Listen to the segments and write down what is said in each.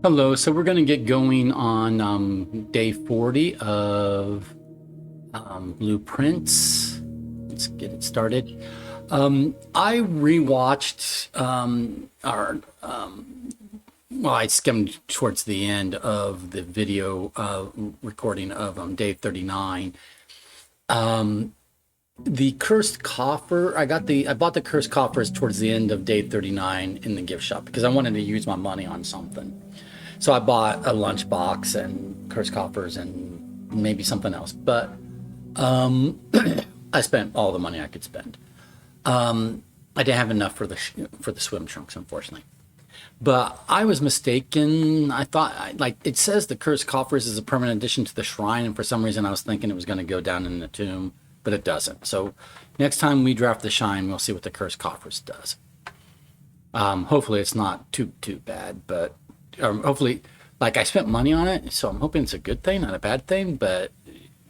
Hello, so we're going to get going on day 40 of Blueprints. Let's get it started. I rewatched well, I skimmed towards the end of the video recording of day 39. The Cursed Coffer, I bought the Cursed Coffers towards the end of day 39 in the gift shop because I wanted to use my money on something. So I bought a lunchbox and Cursed Coffers and maybe something else. But I spent all the money I could spend. I didn't have enough for the swim trunks, unfortunately. But I was mistaken. I thought, like, it says the Cursed Coffers is a permanent addition to the shrine, and for some reason I was thinking it was going to go down in the tomb, but it doesn't. So next time we draft the shrine, we'll see what the Cursed Coffers does. Hopefully it's not too bad, but hopefully, like, I spent money on it, so I'm hoping it's a good thing, not a bad thing. But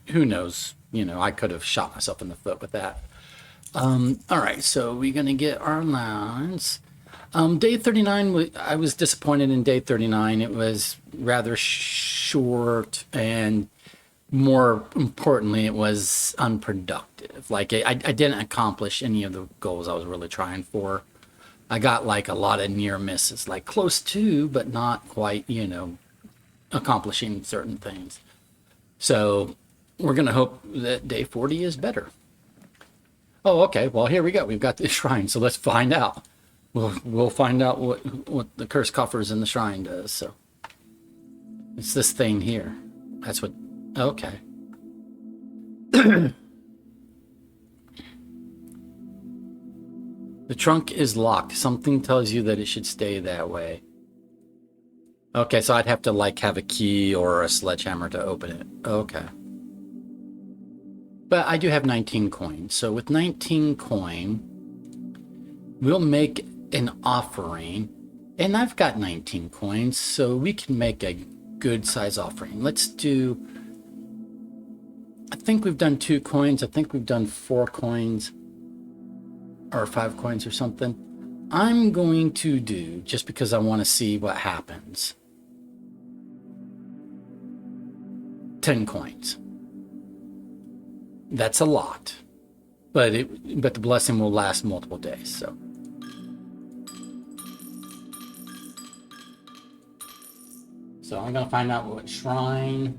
who knows? I could have shot myself in the foot with that. All right, so we're gonna get our lines. Day 39, I was disappointed in day 39. It was rather short, and more importantly, it was unproductive. Like, I didn't accomplish any of the goals I was really trying for. I got like a lot of near misses, like close to, but not quite, accomplishing certain things. So we're going to hope that day 40 is better. Oh, okay. Well, here we go. We've got the shrine. So let's find out. We'll find out what the Cursed Coffers in the shrine does. So it's this thing here. That's what, okay. The trunk is locked. Something tells you that it should stay that way. Okay, so I'd have to like have a key or a sledgehammer to open it. Okay. But I do have 19 coins. So with 19 coin, we'll make an offering. And I've got 19 coins, so we can make a good size offering. Let's do, I think we've done 2 coins. I think we've done 4 coins. Or 5 coins or something. I'm going to do, just because I want to see what happens, 10 coins. That's a lot, but the blessing will last multiple days. So I'm gonna find out what shrine.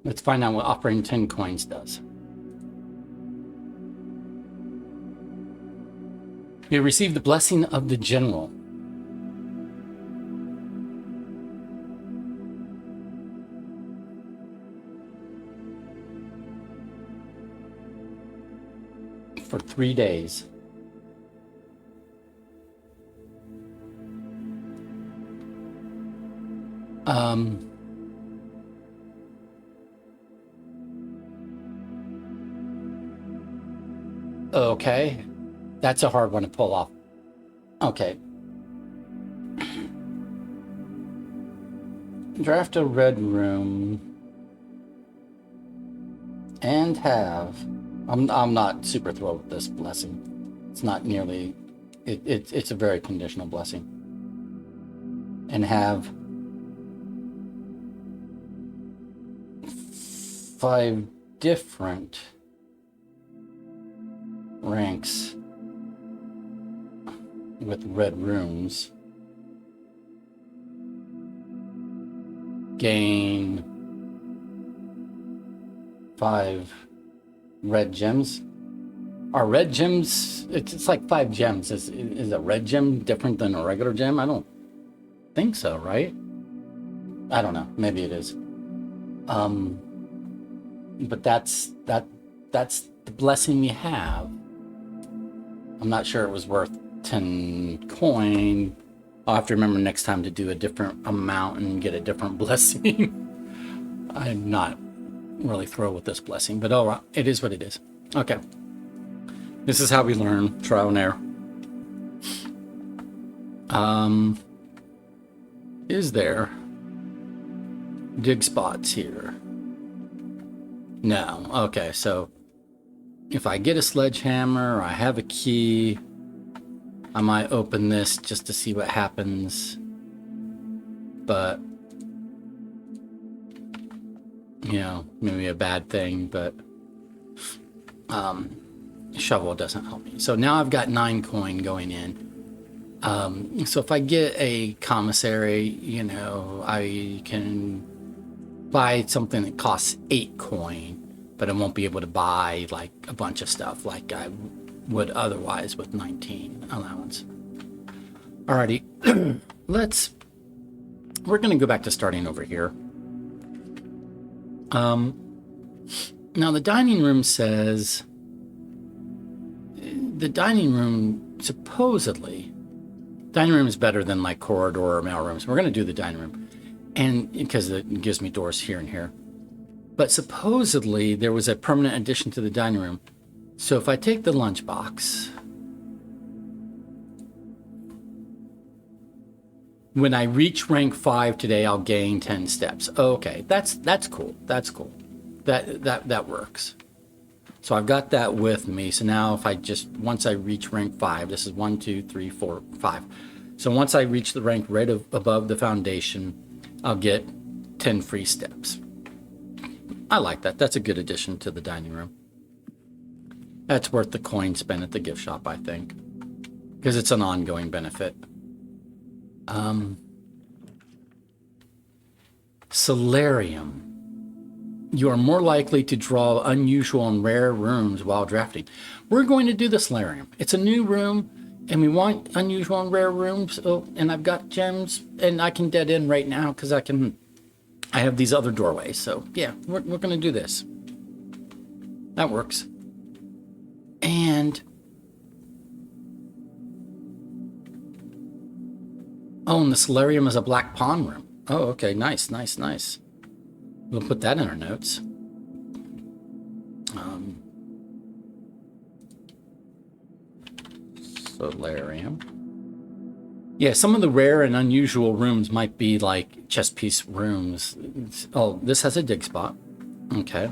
Let's find out what offering 10 coins does. We receive the blessing of the general. For 3 days. Okay, that's a hard one to pull off. Okay. Draft a red room and have, I'm not super thrilled with this blessing. It's not nearly, it's a very conditional blessing. And have 5 different ranks with red rooms. Gain 5 red gems. Are red gems, it's like 5 gems. Is a red gem different than a regular gem? I don't think so, right? I don't know. Maybe it is. But that's the blessing we have. I'm not sure it was worth 10 coin. I'll have to remember next time to do a different amount and get a different blessing. I'm not really thrilled with this blessing, but all right, it is what it is. Okay. This is how we learn, trial and error. Is there dig spots here? No. Okay, so if I get a sledgehammer, or I have a key, I might open this just to see what happens. But, you know, maybe a bad thing, but shovel doesn't help me. So now I've got 9 coin going in. So if I get a commissary, you know, I can buy something that costs 8 coin, but I won't be able to buy like a bunch of stuff like I would otherwise with 19 allowance. Alrighty, we're going to go back to starting over here. Now the dining room says, the dining room supposedly, dining room is better than like corridor or mail rooms. We're going to do the dining room, and because it gives me doors here and here. But supposedly there was a permanent addition to the dining room. So if I take the lunchbox, when I reach rank 5 today, I'll gain 10 steps. Okay, that's cool. That's cool. That works. So I've got that with me. So now if I once I reach rank 5, this is 1, 2, 3, 4, 5. So once I reach the rank right above the foundation, I'll get 10 free steps. I like that. That's a good addition to the dining room. That's worth the coin spent at the gift shop, I think, because it's an ongoing benefit. Solarium. You are more likely to draw unusual and rare rooms while drafting. We're going to do the solarium. It's a new room, and we want unusual and rare rooms. Oh, and I've got gems, and I can dead end right now because I have these other doorways. So yeah, we're going to do this. That works. And the solarium is a black pawn room. Oh, okay, nice. We'll put that in our notes. Solarium. Yeah, some of the rare and unusual rooms might be like chess piece rooms. Oh, this has a dig spot. Okay.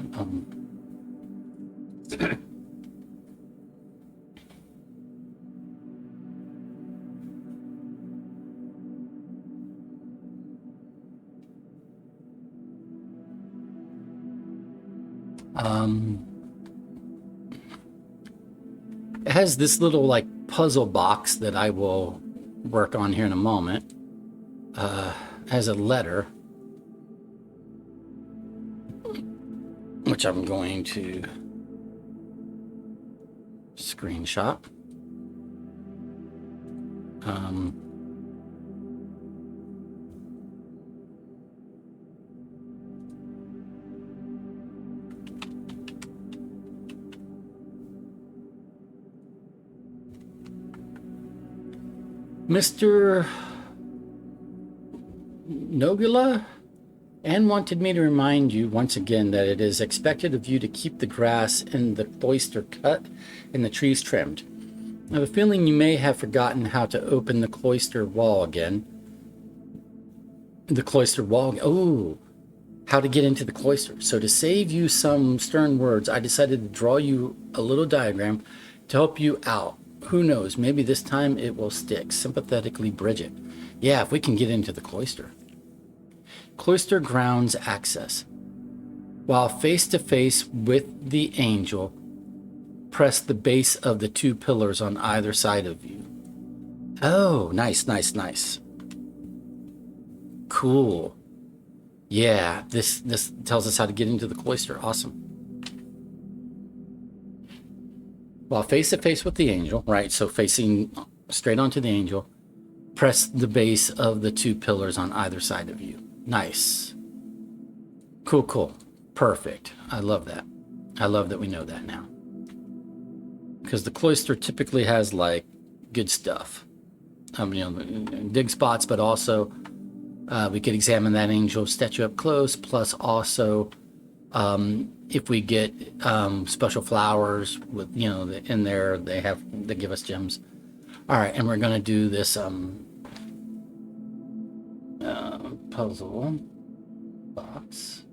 It has this little like puzzle box that I will work on here in a moment. Has a letter, which I'm going to screenshot. Mr. Nogula and wanted me to remind you once again that it is expected of you to keep the grass in the cloister cut and the trees trimmed. I have a feeling you may have forgotten how to open the cloister wall again. Oh, how to get into the cloister. So to save you some stern words, I decided to draw you a little diagram to help you out. Who knows, maybe this time it will stick. Sympathetically, Bridget. Yeah, if we can get into the cloister. Cloister grounds access. While face to face with the angel, press the base of the 2 pillars on either side of you. Oh, nice. Cool. Yeah, this tells us how to get into the cloister. Awesome. While face to face with the angel, right? So facing straight onto the angel, press the base of the 2 pillars on either side of you. Nice. Cool. Perfect. I love that. I love that we know that now. Because the cloister typically has like good stuff. Dig spots, but also we could examine that angel statue up close. Plus, also if we get special flowers with in there, they give us gems. All right, and we're gonna do this puzzle box.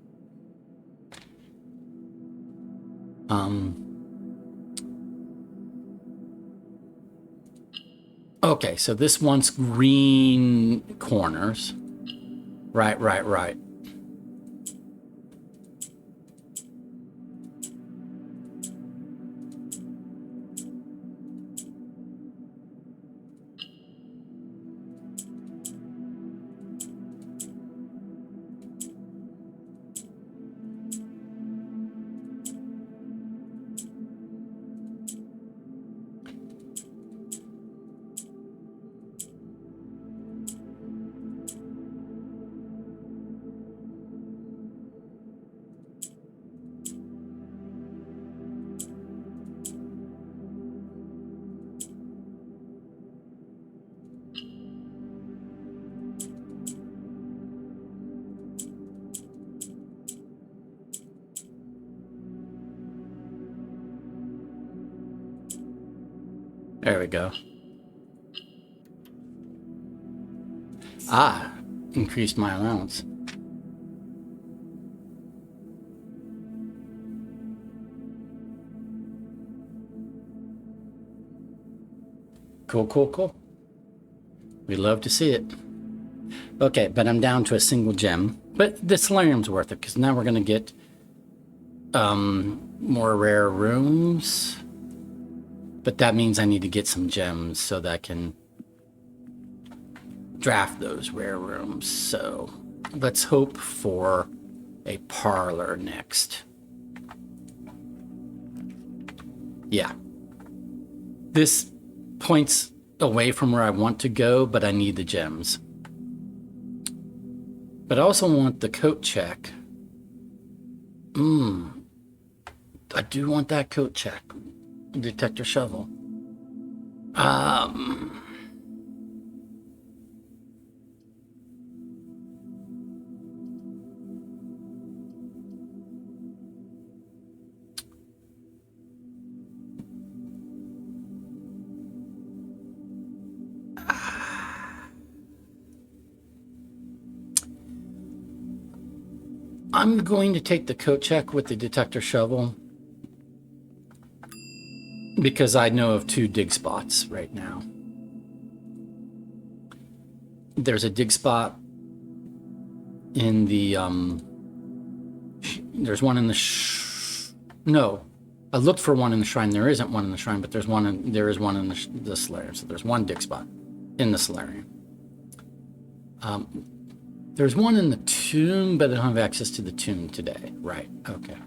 Okay, so this wants green corners. Right. There we go. Increased my allowance. Cool. We love to see it. Okay, but I'm down to a single gem. But the solarium's worth it, because now we're going to get more rare rooms. But that means I need to get some gems so that I can draft those rare rooms. So let's hope for a parlor next. Yeah. This points away from where I want to go, but I need the gems. But I also want the coat check. I do want that coat check. Detector shovel. I'm going to take the coat check with the detector shovel because I know of 2 dig spots right now. There's a dig spot in the there's one in the no, I looked for one in the shrine. There isn't one in the shrine, but there is one in the solarium. So there's one dig spot in the solarium. There's one in the tomb, but I don't have access to the tomb today. Right. Okay.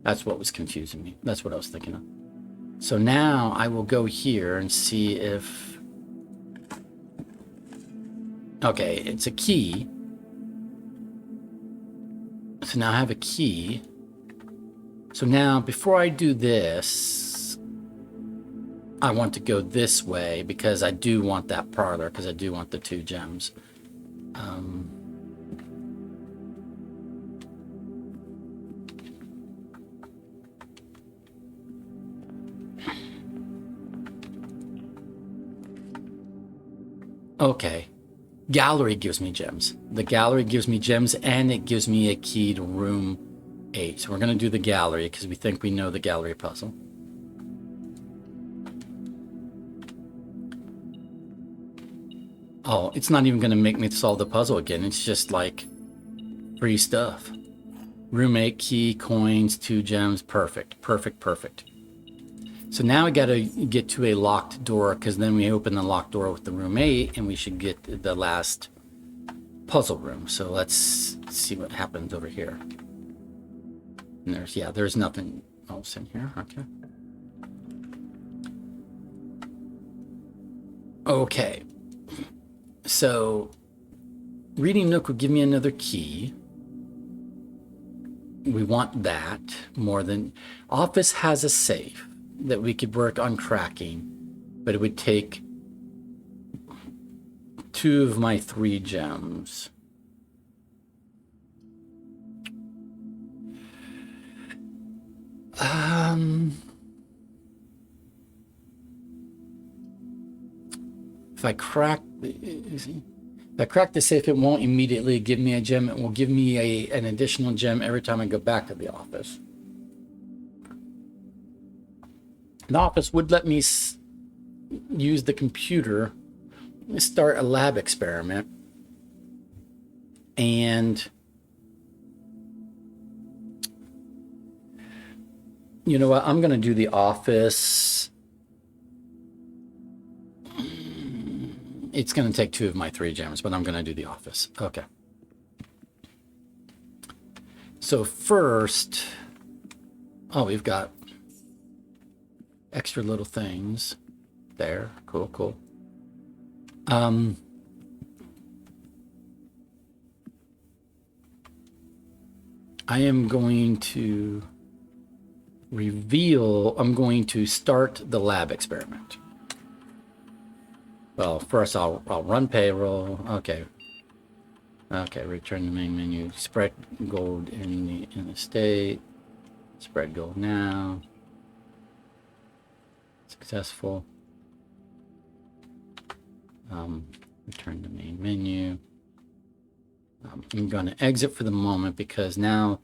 That's what was confusing me. That's what I was thinking of. So now I will go here and see if... Okay, it's a key. So now I have a key. So now before I do this, I want to go this way because I do want that parlor, because I do want the 2 gems. Okay. Gallery gives me gems. The gallery gives me gems, and it gives me a key to room 8. So we're going to do the gallery because we think we know the gallery puzzle. Oh, it's not even going to make me solve the puzzle again. It's just like free stuff. Room 8, key, coins, 2 gems. Perfect. So now we got to get to a locked door, because then we open the locked door with the room 8 and we should get the last puzzle room. So let's see what happens over here. And there's nothing else in here. Okay. So reading nook will give me another key. We want that more than... Office has a safe that we could work on cracking. but it would take 2 of my 3 gems. If I crack the safe, it won't immediately give me a gem. It will give me an additional gem every time I go back to the office. The office would let me use the computer, start a lab experiment, and you know what? I'm going to do the office. It's going to take 2 of my 3 gems, but I'm going to do the office. Okay. So first, we've got extra little things there. Cool, cool. I am going to I'm going to start the lab experiment. Well, first I'll run payroll. Okay. Okay, return the main menu. Spread gold in the state. Spread gold now. Successful. Return the main menu. I'm going to exit for the moment because now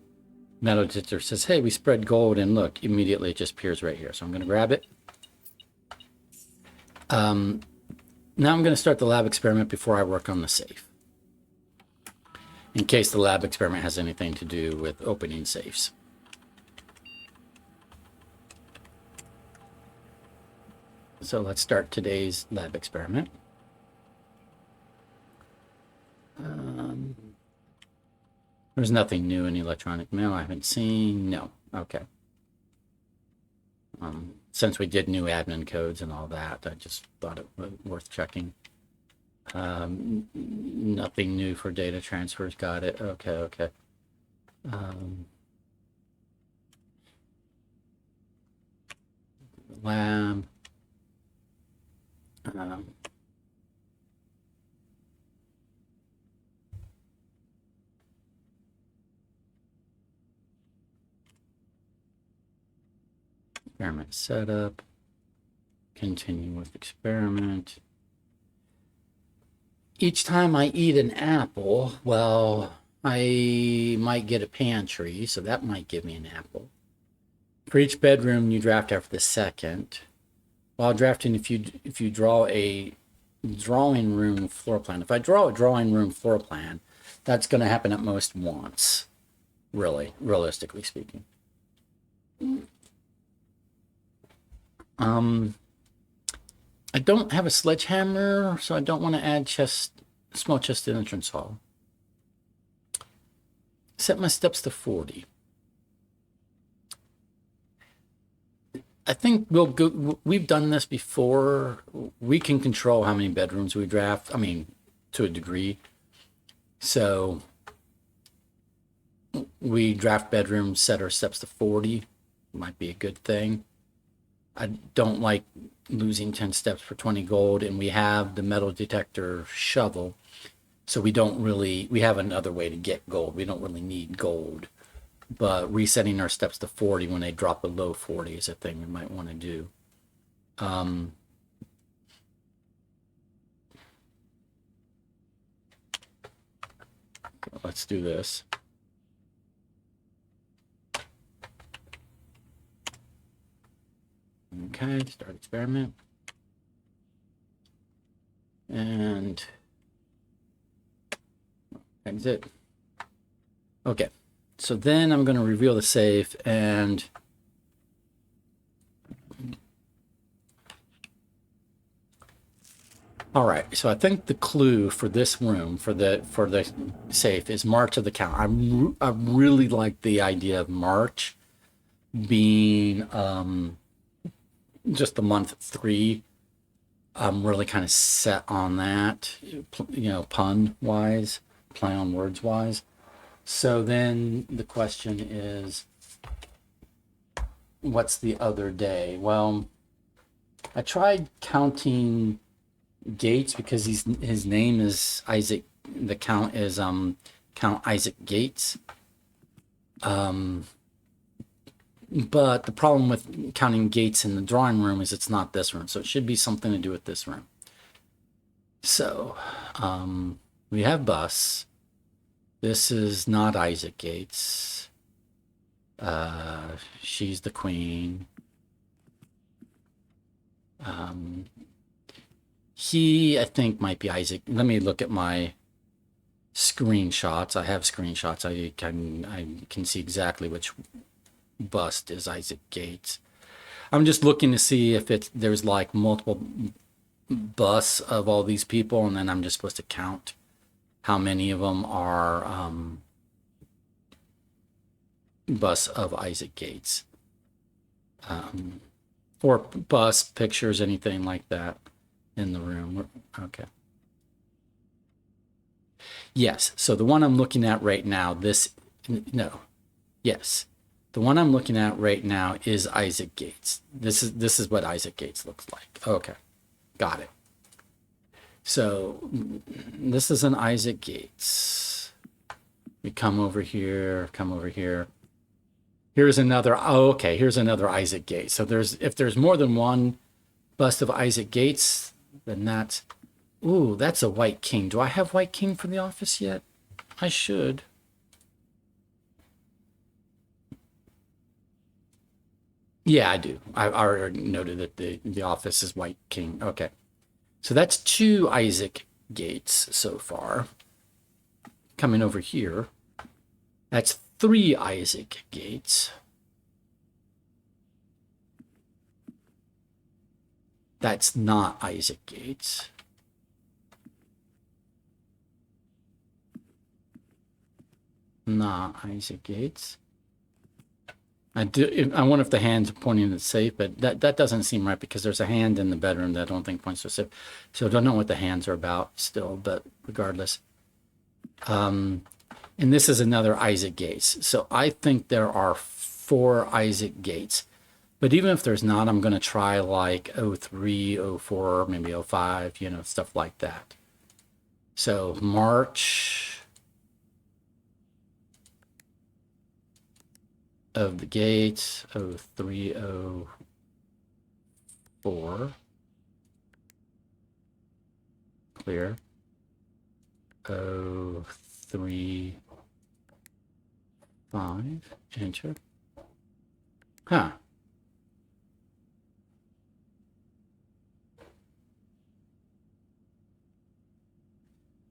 metal detector says, hey, we spread gold, and look, immediately it just appears right here. So I'm going to grab it. Now I'm going to start the lab experiment before I work on the safe, in case the lab experiment has anything to do with opening safes. So let's start today's lab experiment. There's nothing new in electronic mail I haven't seen. No. Okay. Since we did new admin codes and all that, I just thought it was worth checking. Nothing new for data transfers. Got it. Okay, okay. Lab. Experiment setup. Continue with experiment. Each time I eat an apple, well, I might get a pantry, so that might give me an apple. For each bedroom you draft after the second. While drafting, if you draw a drawing room floor plan. If I draw a drawing room floor plan, that's going to happen at most once, really, realistically speaking. I don't have a sledgehammer, so I don't want to add small chest in entrance hall. Set my steps to 40. I think we've done this before. We can control how many bedrooms we draft. I mean, to a degree. So we draft bedrooms, set our steps to 40. Might be a good thing. I don't like losing 10 steps for 20 gold, and we have the metal detector shovel. So we have another way to get gold. We don't really need gold. But resetting our steps to 40 when they drop below 40 is a thing we might want to do. Let's do this. Okay, start experiment. And exit. Okay. So then I'm going to reveal the safe, and all right. So I think the clue for this room, for the safe, is March of the calendar. I really like the idea of March being just the month 3. I'm really kind of set on that, pun wise, play on words wise. So then the question is, what's the other day? Well, I tried counting Gates because his name is Isaac. The count is Count Isaac Gates. But the problem with counting Gates in the drawing room is it's not this room, so it should be something to do with this room. So we have bus. This is not Isaac Gates. She's the queen. He, I think, might be Isaac. Let me look at my screenshots. I have screenshots. I can see exactly which bust is Isaac Gates. I'm just looking to see if there's like multiple busts of all these people, and then I'm just supposed to count how many of them are busts of Isaac Gates, or bust pictures, anything like that in the room. Okay. Yes. So the one I'm looking at right now, yes. The one I'm looking at right now is Isaac Gates. This is what Isaac Gates looks like. Okay. Got it. So this is an Isaac Gates. We come over here. Here's another, okay, here's another Isaac Gates. So if there's more than one bust of Isaac Gates, then that's a white king. Do I have white king for the office yet? I should. Yeah, I do. I already noted that the office is white king. Okay. So that's 2 Isaac Gates so far. Coming over here, that's 3 Isaac Gates. That's not Isaac Gates. Not Isaac Gates. I wonder if the hand's pointing to the safe, but that doesn't seem right because there's a hand in the bedroom that I don't think points to a safe. So I don't know what the hands are about still, but regardless. And this is another Isaac Gates. So I think there are 4 Isaac Gates. But even if there's not, I'm going to try like 03, 04, maybe 05, stuff like that. So March of the Gates, 03, 04. Clear. 03, 5. Enter. Huh.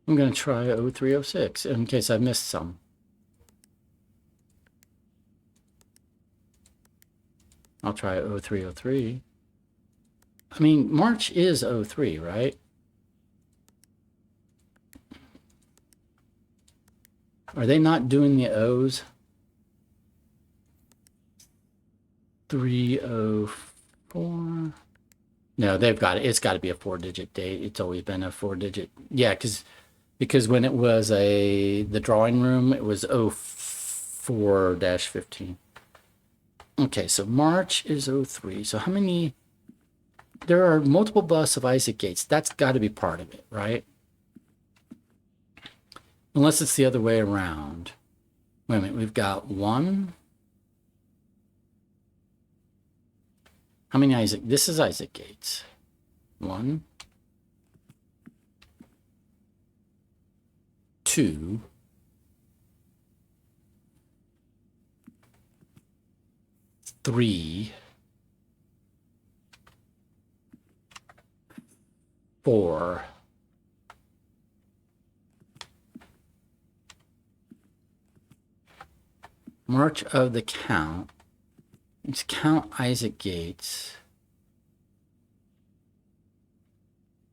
I'm going to try 0306 in case I missed some. I'll try 0303. I mean, March is 03, right? Are they not doing the O's? 304. No, they've got it. It's got to be a 4-digit date. It's always been a 4-digit. Yeah, because when it was the drawing room, it was 04-15. Okay, so March is 03. So how many? There are multiple busts of Isaac Gates. That's got to be part of it, right? Unless it's the other way around. Wait a minute, we've got 1. How many Isaac? This is Isaac Gates. 1, 2, 3, 4, 5. March of the count. Let's count Isaac Gates.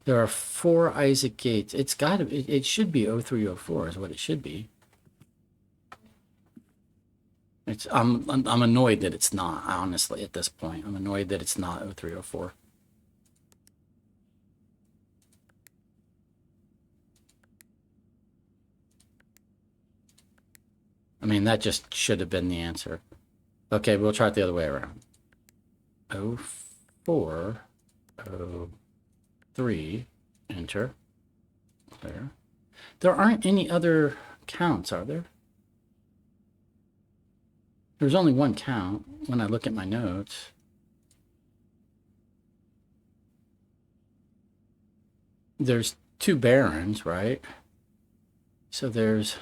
There are 4 Isaac Gates. It's got to. It should be 0304 is what it should be. I'm annoyed that it's not. Honestly, at this point, I'm annoyed that it's not 0304. I mean, that just should have been the answer. Okay, we'll try it the other way around. 04. 03, enter, clear. There aren't any other counts, are there? There's only one count when I look at my notes. There's 2 barons, right? So there's,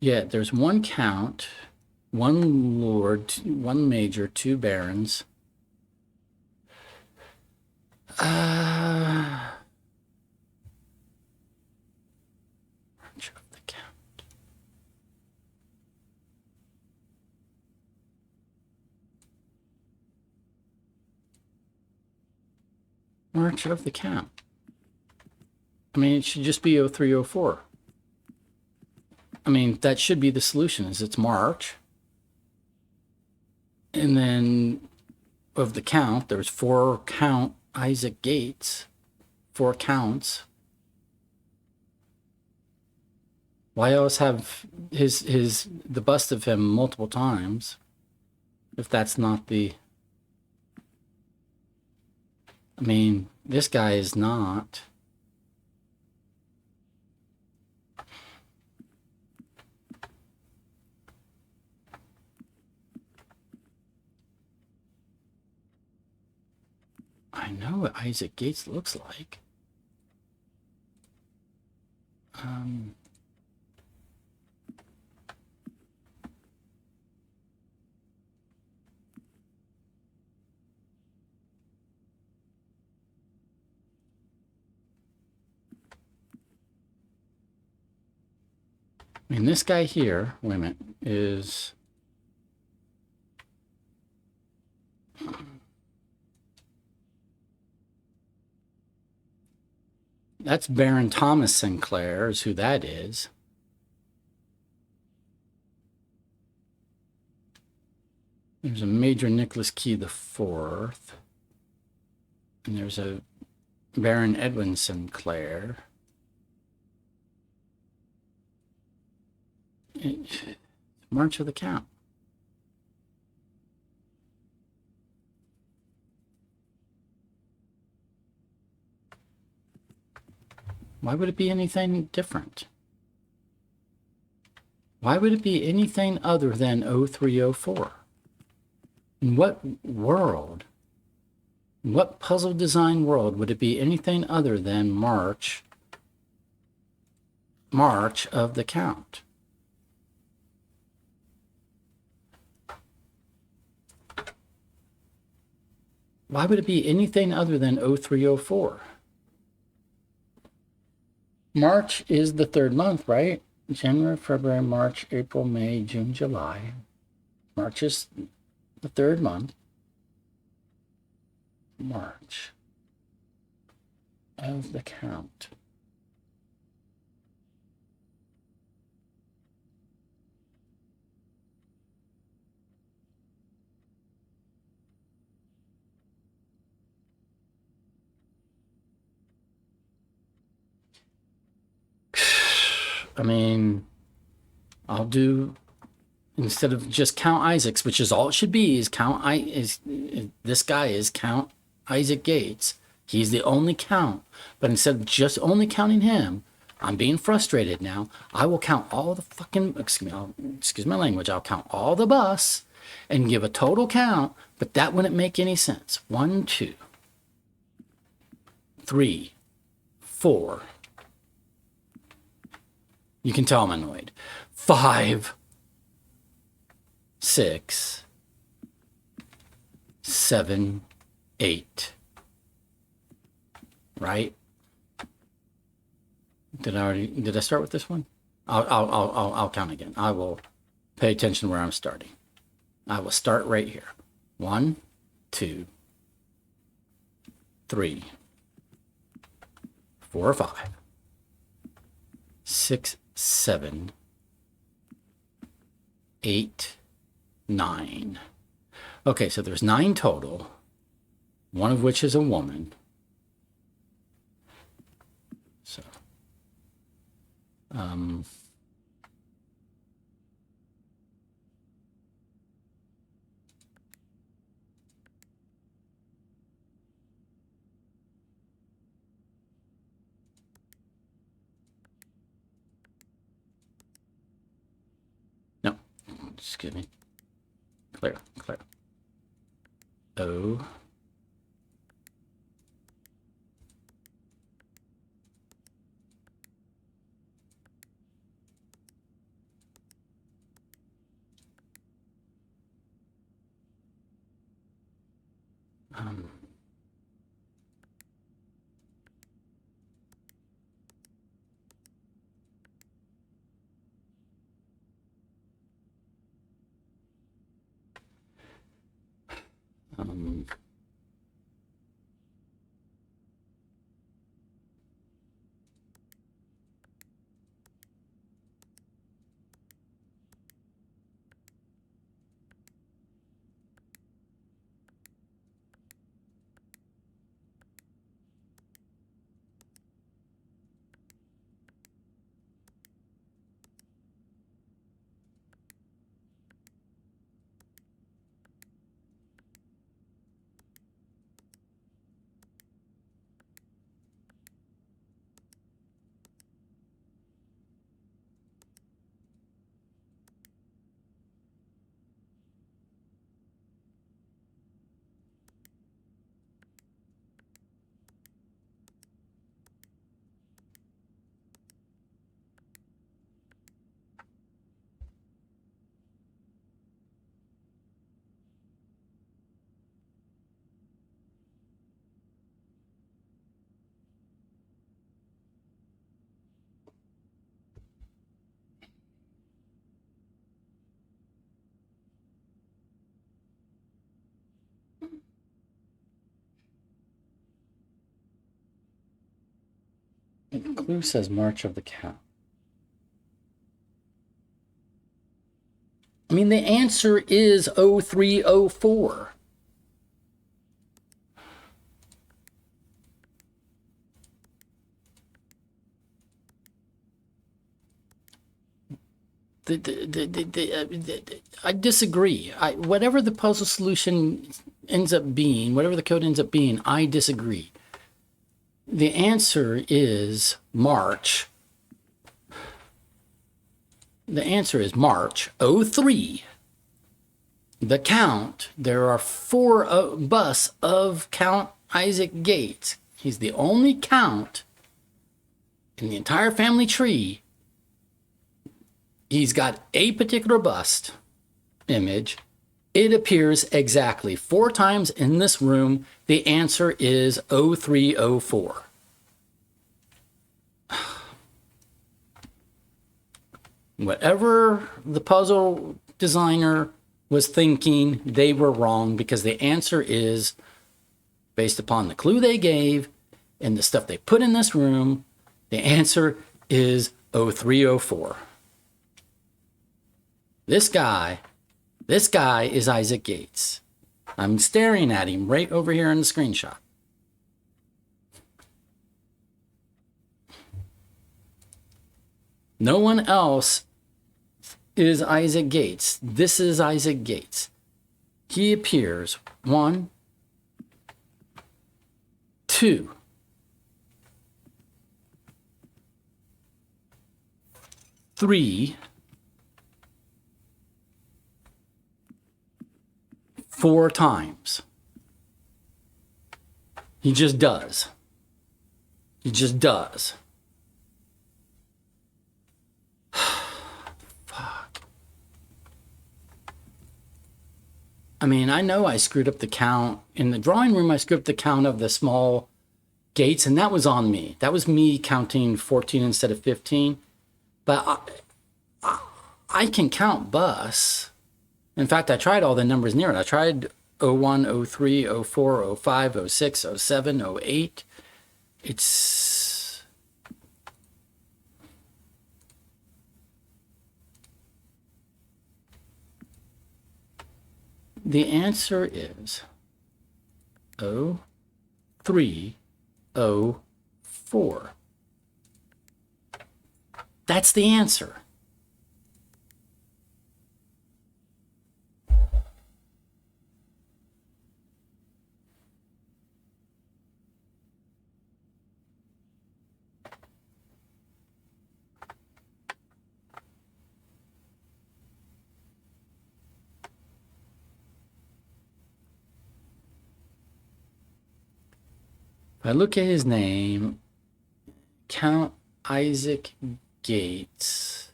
yeah, there's 1 count, 1 lord, 1 major, 2 barons. March of the count. March of the count. I mean, it should just be 0304. I mean, that should be the solution, is it's March. And then of the count, there's 4 count Isaac Gates, 4 counts. Why else have the bust of him multiple times if that's not the... I mean, this guy is not... I know what Isaac Gates looks like. I mean, this guy here, wait a minute, is... That's Baron Thomas Sinclair is who that is. There's a Major Nicholas Key the Fourth. And there's a Baron Edwin Sinclair. March of the Count. Why would it be anything different? Why would it be anything other than 0304? In what world, in what puzzle design world would it be anything other than March of the Count? Why would it be anything other than 0304? March is the 3rd month, right? January, February, March, April, May, June, July. March is the 3rd month. March of the Count. I mean, I'll do, instead of just Count Isaacs, which is all it should be, is this guy is Count Isaac Gates. He's the only count. But instead of just only counting him, I'm being frustrated now. I will count all the fucking, excuse my language, I'll count all the busts and give a total count, but that wouldn't make any sense. 1, 2, 3, 4. You can tell I'm annoyed. 5, 6, 7, 8. Right? Did I start with this one? I'll count again. I will pay attention where I'm starting. I will start right here. 1, 2, 3, 4, 5, 6, 7, 8, 9. Okay, so there's 9 total, one of which is a woman. So, excuse me. Clear. O. Um, um, the clue says March of the Cow. I mean, the answer is 0304. I disagree. Whatever the puzzle solution ends up being, whatever the code ends up being, I disagree. The answer is March. The answer is March 03. The count, there are 4 busts of Count Isaac Gates. He's the only count in the entire family tree. He's got a particular bust image. It appears exactly 4 times in this room. The answer is 0304. Whatever the puzzle designer was thinking, they were wrong, because the answer is, based upon the clue they gave and the stuff they put in this room, the answer is 0304. This guy is Isaac Gates. I'm staring at him right over here in the screenshot. No one else is Isaac Gates. This is Isaac Gates. He appears 1, 2, 3, 4 times. He just does. He just does. Fuck. I mean, I know I screwed up the count. In the drawing room, I screwed up the count of the small gates, and that was on me. That was me counting 14 instead of 15. But I can count bus. In fact, I tried all the numbers near it. I tried 01, 03, 04, 05, 06, 07, 08. It's... The answer is 0304. That's the answer. If I look at his name, Count Isaac Gates.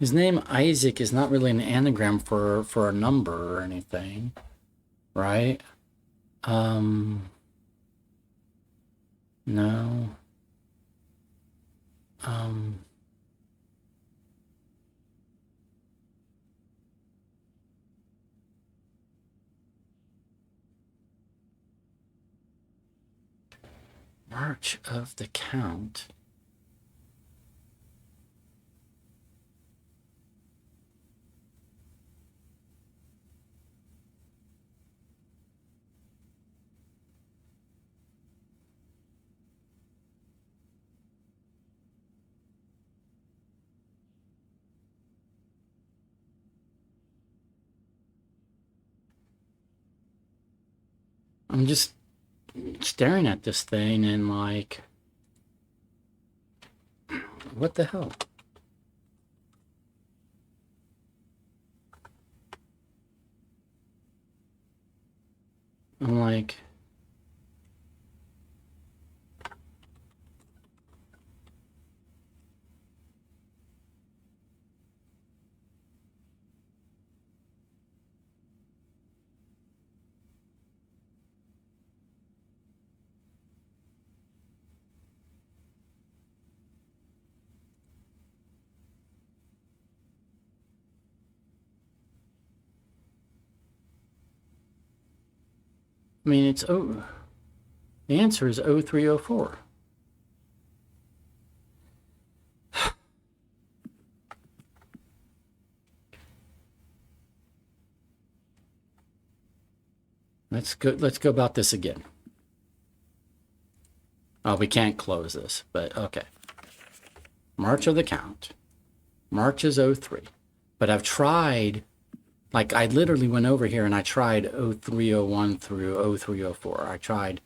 His name Isaac is not really an anagram for a number or anything, right? No. March of the Count. I'm just staring at this thing and like, what the hell? I'm like, I mean, it's the answer is 0304. Let's go about this again. Oh, we can't close this, but okay. March of the Count. March is 03. But I've tried, like I literally went over here and I tried 0301 through 0304. I tried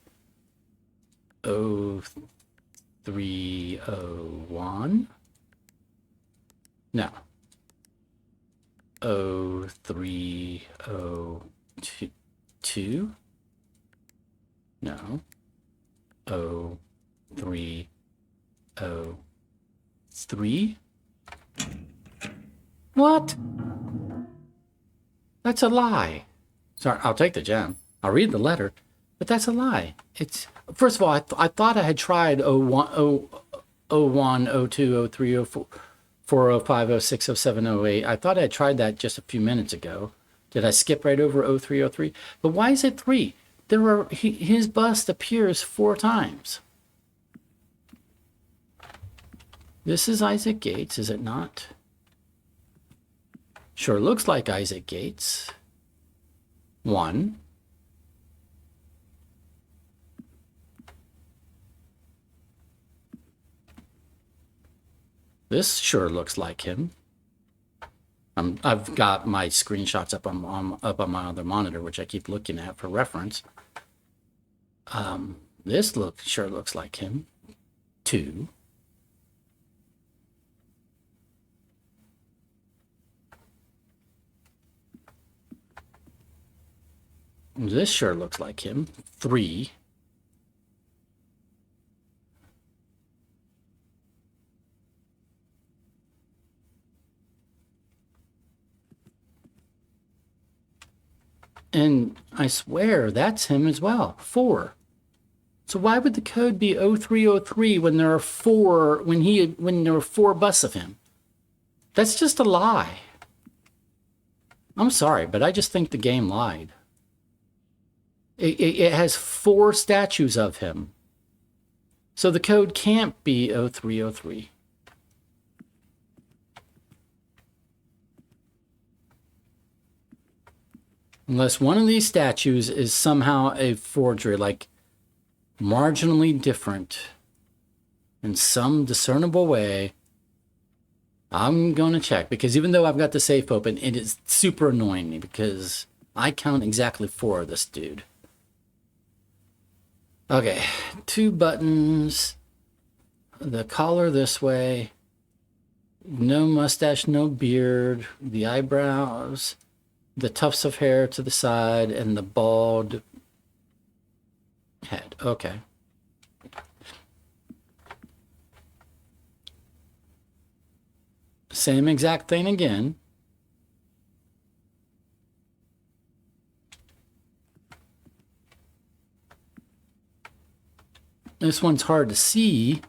0301. No. 0302. No. 0303. What? That's a lie. Sorry, I'll take the gem. I'll read the letter, but that's a lie. It's first of all, I thought I had tried 01, 02, 03, 04, 04, 05, 06, 07, 08. I thought I had tried that just a few minutes ago. Did I skip right over 0303? But why is it 3? His bust appears 4 times. This is Isaac Gates, is it not? Sure looks like Isaac Gates. 1. This sure looks like him. I've got my screenshots up on my other monitor, which I keep looking at for reference. This sure looks like him. 2. This sure looks like him. 3. And I swear that's him as well. 4. So why would the code be 0303 when there are 4 when there are 4 busts of him? That's just a lie. I'm sorry, but I just think the game lied. It has 4 statues of him. So the code can't be 0303. Unless one of these statues is somehow a forgery, like marginally different in some discernible way. I'm going to check, because even though I've got the safe open, it is super annoying me because I count exactly 4 of this dude. Okay, 2 buttons, the collar this way, No mustache, no beard, the eyebrows, the tufts of hair to the side, and the bald head. Okay. Same exact thing again. This one's hard to see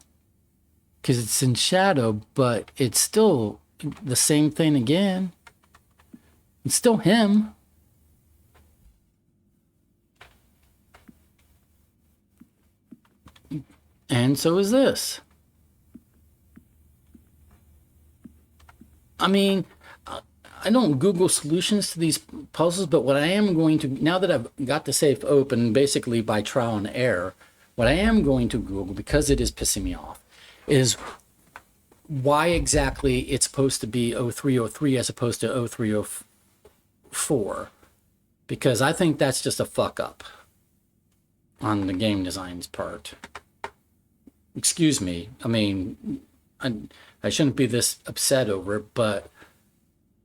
because it's in shadow, but it's still the same thing again. It's still him. And so is this. I mean, I don't Google solutions to these puzzles, but what I am going to, now that I've got the safe open basically by trial and error, what I am going to Google, because it is pissing me off, is why exactly it's supposed to be 0303 as opposed to 0304. Because I think that's just a fuck up on the game design's part. Excuse me. I mean, I shouldn't be this upset over it, but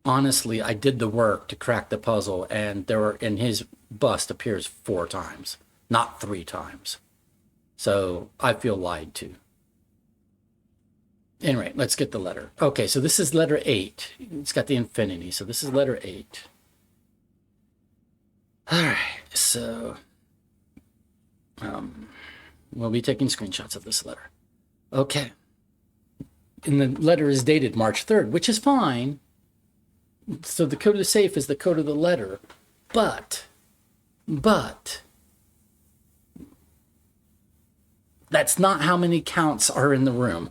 honestly, I did the work to crack the puzzle, and his bust appears 4 times, not 3 times. So I feel lied to. Anyway, let's get the letter. Okay, so this is letter 8. It's got the infinity, so this is letter 8. All right, so we'll be taking screenshots of this letter. Okay. And the letter is dated March 3rd, which is fine. So the code of the safe is the code of the letter. But that's not how many counts are in the room.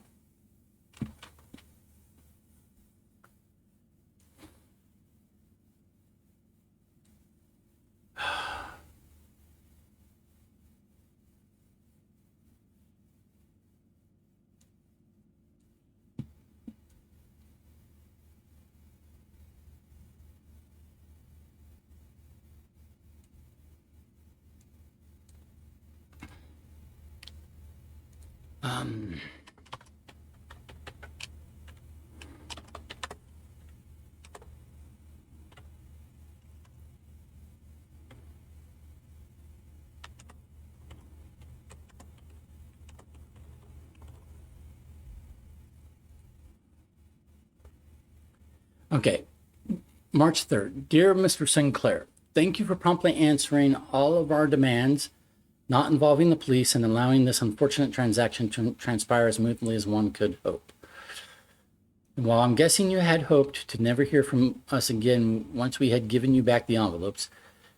Okay, March 3rd. Dear Mr. Sinclair, thank you for promptly answering all of our demands, not involving the police, and allowing this unfortunate transaction to transpire as smoothly as one could hope. While I'm guessing you had hoped to never hear from us again once we had given you back the envelopes,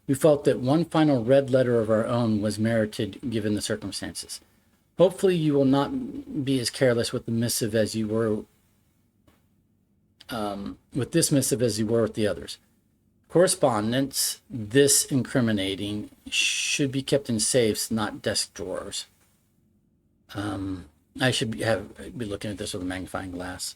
we felt that one final red letter of our own was merited given the circumstances. Hopefully you will not be as careless with the missive as you were with this missive as you were with the others. Correspondence this incriminating should be kept in safes, not desk drawers. I should be looking at this with a magnifying glass.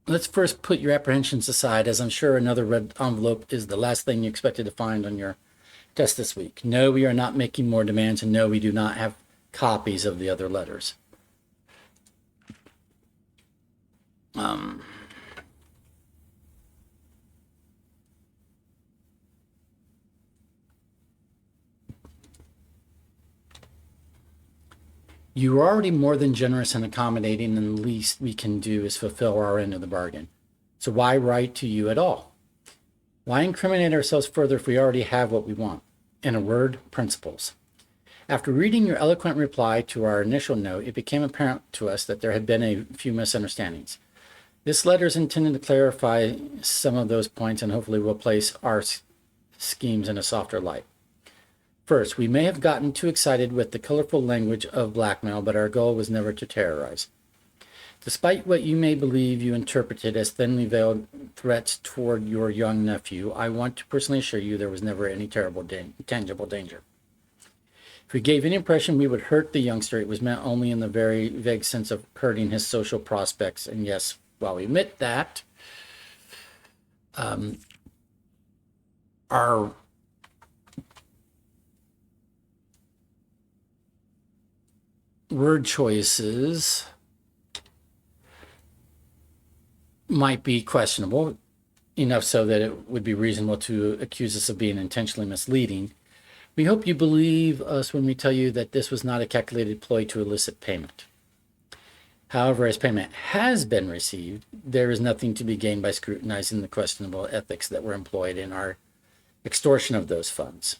Let's first put your apprehensions aside, as I'm sure another red envelope is the last thing you expected to find on your desk this week. No, we are not making more demands, and no, we do not have copies of the other letters. You are already more than generous and accommodating, and the least we can do is fulfill our end of the bargain. So why write to you at all? Why incriminate ourselves further if we already have what we want? In a word, principles. After reading your eloquent reply to our initial note, it became apparent to us that there had been a few misunderstandings. This letter is intended to clarify some of those points and hopefully will place our schemes in a softer light. First, we may have gotten too excited with the colorful language of blackmail, but our goal was never to terrorize. Despite what you may believe you interpreted as thinly veiled threats toward your young nephew, I want to personally assure you there was never any terrible tangible danger. If we gave any impression we would hurt the youngster, it was meant only in the very vague sense of hurting his social prospects. And yes, while we admit that, our word choices might be questionable, enough so that it would be reasonable to accuse us of being intentionally misleading. We hope you believe us when we tell you that this was not a calculated ploy to elicit payment. However, as payment has been received, there is nothing to be gained by scrutinizing the questionable ethics that were employed in our extortion of those funds.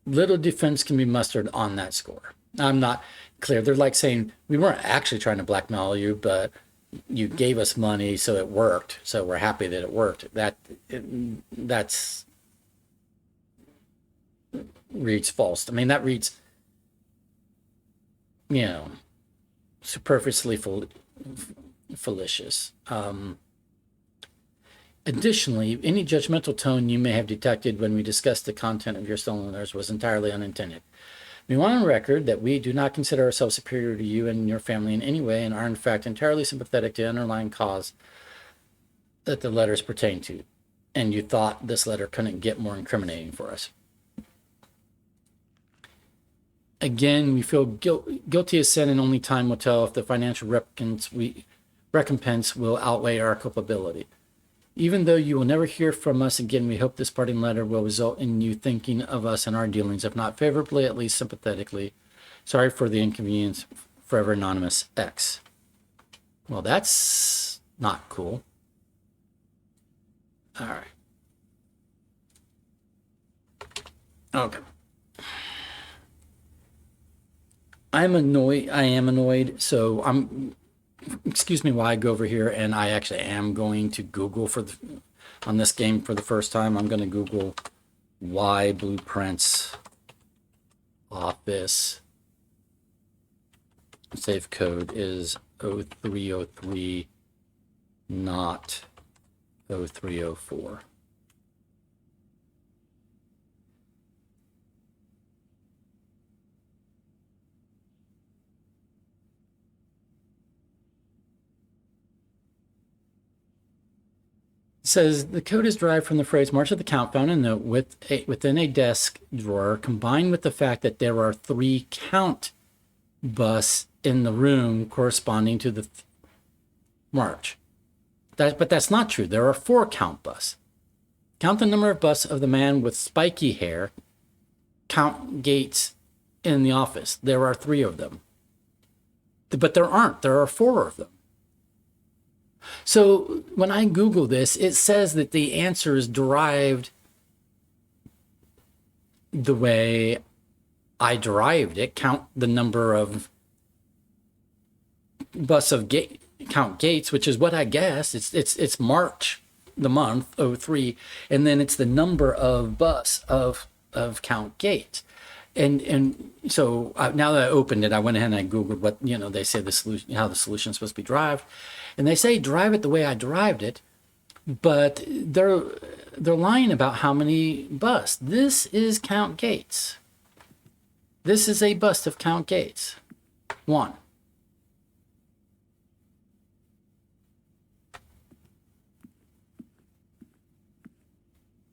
Little defense can be mustered on that score. I'm not clear. They're like saying, we weren't actually trying to blackmail you, but you gave us money, so it worked. So we're happy that it worked. That's reads false. I mean, that reads, superfluously fallacious. Additionally, any judgmental tone you may have detected when we discussed the content of your stolen letters was entirely unintended. We want on record that we do not consider ourselves superior to you and your family in any way and are in fact entirely sympathetic to the underlying cause that the letters pertain to. And you thought this letter couldn't get more incriminating for us. Again, we feel guilty as sin, and only time will tell if the financial recompense will outweigh our culpability. Even though you will never hear from us again, we hope this parting letter will result in you thinking of us and our dealings, if not favorably, at least sympathetically. Sorry for the inconvenience. Forever Anonymous X. Well, that's not cool. All right. Okay. I am annoyed. So excuse me while I go over here, and I actually am going to Google on this game for the first time. I'm going to Google why Blueprints Office save code is 0303, not 0304. It says the code is derived from the phrase "march of the count" found in a note within a desk drawer, combined with the fact that there are 3 count busts in the room corresponding to the march. But that's not true. There are 4 count busts. Count the number of busts of the man with spiky hair. Count gates in the office. There are 3 of them. But there aren't. There are 4 of them. So when I Google this, it says that the answer is derived the way I derived it. Count the number of busts of count gates, which is what I guess. It's March, the month, 03, and then it's the number of busts of count gates. And so now that I opened it, I went ahead and I Googled what, they say the solution, how the solution is supposed to be derived. And they say derive it the way I derived it, but they're lying about how many busts. This is count gates. This is a bust of count gates. 1.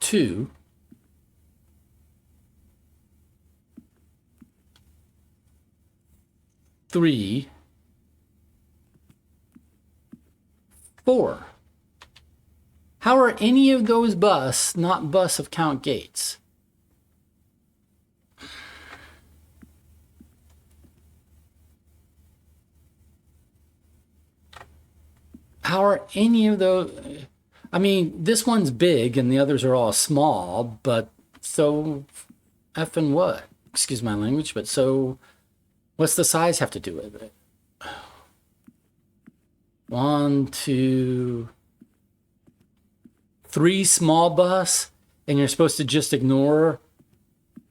2. 3. 4. How are any of those busts not busts of count gates? How are any of those? I mean, this one's big and the others are all small, but so effing what? Excuse my language, but so what's the size have to do with it? 1, 2, 3 small busts, and you're supposed to just ignore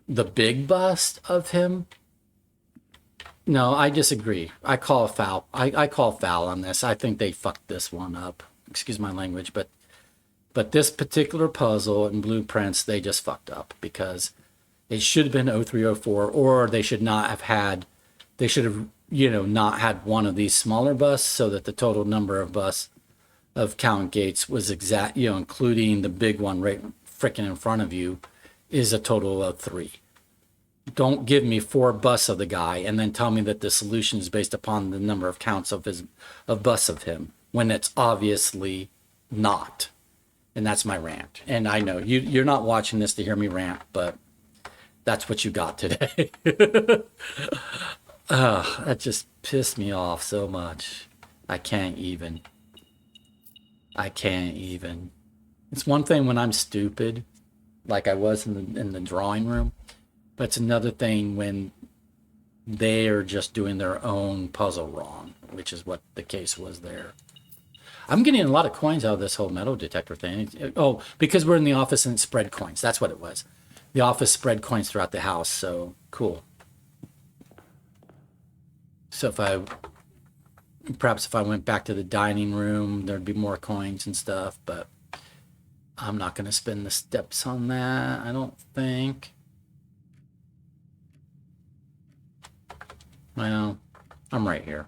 the big bust of him? No, I disagree. I call a foul. I call foul on this. I think they fucked this one up. Excuse my language, but this particular puzzle and Blueprints, they just fucked up because it should have been 0304, or they should not have had. They should have, not had one of these smaller busts so that the total number of busts of count gates was exact, including the big one right freaking in front of you, is a total of 3. Don't give me 4 busts of the guy and then tell me that the solution is based upon the number of counts of busts of him when it's obviously not. And that's my rant. And I know you're not watching this to hear me rant, but that's what you got today. That just pissed me off so much. I can't even. It's one thing when I'm stupid, like I was in the drawing room, but it's another thing when they are just doing their own puzzle wrong, which is what the case was there. I'm getting a lot of coins out of this whole metal detector thing. Oh, because we're in the office and it spread coins. That's what it was. The office spread coins throughout the house, so cool. So perhaps if I went back to the dining room, there'd be more coins and stuff, but I'm not going to spend the steps on that, I don't think. Well, I'm right here.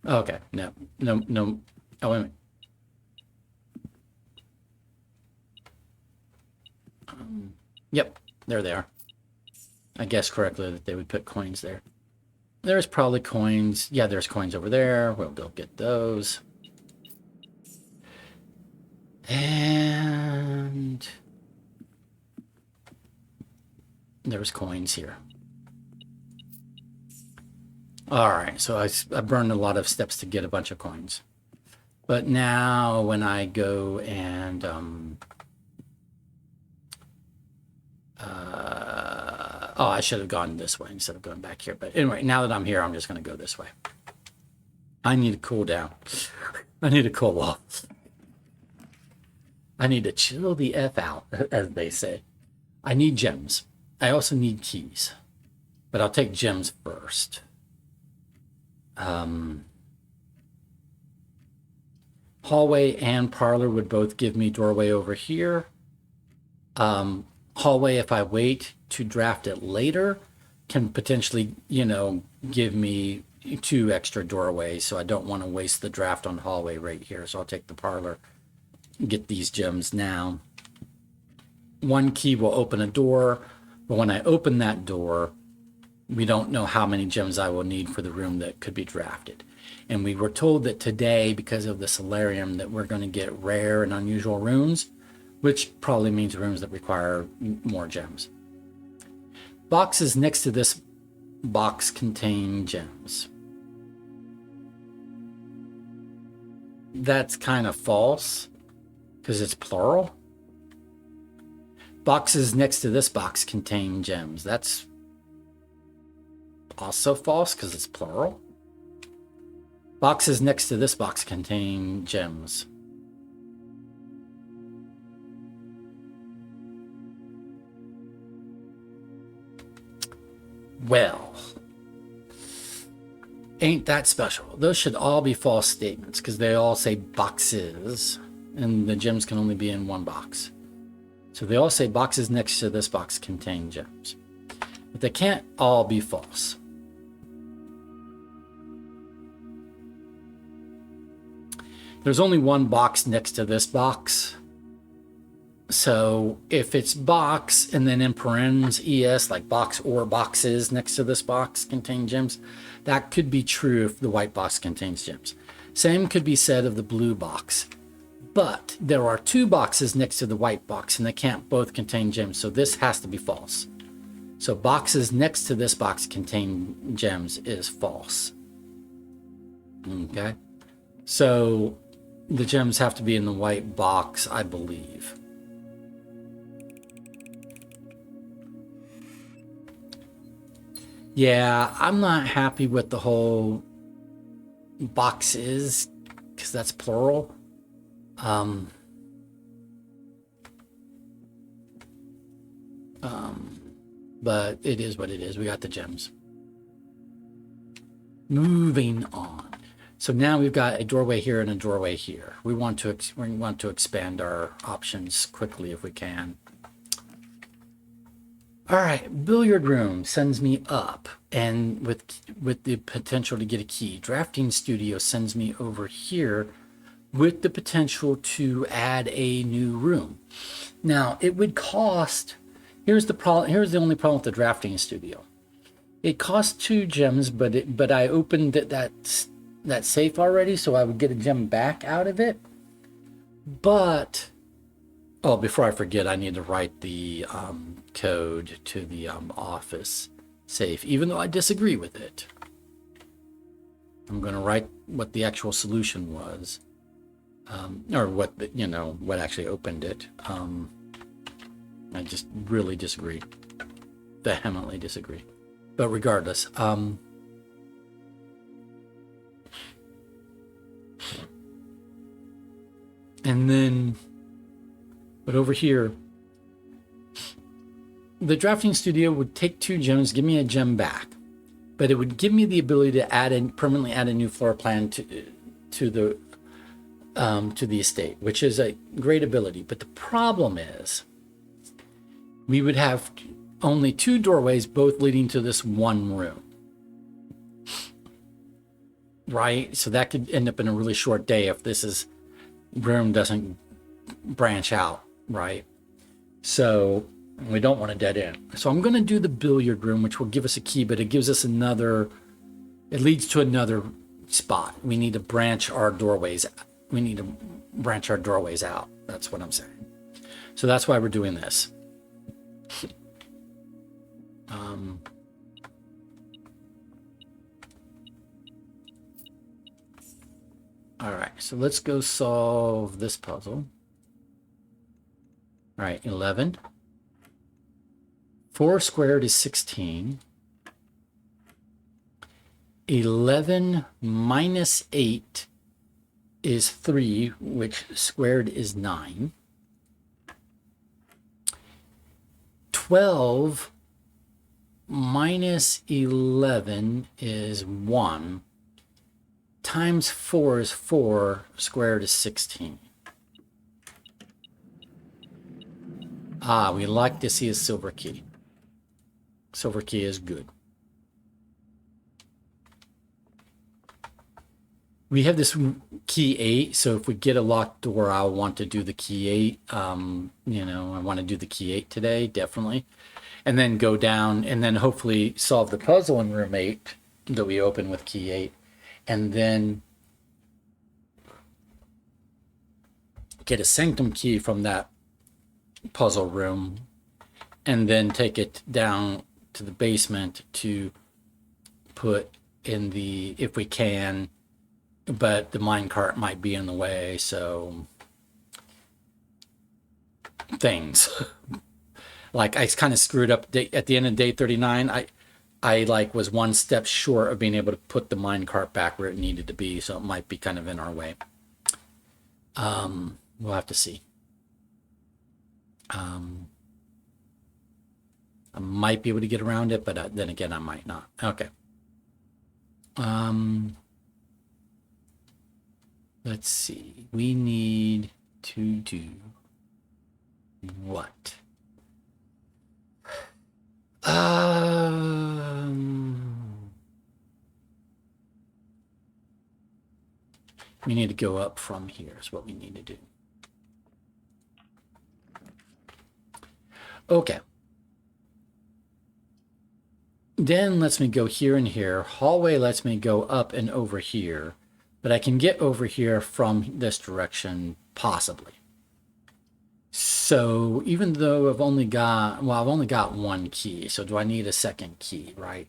Okay, no. Oh, wait a minute. Yep, there they are. I guessed correctly that they would put coins there. There's probably coins. Yeah, there's coins over there. We'll go get those. And there's coins here. All right, so I burned a lot of steps to get a bunch of coins. But now when I go and oh, I should have gone this way instead of going back here. But anyway, now that I'm here, I'm just going to go this way. I need to cool down. I need to cool off. I need to chill the F out, as they say. I need gems. I also need keys. But I'll take gems first. Hallway and parlor would both give me doorway over here. Hallway, if I wait to draft it later, can potentially, give me 2 extra doorways. So I don't want to waste the draft on hallway right here. So I'll take the parlor, get these gems now. 1 key will open a door, but when I open that door, we don't know how many gems I will need for the room that could be drafted. And we were told that today, because of the solarium, that we're going to get rare and unusual runes, which probably means rooms that require more gems. Boxes next to this box contain gems. That's kind of false because it's plural. Boxes next to this box contain gems. That's also false because it's plural. Boxes next to this box contain gems. Well, ain't that special. Those should all be false statements because they all say boxes and the gems can only be in 1 box. So they all say boxes next to this box contain gems. But they can't all be false. There's only 1 box next to this box. So if it's box and then in parens ES, like box or boxes next to this box contain gems, that could be true if the white box contains gems. Same could be said of the blue box. But there are 2 boxes next to the white box and they can't both contain gems, so this has to be false. So boxes next to this box contain gems is false. Okay? So the gems have to be in the white box, I believe. Yeah, I'm not happy with the whole boxes because that's plural. But it is what it is. We got the gems. Moving on. So now we've got a doorway here and a doorway here. We want to expand our options quickly if we can. All right, billiard room sends me up, and with the potential to get a key. Drafting studio sends me over here, with the potential to add a new room. Now, it would cost, here's the problem, here's the only problem with the drafting studio. It costs 2 gems, but I opened that safe already, so I would get a gem back out of it. But, oh, before I forget, I need to write the code to the office safe, even though I disagree with it. I'm going to write what the actual solution was, or what what actually opened it. I just really disagree, vehemently disagree. But regardless, and then, but over here, the drafting studio would take 2 gems, give me a gem back, but it would give me the ability to permanently add a new floor plan to the estate, which is a great ability. But the problem is, we would have only 2 doorways, both leading to this one room, right? So that could end up in a really short day if this room doesn't branch out, right? So we don't want a dead end. So I'm going to do the billiard room, which will give us a key, but it gives us it leads to another spot. We need to branch our doorways. We need to branch our doorways out. That's what I'm saying. So that's why we're doing this. All right, so let's go solve this puzzle. All right, 11. 4 squared is 16. 11 minus 8 is 3, which squared is 9. 12 minus 11 is 1. Times 4 is 4, squared is 16. Ah, we like to see a silver key. Silver key is good. We have this key 8, so if we get a locked door, I'll want to do the key 8. I want to do the key 8 today, definitely. And then go down and then hopefully solve the puzzle in room 8 that we open with key 8. And then get a sanctum key from that puzzle room and then take it down to the basement to put in if we can, but the minecart might be in the way, so things. Like I kind of screwed up at the end of day 39. I was one step short of being able to put the minecart back where it needed to be, so it might be kind of in our way. We'll have to see. I might be able to get around it, but then again, I might not. Okay. Let's see. We need to do what? We need to go up from here is what we need to do. Okay. Den lets me go here and here. Hallway lets me go up and over here. But I can get over here from this direction, possibly. So even though I've only got one key. So do I need a second key, right?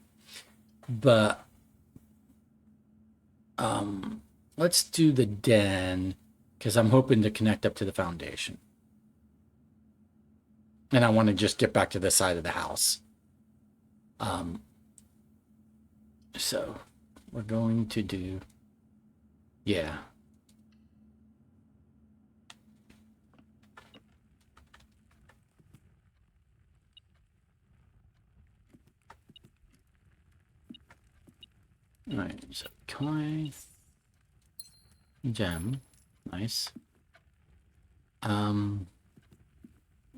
But let's do the den, because I'm hoping to connect up to the foundation. And I want to just get back to this side of the house. So we're going to do, yeah. All right, so coin, gem, nice.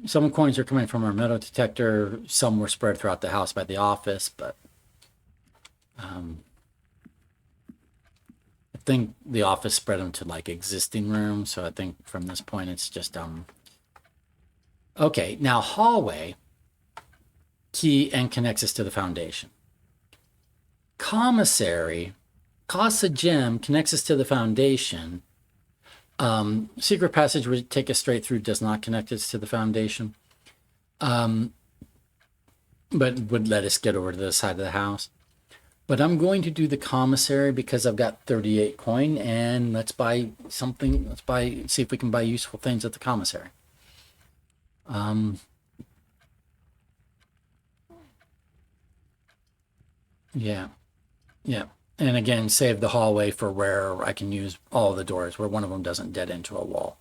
Some coins are coming from our metal detector. Some were spread throughout the house by the office, but I think the office spread them to like existing rooms. So I think from this point, it's just, okay, now hallway, key, and connects us to the foundation. Commissary, costs a gem, connects us to the foundation. Secret passage would take us straight through, does not connect us to the foundation. But would let us get over to the side of the house. But I'm going to do the commissary because I've got 38 coin, and let's buy something. See if we can buy useful things at the commissary. Yeah. And again, save the hallway for where I can use all the doors, where one of them doesn't dead into a wall.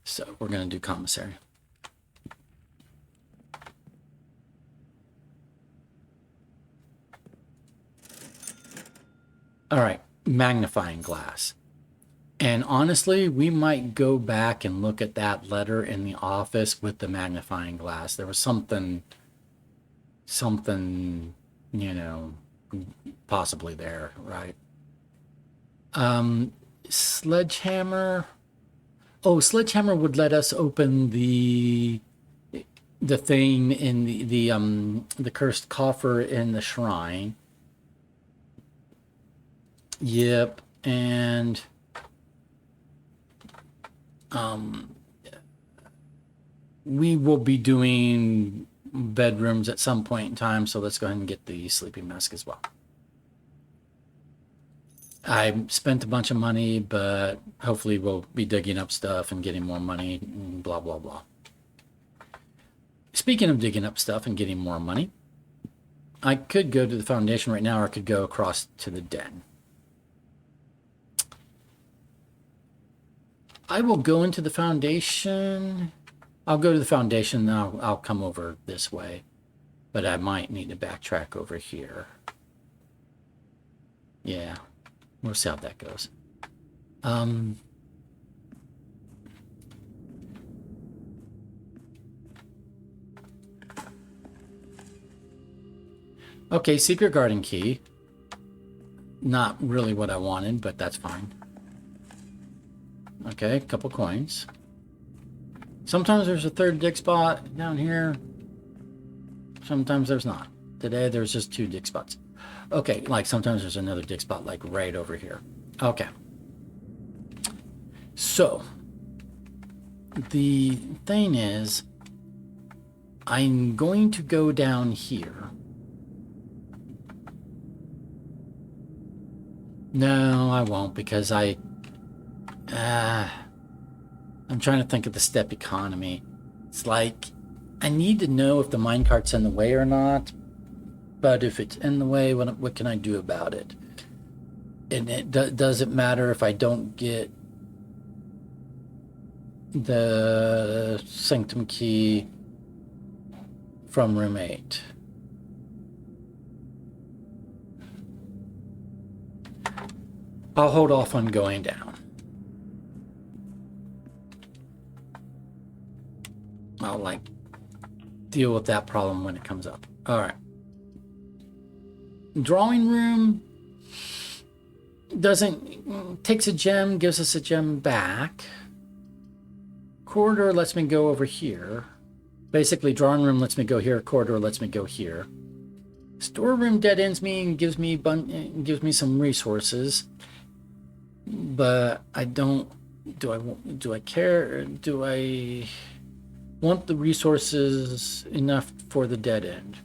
So we're going to do commissary. All right, magnifying glass. And honestly, we might go back and look at that letter in the office with the magnifying glass. There was something, possibly there, right? Sledgehammer. Oh, sledgehammer would let us open the thing in the cursed coffer in the shrine. Yep, and we will be doing bedrooms at some point in time, so let's go ahead and get the sleeping mask as well. I spent a bunch of money, but hopefully we'll be digging up stuff and getting more money, blah, blah, blah. Speaking of digging up stuff and getting more money, I could go to the foundation right now, or I could go across to the den. I will go into the foundation. I'll go to the foundation, and I'll come over this way. But I might need to backtrack over here. Yeah, we'll see how that goes. Okay, secret garden key. Not really what I wanted, but that's fine. Okay, a couple coins. Sometimes there's a third dig spot down here. Sometimes there's not. Today there's just 2 dig spots. Okay, like sometimes there's another dig spot like right over here. Okay. So, the thing is, I'm going to go down here. No, I won't, because I'm trying to think of the step economy. It's like, I need to know if the minecart's in the way or not. But if it's in the way, what can I do about it? And it does it matter if I don't get the sanctum key from room 8? I'll hold off on going down. I'll deal with that problem when it comes up. All right. Drawing room takes a gem, gives us a gem back. Corridor lets me go over here. Basically, drawing room lets me go here. Corridor lets me go here. Storeroom dead ends me and gives me some resources. But I don't. Do I care? Do I want the resources enough for the dead end?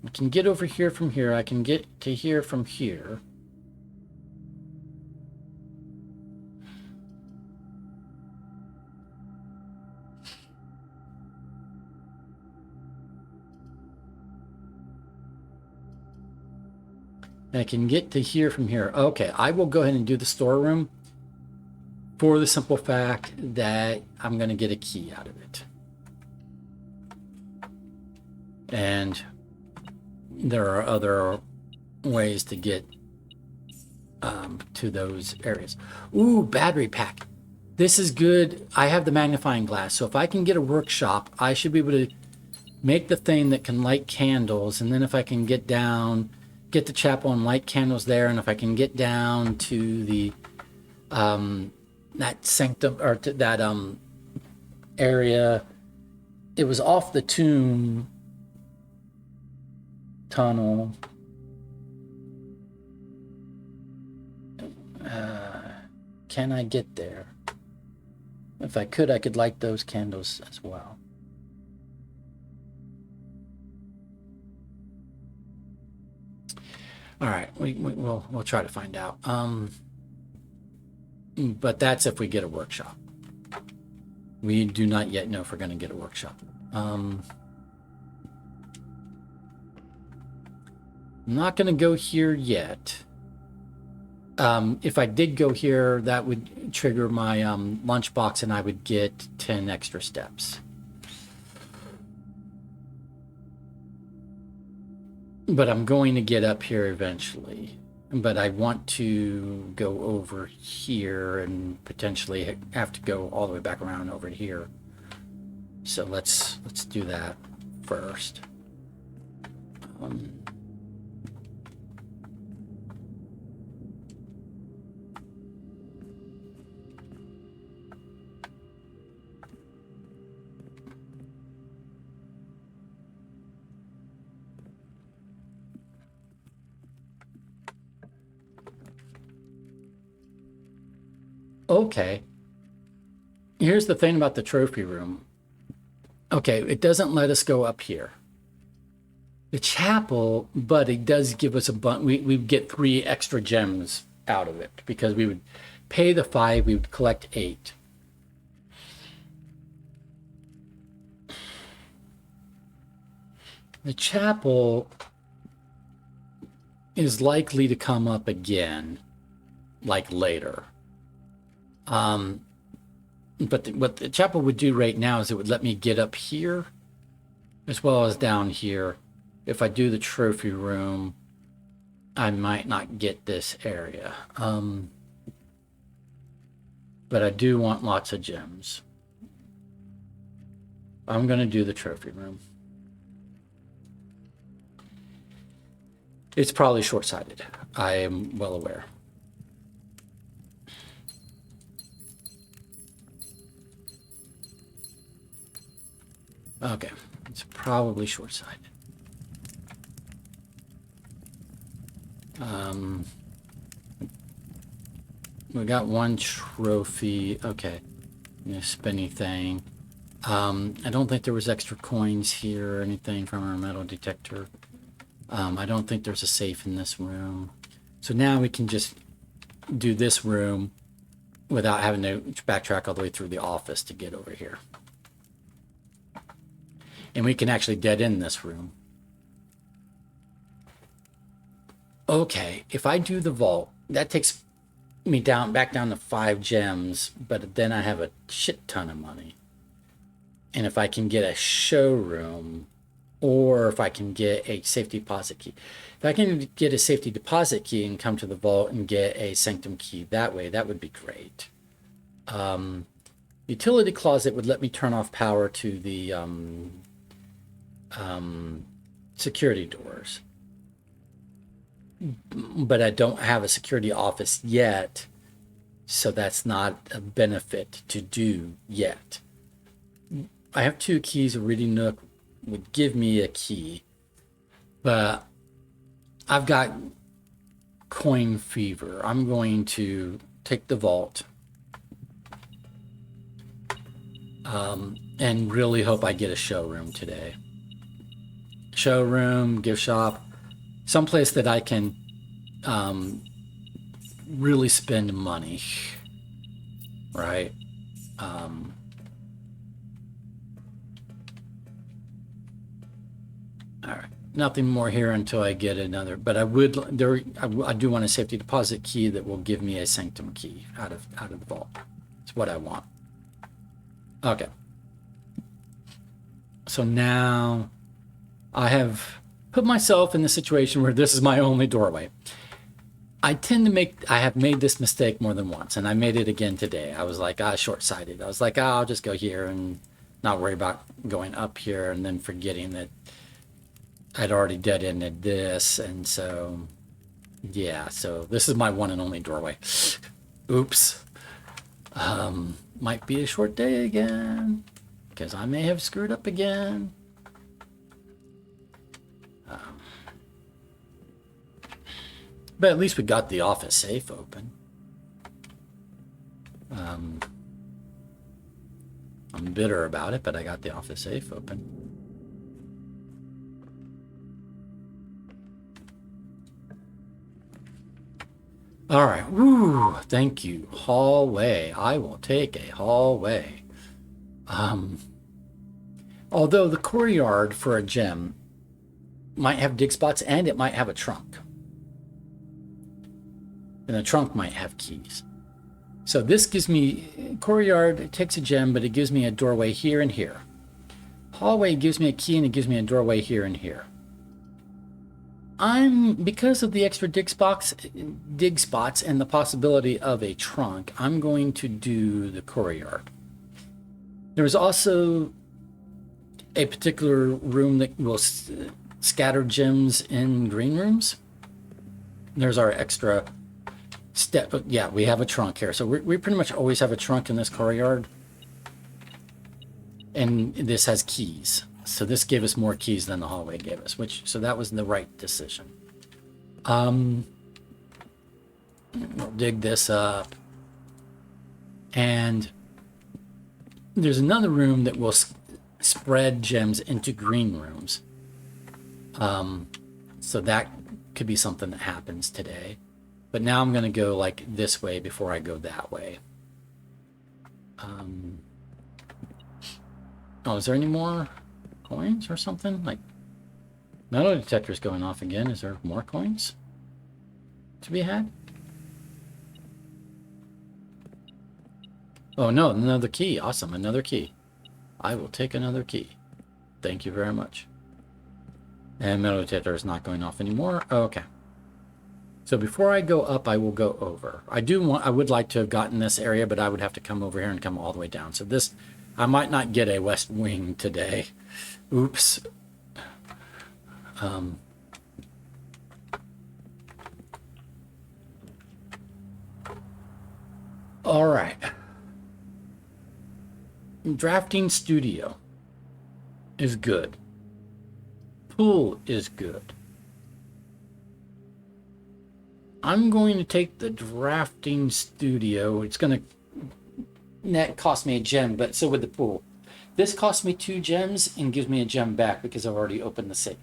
I can get over here from here. I can get to here from here. I can get to here from here. Okay, I will go ahead and do the storeroom for the simple fact that I'm going to get a key out of it. And there are other ways to get to those areas. Ooh, battery pack. This is good. I have the magnifying glass. So if I can get a workshop, I should be able to make the thing that can light candles. And then if I can get down get the chapel and light candles there, and if I can get down to the that sanctum, or to that area, it was off the tomb tunnel. Can I get there? If I could, I could light those candles as well. All right, we'll try to find out. But that's if we get a workshop. We do not yet know if we're going to get a workshop. I'm not going to go here yet. If I did go here, that would trigger my lunchbox, and I would get 10 extra steps. But I'm going to get up here eventually. But I want to go over here and potentially have to go all the way back around over here. So let's do that first. Okay. Here's the thing about the trophy room. Okay, it doesn't let us go up here. The chapel, but it does give us a bunch. We get 3 extra gems out of it because we would pay the 5, we would collect 8. The chapel is likely to come up again, like later. But what the chapel would do right now is it would let me get up here as well as down here. If I do the trophy room, I might not get this area. But I do want lots of gems. I'm going to do the trophy room. It's probably short-sighted. I am well aware. Okay, it's probably short-sighted. We got 1 trophy. Okay, spinny thing. I don't think there was extra coins here or anything from our metal detector. I don't think there's a safe in this room. So now we can just do this room without having to backtrack all the way through the office to get over here. And we can actually dead end this room. Okay, if I do the vault, that takes me back down to 5 gems, but then I have a shit ton of money. And if I can get a showroom, or if I can get a safety deposit key. If I can get a safety deposit key and come to the vault and get a sanctum key that way, that would be great. Utility closet would let me turn off power to the security doors. But I don't have a security office yet, so that's not a benefit to do yet. I have 2 keys. A reading nook would give me a key, but I've got coin fever. I'm going to take the vault and really hope I get a showroom today. Showroom, gift shop, someplace that I can really spend money, right? All right, nothing more here until I get another, but I do want a safety deposit key that will give me a sanctum key out of the vault. It's what I want. Okay. So now I have put myself in the situation where this is my only doorway. I have made this mistake more than once, and I made it again today. I was like, short-sighted. I was like, I'll just go here and not worry about going up here, and then forgetting that I'd already dead-ended this, and so, yeah, so this is my one and only doorway. Oops. Might be a short day again, because I may have screwed up again. But at least we got the office safe open. I'm bitter about it, but I got the office safe open. All right. Woo. Thank you. Hallway. I will take a hallway. Although the courtyard for a gem might have dig spots and it might have a trunk. And the trunk might have keys. So this gives me, courtyard, it takes a gem, but it gives me a doorway here and here. Hallway gives me a key and it gives me a doorway here and here. Because of the extra dig spots and the possibility of a trunk, I'm going to do the courtyard. There's also a particular room that will scatter gems in green rooms. There's our extra step. Yeah, we have a trunk here. So we pretty much always have a trunk in this courtyard. And this has keys. So this gave us more keys than the hallway gave us, so that was the right decision. We'll dig this up. And there's another room that will spread gems into green rooms. So that could be something that happens today. But now I'm going to go like this way before I go that way. Oh, is there any more coins or something? Like, metal detector's going off again. Is there more coins to be had? Oh no, another key. Awesome, another key. I will take another key. Thank you very much. And metal detector is not going off anymore. Oh, okay. So before I go up, I will go over. I would like to have gotten this area, but I would have to come over here and come all the way down. So this, I might not get a west wing today. Oops. All right. Drafting studio is good. Pool is good. I'm going to take the drafting studio. It's going to net cost me a gem, but so with the pool. This cost me 2 gems and gives me a gem back because I've already opened the safe.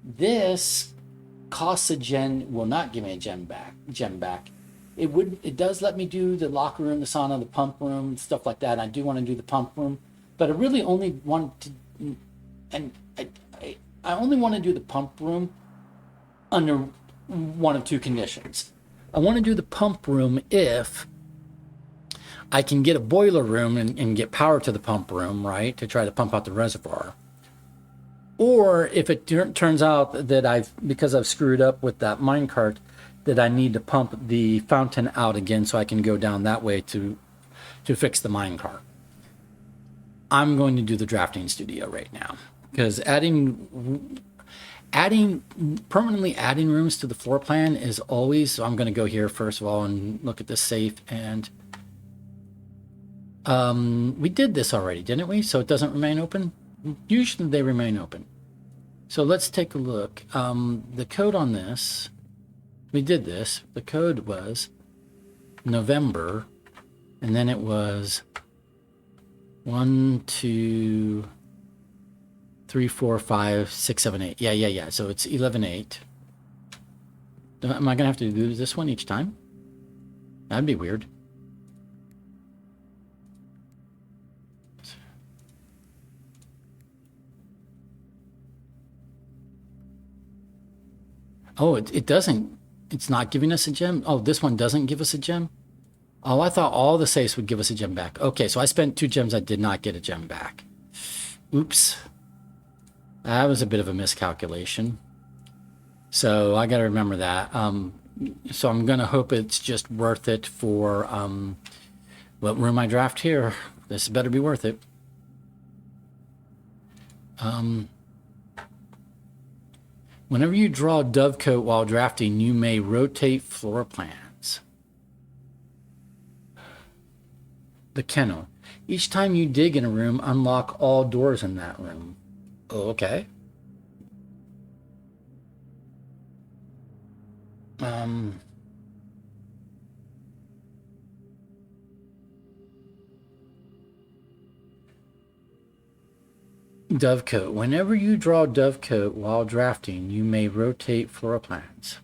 This costs a gem, will not give me a gem back. It does let me do the locker room, the sauna, the pump room, stuff like that. I do want to do the pump room, but I really only want to, and I only want to do the pump room under one of 2 conditions. I want to do the pump room if I can get a boiler room and get power to the pump room, right, to try to pump out the reservoir. Or if it turns out that because I've screwed up with that minecart, that I need to pump the fountain out again so I can go down that way to fix the minecart. I'm going to do the drafting studio right now because permanently adding rooms to the floor plan is always, so I'm going to go here first of all and look at this safe, and we did this already, didn't we? So it doesn't remain open? Usually they remain open. So let's take a look. The code on this, we did this. The code was November, and then it was 1, 2, 3, 4, 5, 6, 7, 8. Yeah. So it's 11/8. Am I gonna have to do this one each time? That'd be weird. Oh, it doesn't. It's not giving us a gem. Oh, this one doesn't give us a gem. Oh, I thought all the safes would give us a gem back. Okay, so I spent 2 gems. I did not get a gem back. Oops. That was a bit of a miscalculation. So I got to remember that. So I'm going to hope it's just worth it for what room I draft here. This better be worth it. Whenever you draw dovecote while drafting, you may rotate floor plans. The kennel. Each time you dig in a room, unlock all doors in that room. Oh, okay. Dovecote. Whenever you draw dovecote while drafting, you may rotate floor plans.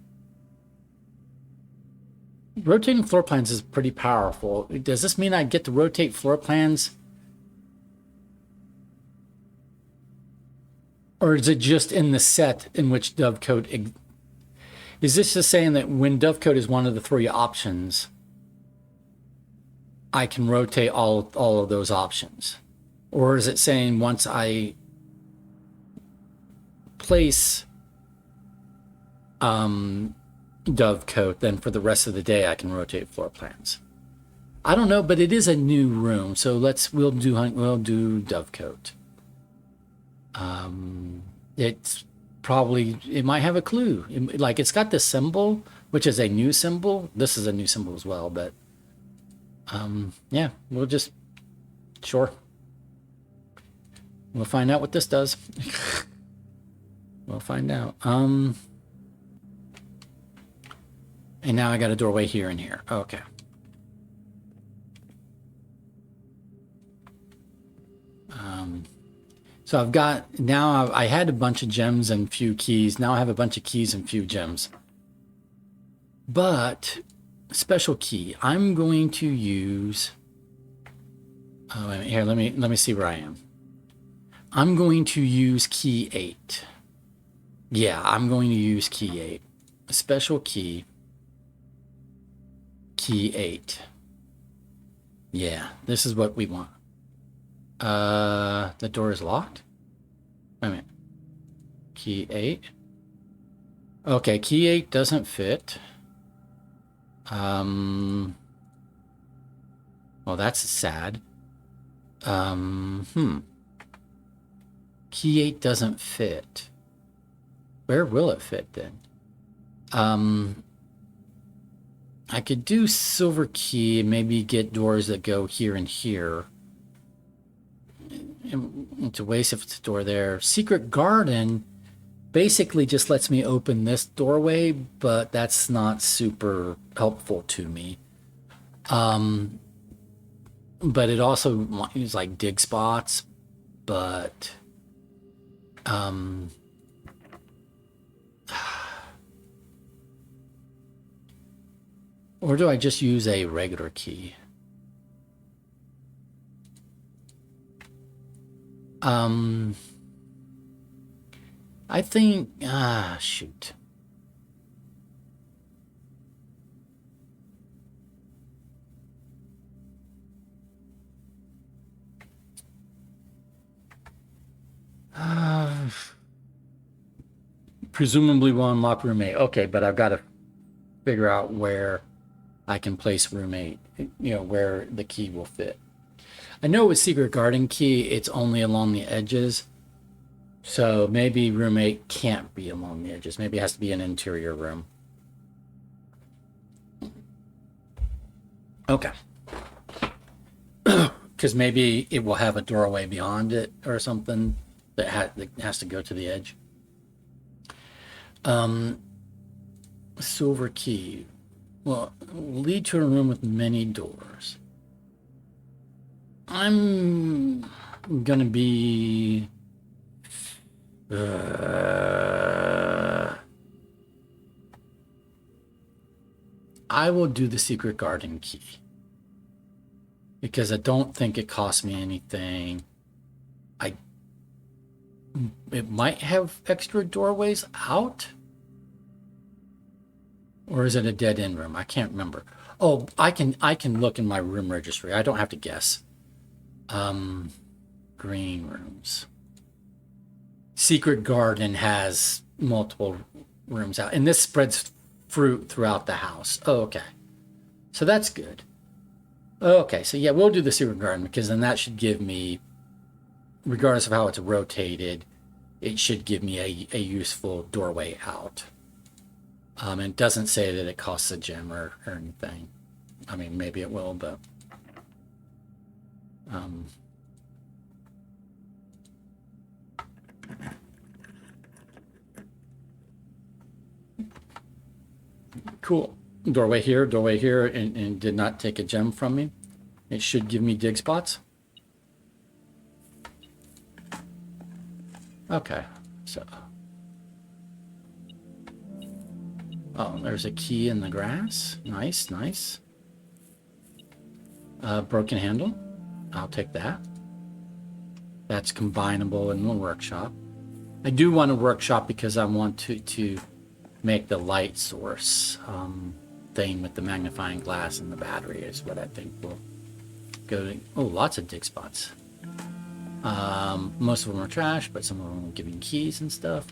Rotating floor plans is pretty powerful. Does this mean I get to rotate floor plans? Or is it just in the set in which dovecote... Is this just saying that when dovecote is one of the 3 options, I can rotate all of those options? Or is it saying once I place dovecote, then for the rest of the day I can rotate floor plans? I don't know, but it is a new room, so we'll do dovecote. It's probably, it might have a clue. Like, it's got this symbol, which is a new symbol. This is a new symbol as well, but yeah, we'll just, sure. We'll find out what this does. We'll find out. And now I got a doorway here and here. Okay. So I've got, now I had a bunch of gems and few keys. Now I have a bunch of keys and few gems. But special key, I'm going to use, oh, wait a minute, here, let me see where I am. I'm going to use key 8. Yeah, I'm going to use key 8. A special key. Key 8. Yeah, this is what we want. The door is locked? Wait a minute. Key 8. Okay, key 8 doesn't fit. Well, that's sad. Key 8 doesn't fit. Where will it fit then? I could do silver key and maybe get doors that go here and here. It's a waste if it's a door there. Secret garden basically just lets me open this doorway, but that's not super helpful to me. But it also is like dig spots, but or do I just use a regular key? I think, shoot. Presumably will unlock room 8. Okay, but I've got to figure out where I can place room 8, where the key will fit. I know with secret garden key, it's only along the edges. So maybe room 8 can't be along the edges. Maybe it has to be an interior room. Okay. Because maybe it will have a doorway beyond it or something that has to go to the edge. Silver key. Well, lead to a room with many doors. I'm gonna be... I will do the secret garden key. Because I don't think it costs me anything. It might have extra doorways out? Or is it a dead end room? I can't remember. Oh, I can look in my room registry. I don't have to guess. Green rooms. Secret garden has multiple rooms out. And this spreads fruit throughout the house. Oh, okay. So that's good. Okay, so yeah, we'll do the secret garden because then that should give me, regardless of how it's rotated, it should give me a useful doorway out. It doesn't say that it costs a gem or anything. I mean, maybe it will, but cool. Doorway here, and did not take a gem from me. It should give me dig spots. Okay, so. Oh, there's a key in the grass. Nice, nice. Broken handle. I'll take that. That's combinable in the workshop. I do want a workshop because I want to make the light source thing with the magnifying glass and the battery is what I think will go to. Oh, lots of dig spots. Most of them are trash, but some of them are giving keys and stuff.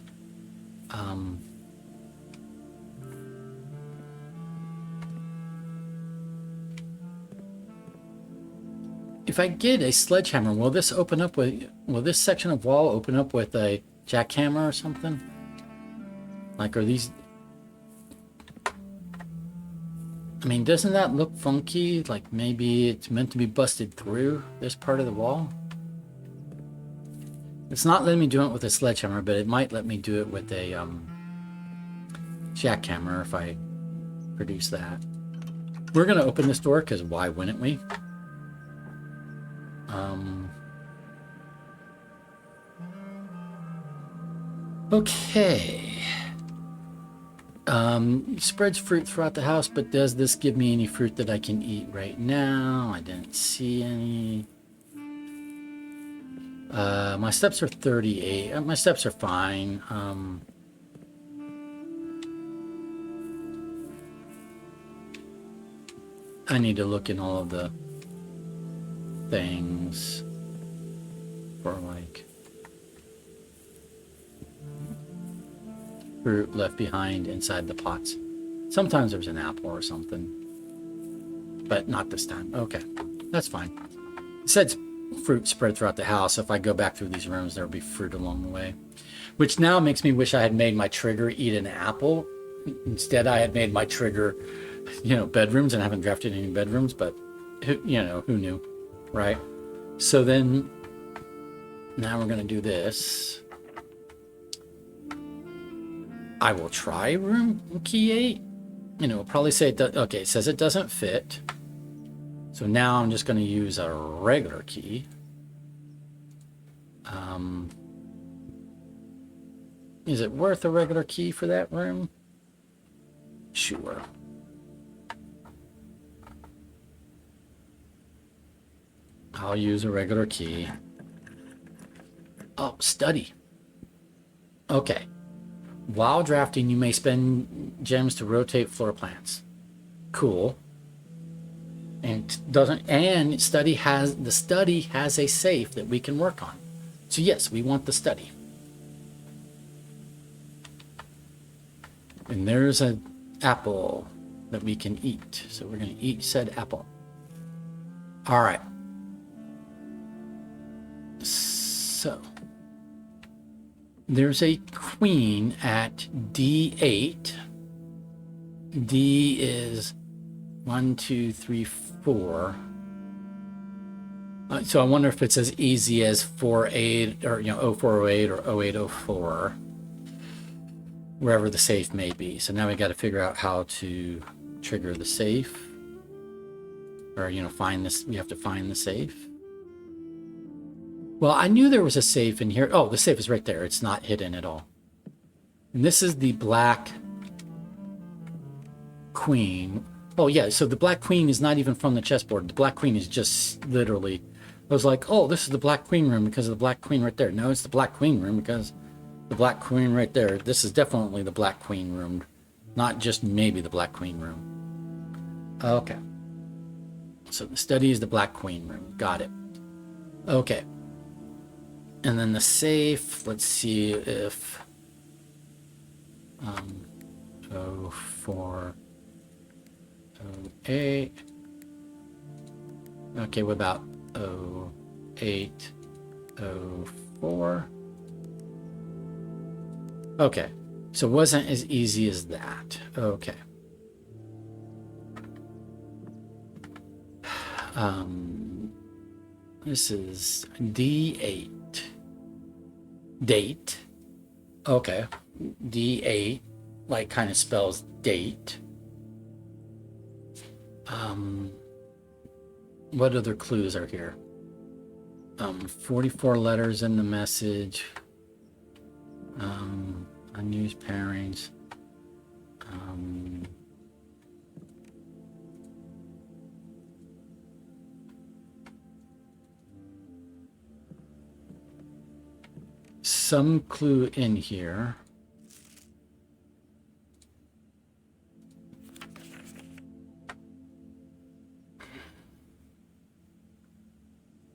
If I get a sledgehammer, will this section of wall open up with a jackhammer or something? Like, are these... I mean, doesn't that look funky? Like maybe it's meant to be busted through this part of the wall? It's not letting me do it with a sledgehammer, but it might let me do it with a jackhammer if I produce that. We're going to open this door because why wouldn't we? Okay. Spreads fruit throughout the house, but does this give me any fruit that I can eat right now? I didn't see any. My steps are 38. My steps are fine. I need to look in all of the things for like fruit left behind inside the pots. Sometimes there's an apple or something, but not this time. Okay, that's fine. It said fruit spread throughout the house. If I go back through these rooms, there'll be fruit along the way, which now makes me wish I had made my trigger eat an apple. Instead, I had made my trigger, bedrooms, and I haven't drafted any bedrooms, but who knew, right? So then now we're going to do this. I will try room key 8. It'll probably say, okay, it says it doesn't fit. So now I'm just going to use a regular key. Is it worth a regular key for that room? Sure. I'll use a regular key. Oh, study. Okay. While drafting, you may spend gems to rotate floor plans. Cool. And the study has a safe that we can work on. So yes, we want the study. And there's an apple that we can eat. So we're going to eat said apple. All right. So there's a queen at D8. D is 1, 2, 3, 4. So I wonder if it's as easy as 4-8 or 0408 or 0804, wherever the safe may be. So now we got to figure out how to trigger the safe, or find this. We have to find the safe. Well, I knew there was a safe in here. Oh, the safe is right there. It's not hidden at all. And this is the black queen. Oh, yeah. So the black queen is not even from the chessboard. The black queen is just literally... I was like, oh, this is the black queen room because of the black queen right there. No, it's the black queen room because the black queen right there. This is definitely the black queen room. Not just maybe the black queen room. Okay. So the study is the black queen room. Got it. Okay. And then the safe, let's see if 04, 08. Okay, what about 08, 04? Okay. So it wasn't as easy as that. Okay. This is D8. Date. Okay. D8, like, kind of spells date. What other clues are here? 44 letters in the message. Unused pairings. Some clue in here.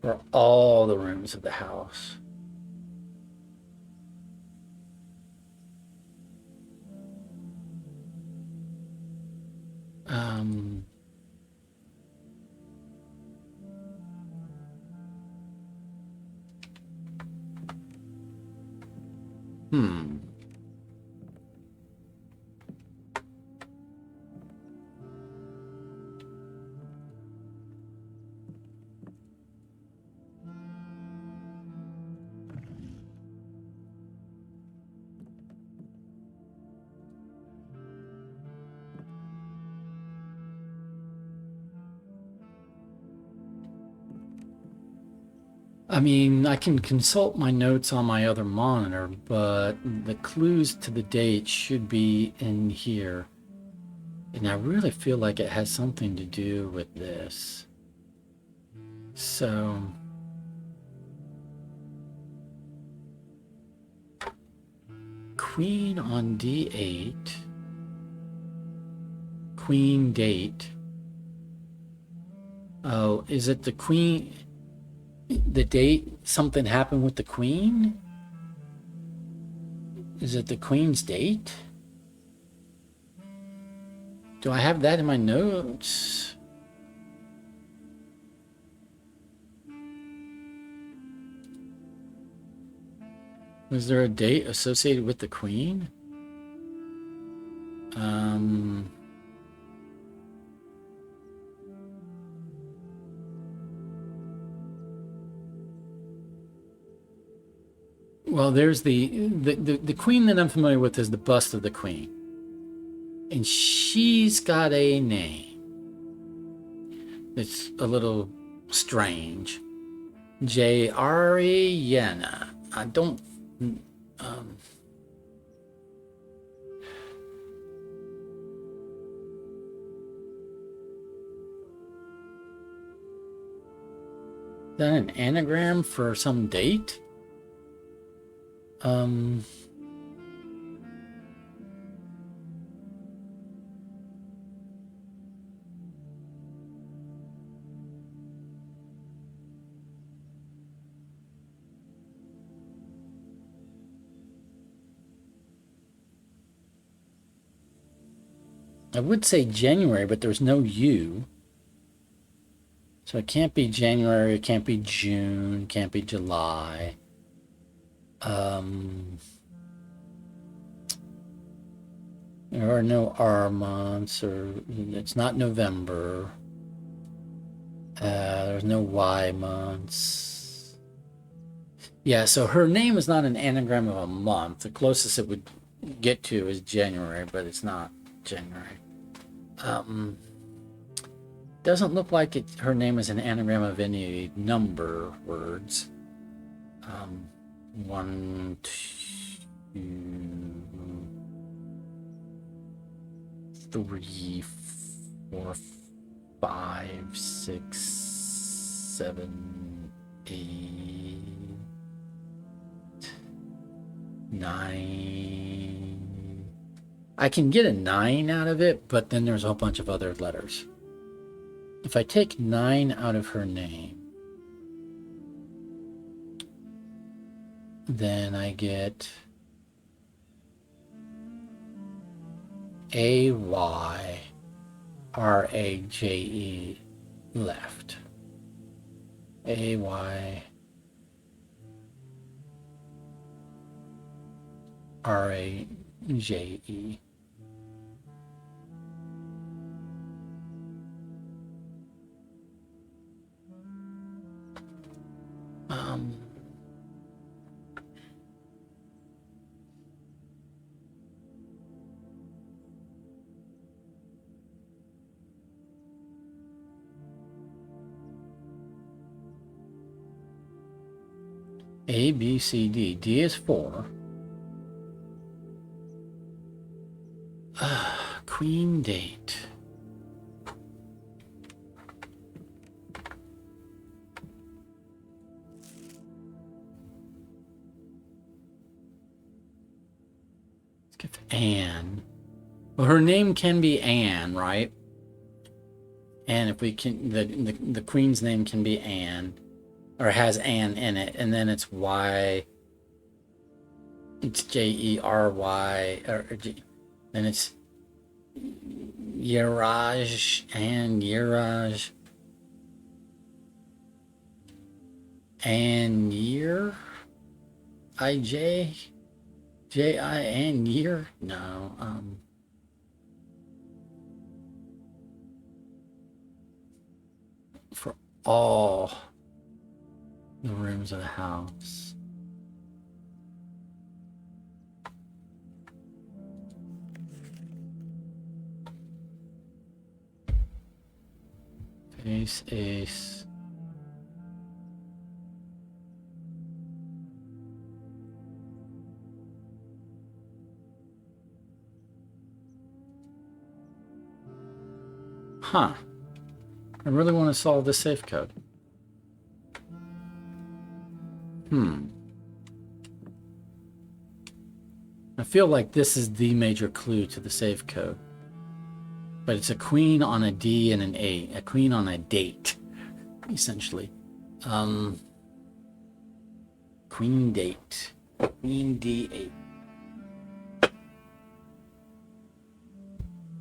For all the rooms of the house. I mean, I can consult my notes on my other monitor, but the clues to the date should be in here. And I really feel like it has something to do with this. So, Queen on D8. Queen date. Oh, is it the Queen? The date, something happened with the Queen? Is it the Queen's date? Do I have that in my notes? Was there a date associated with the Queen? Well, there's the Queen that I'm familiar with is the bust of the Queen. And she's got a name. It's a little strange. Ariana. I don't. Is that an anagram for some date? I would say January, but there's no U. So it can't be January, it can't be June, it can't be July. There are no R months, or it's not November. There's no Y months. Yeah, so her name is not an anagram of a month. The closest it would get to is January, but it's not January. Doesn't look like her name is an anagram of any number words. 1, 2, 3, 4, 5, 6, 7, 8, 9. I can get a 9 out of it, but then there's a whole bunch of other letters. If I take 9 out of her name, then I get AYRAJE left. AY. R-A-J-E. A, B, C, D. D is 4. Queen date. Let's get Anne. Well, her name can be Anne, right? And if we can, the queen's name can be Anne, or has Anne in it, and then it's Y. It's Jery, or G, then it's Yeraj and Yeraj and Year, I and Year. No, for all the rooms of the house. Face, ace. Huh. I really want to solve this safe code. I feel like this is the major clue to the safe code. But it's a queen on a D and an A. A queen on a date, essentially. Queen date. Queen D8.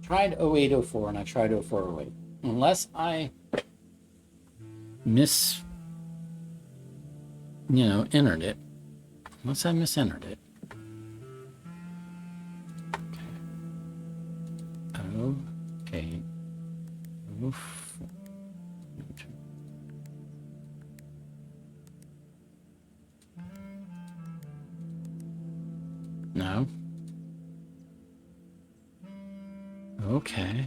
Tried 0804 and I tried 0408. Unless I entered it. Unless I misentered it. Okay. Oof. No. Okay.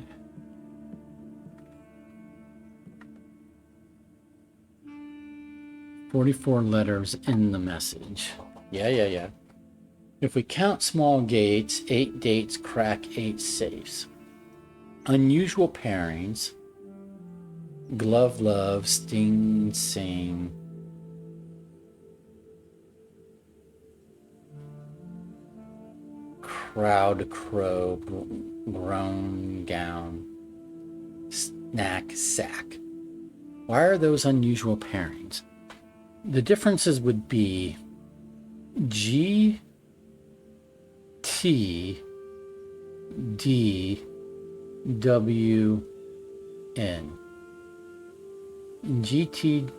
"44 letters in the message." Yeah. If we count small gates, 8 dates crack 8 safes. Unusual pairings. Glove, love, sting, sing. Crowd, crow, groan, gown. Snack, sack. Why are those unusual pairings? The differences would be G, T, D, W, N. GT.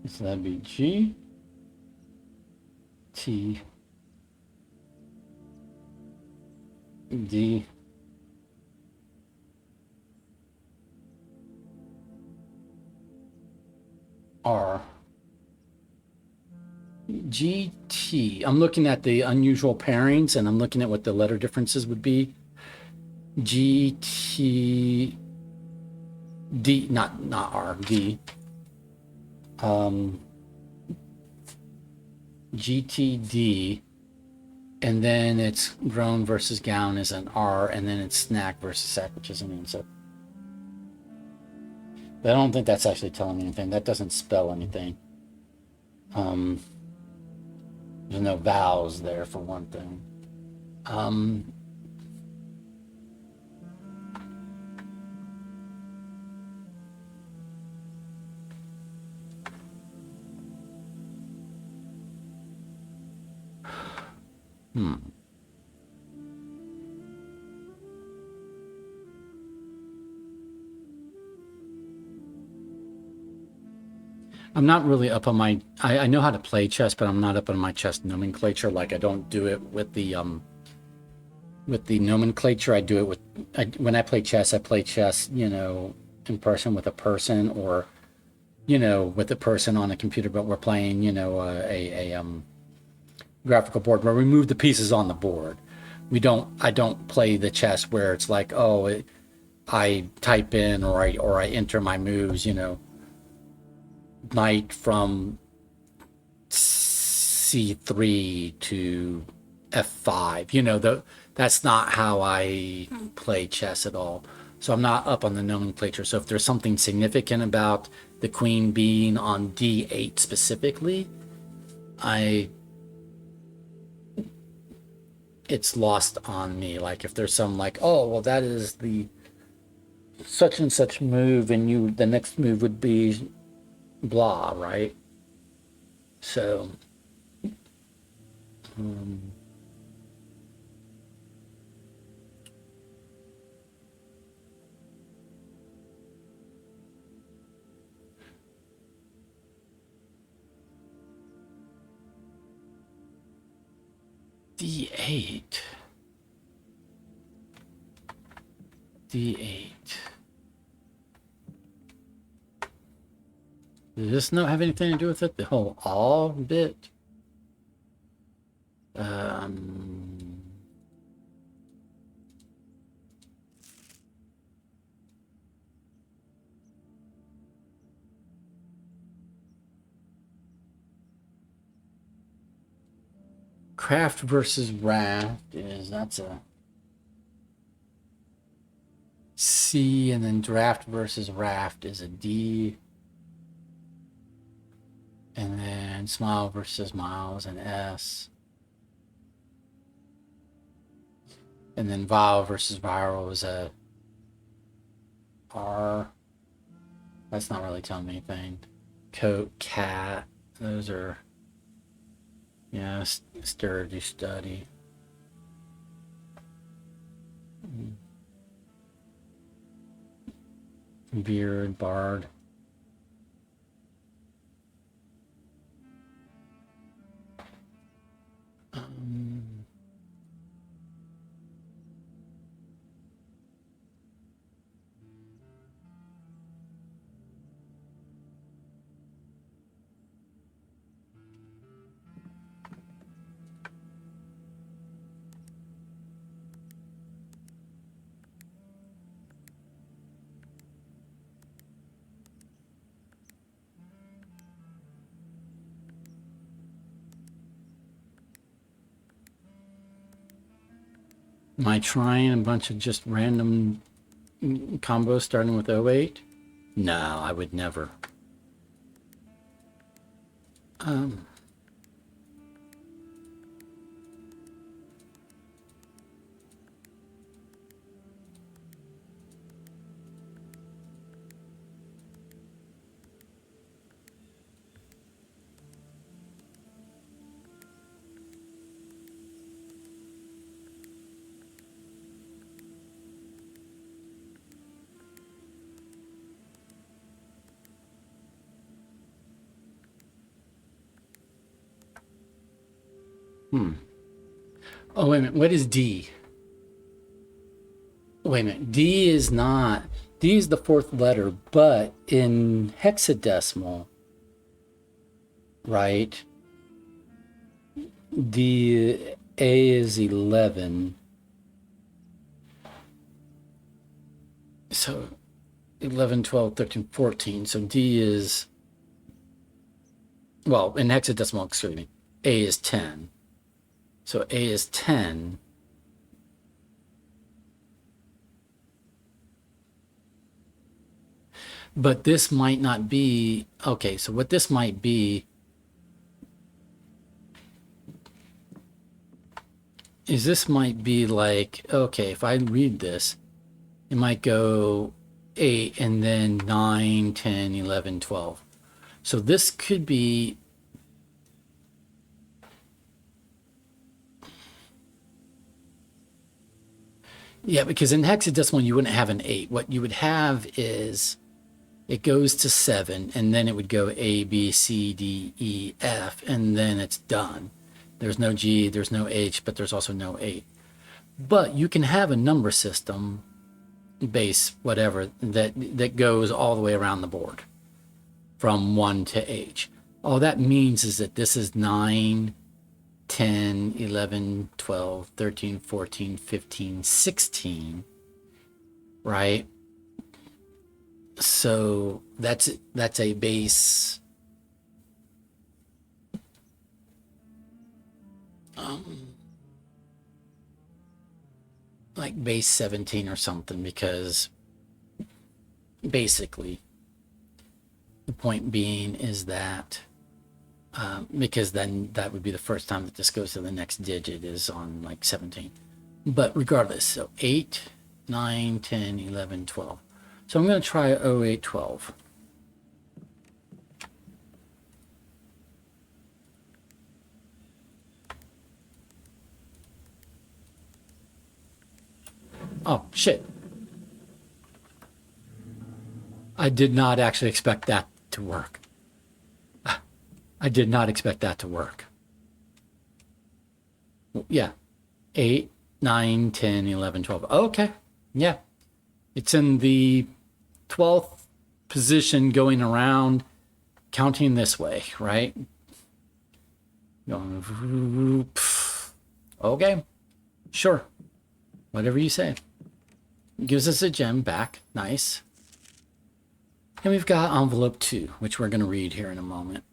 So that'd be G, T, D, R, G, T. I'm looking at the unusual pairings and I'm looking at what the letter differences would be. G, T, D, not R, D. GTD, and then it's grown versus gown is an R, and then it's snack versus sack, which is an N. So but I don't think that's actually telling me anything. That doesn't spell anything. There's no vowels there for one thing. I'm not really up on my. I know how to play chess, but I'm not up on my chess nomenclature. Like I don't do it with the nomenclature. I do it with when I play chess. I play chess, in person with a person, or with a person on a computer. But we're playing, a graphical board where we move the pieces on the board. We don't. I don't play the chess where it's like, I type in or I enter my moves. Knight from c3 to f5. That's not how I play chess at all. So I'm not up on the nomenclature. So if there's something significant about the queen being on d8 specifically, it's lost on me. Like if there's some like, oh well, that is the such and such move, and the next move would be blah, right? So d8. Does this not have anything to do with it? The whole all bit? Craft versus raft that's a C, and then draft versus raft is a D. And then smile versus miles and S. And then viral versus viral is a R. That's not really telling me anything. Coat, cat. Those are, yeah, sturdy, study. Beard, bard. Am I trying a bunch of just random combos starting with 08? No, I would never. Oh, wait a minute. What is D? Wait a minute. D is the fourth letter, but in hexadecimal, right? D, A is 11. So 11, 12, 13, 14. So D is, well, in hexadecimal, excuse me, A is 10. So A is 10. But this might not be, okay, so what this might be is this might be like, okay, if I read this, it might go 8 and then 9, 10, 11, 12. So this could be, Yeah, because in hexadecimal, you wouldn't have an 8. What you would have is it goes to 7, and then it would go A, B, C, D, E, F, and then it's done. There's no G, there's no H, but there's also no 8. But you can have a number system, base, whatever, that goes all the way around the board from 1 to H. All that means is that this is 9, 10, 11, 12, 13, 14, 15, 16, right? So that's a base like base 17 or something, because basically the point being is that because then that would be the first time that this goes to the next digit is on like 17. But regardless, so 8, 9, 10, 11, 12. So I'm going to try 08, 12. Oh, shit. I did not actually expect that to work. I did not expect that to work. Yeah. 8, 9, 10, 11, 12. Okay. Yeah. It's in the 12th position going around, counting this way, right? Going, okay. Sure. Whatever you say. Gives us a gem back. Nice. And we've got envelope 2, which we're going to read here in a moment.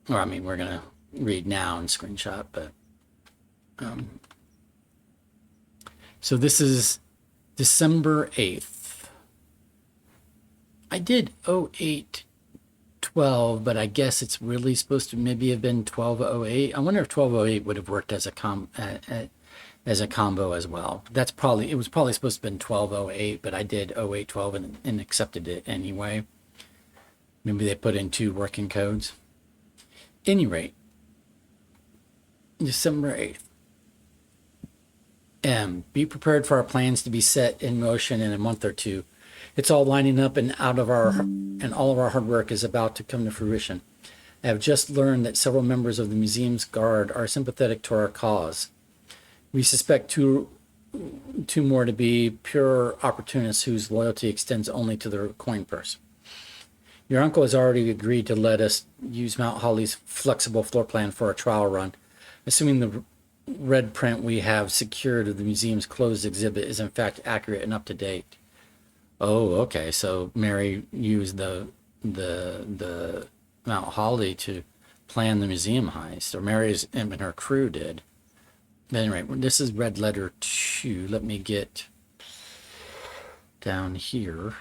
Or, I mean, we're going to read now and screenshot, but... so this is December 8th. I did 08, 12, but I guess it's really supposed to maybe have been 1208. I wonder if 1208 would have worked as a combo as well. It was probably supposed to have been 1208, but I did 08, 12 and accepted it anyway. Maybe they put in 2 working codes. Any rate, December 8th. Be prepared for our plans to be set in motion in a month or 2. It's all lining up and all of our hard work is about to come to fruition. I have just learned that several members of the museum's guard are sympathetic to our cause. We suspect two more to be pure opportunists whose loyalty extends only to their coin purse. Your uncle has already agreed to let us use Mount Holly's flexible floor plan for a trial run, assuming the red print we have secured of the museum's closed exhibit is in fact accurate and up to date. Oh, okay. So Mary used the Mount Holly to plan the museum heist, or Mary's and her crew did. But anyway, this is red letter 2. Let me get down here.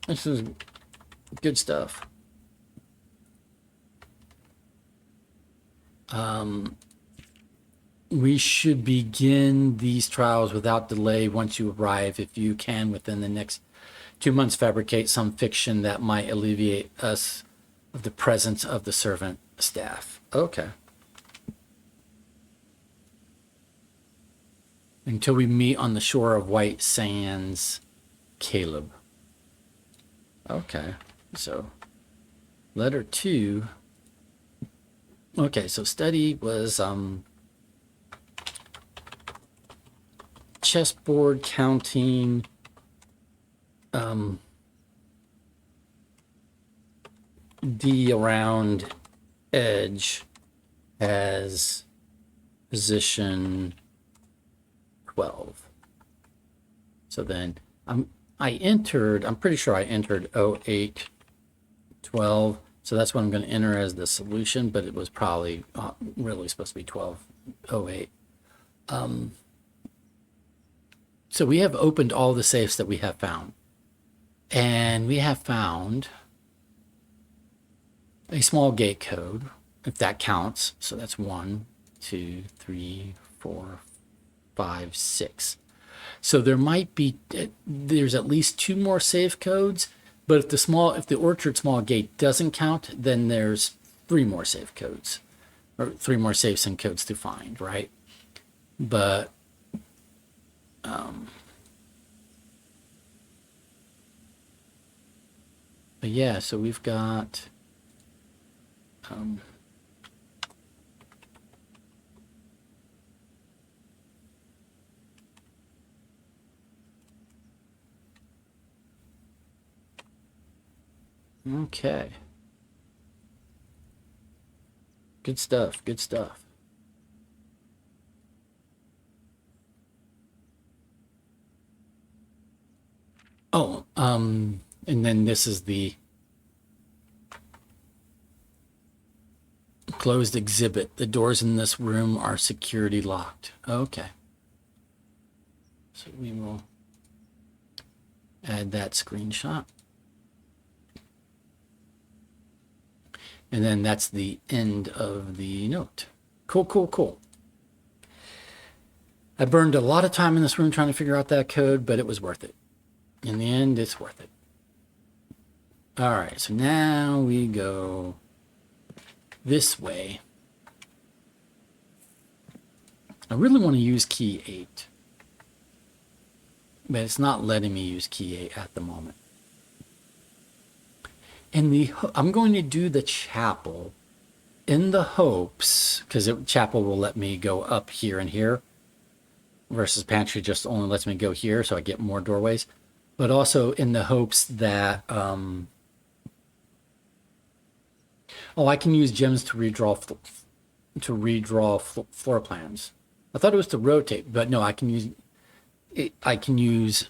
This is good stuff. We should begin these trials without delay once you arrive. If you can, within the next 2 months, fabricate some fiction that might alleviate us of the presence of the servant staff. Okay. Until we meet on the shore of White Sands, Caleb. Okay, so letter 2. Okay, so study was chessboard counting, D around edge as position 12. So then I'm pretty sure I entered 08, 12. So that's what I'm going to enter as the solution, but it was probably really supposed to be 1208. So we have opened all the safes that we have found. And we have found a small gate code, if that counts. So that's 1, 2, 3, 4, 5, 6. So there's at least 2 more safe codes. But if the orchard small gate doesn't count, then there's 3 more safe codes. or 3 more safe sync codes to find, right? But yeah, so we've got okay. Good stuff, good stuff. Oh, and then this is the closed exhibit. The doors in this room are security locked. Okay. So we will add that screenshot. And then that's the end of the note. Cool, cool, cool. I burned a lot of time in this room trying to figure out that code, but it was worth it. In the end, it's worth it. All right, so now we go this way. I really want to use key 8, but it's not letting me use key 8 at the moment. And I'm going to do the chapel in the hopes, because the chapel will let me go up here and here, versus pantry just only lets me go here, so I get more doorways. But also in the hopes that I can use gems to redraw floor plans. I thought it was to rotate, but no, I can use it. I can use.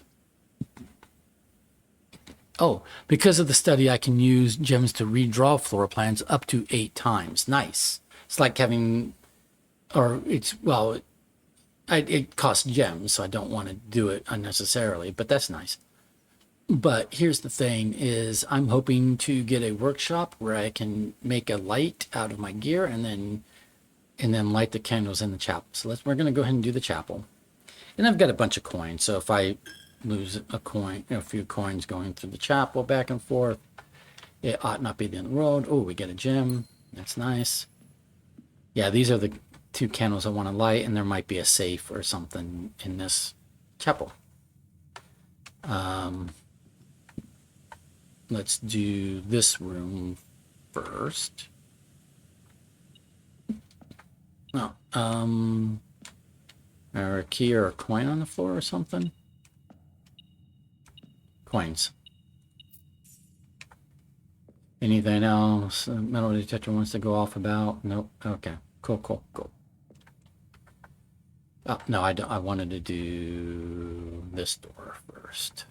Oh, because of the study, I can use gems to redraw floor plans up to 8 times. Nice. It's like having, or it's, well, it costs gems, so I don't want to do it unnecessarily, but that's nice. But here's the thing is I'm hoping to get a workshop where I can make a light out of my gear and then light the candles in the chapel. So we're going to go ahead and do the chapel. And I've got a bunch of coins, so if I lose a coin, a few coins going through the chapel back and forth, it ought not be the end of the world. Oh, we get a gem. That's nice. Yeah, these are the 2 candles I want to light, and there might be a safe or something in this chapel. Let's do this room first. No, or a key or a coin on the floor or something. Coins. Anything else? Metal detector wants to go off about? Nope. Okay. Cool, cool, cool. Oh, no, I wanted to do this door first.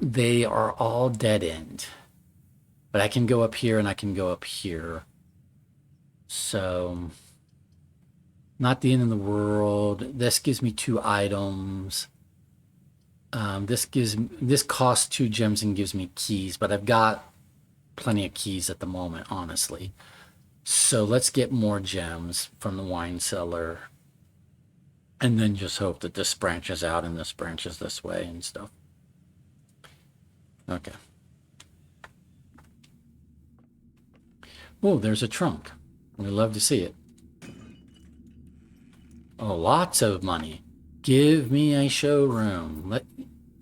They are all dead end. But I can go up here and I can go up here. So, not the end of the world. This gives me 2 items. This costs 2 gems and gives me keys, but I've got plenty of keys at the moment, honestly. So let's get more gems from the wine cellar. And then just hope that this branches out and this branches this way and stuff. Okay. Oh, there's a trunk. We love to see it. Oh, lots of money. Give me a showroom.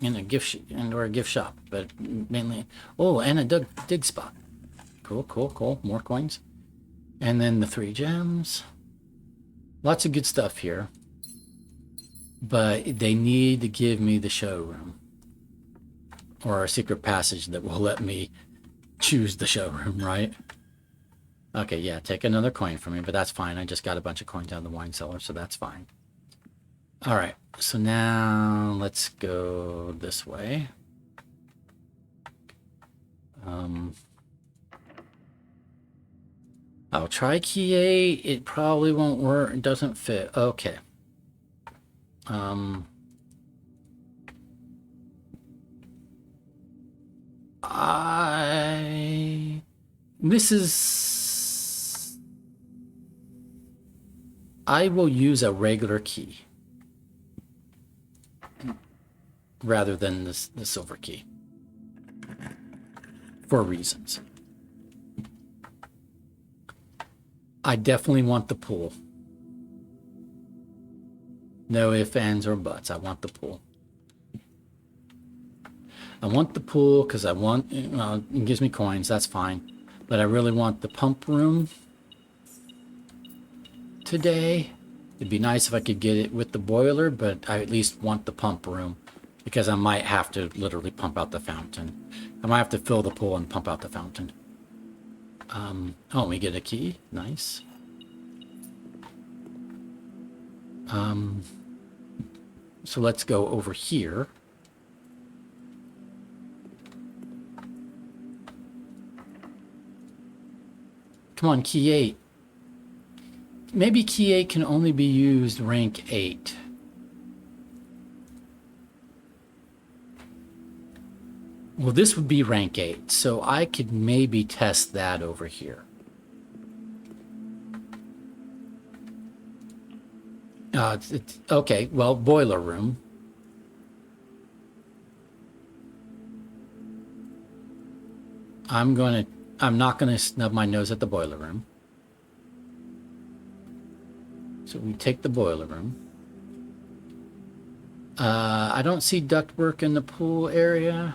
In a gift or a gift shop, but mainly. Oh, and a dig spot. Cool, cool, cool. More coins. And then the 3 gems. Lots of good stuff here. But they need to give me the showroom. Or a secret passage that will let me choose the showroom, right? Okay, yeah, take another coin from me, but that's fine. I just got a bunch of coins out of the wine cellar, so that's fine. All right, so now let's go this way. I'll try key 8. It probably won't work. It doesn't fit. Okay. I will use a regular key. rather than the silver key. For reasons. I definitely want the pool. No ifs, ands, or buts. I want the pool. I want the pool because I want, it gives me coins. That's fine. But I really want the pump room today. It'd be nice if I could get it with the boiler, but I at least want the pump room because I might have to literally pump out the fountain. I might have to fill the pool and pump out the fountain. Oh, we get a key. Nice. So let's go over here. Come on, key 8. Maybe key 8 can only be used rank 8. Well, this would be rank 8, so I could maybe test that over here. Okay, well, boiler room. I'm not gonna snub my nose at the boiler room. So we take the boiler room. I don't see ductwork in the pool area,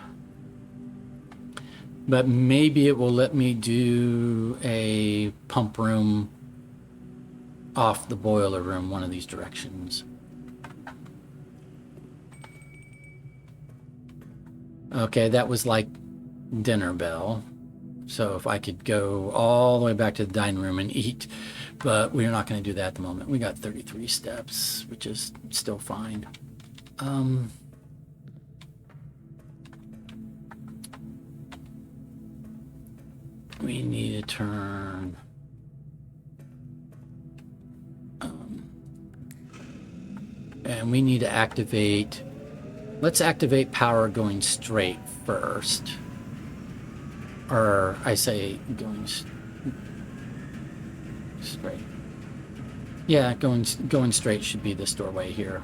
but maybe it will let me do a pump room off the boiler room, one of these directions. Okay, that was like dinner bell. So if I could go all the way back to the dining room and eat, but we're not going to do that at the moment. We got 33 steps, which is still fine. We need to turn... and we need to activate... Let's activate power going straight first. Or I say going straight. Yeah, going straight should be this doorway here.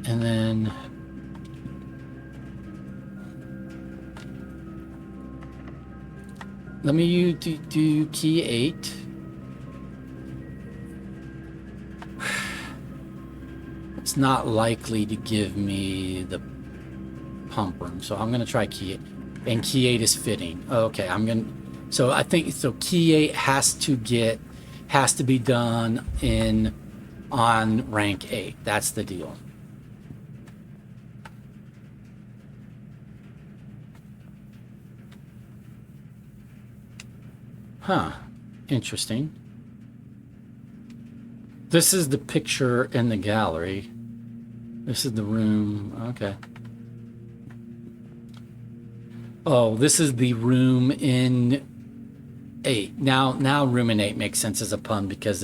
And then let me do key 8. It's not likely to give me the pump room, so I'm going to try key 8. And key 8 is fitting. Okay, so I think so. Key 8 has to be done on rank 8. That's the deal. Huh. Interesting. This is the picture in the gallery. This is the room. Okay. Oh, this is the room in 8. Now room in 8 makes sense as a pun because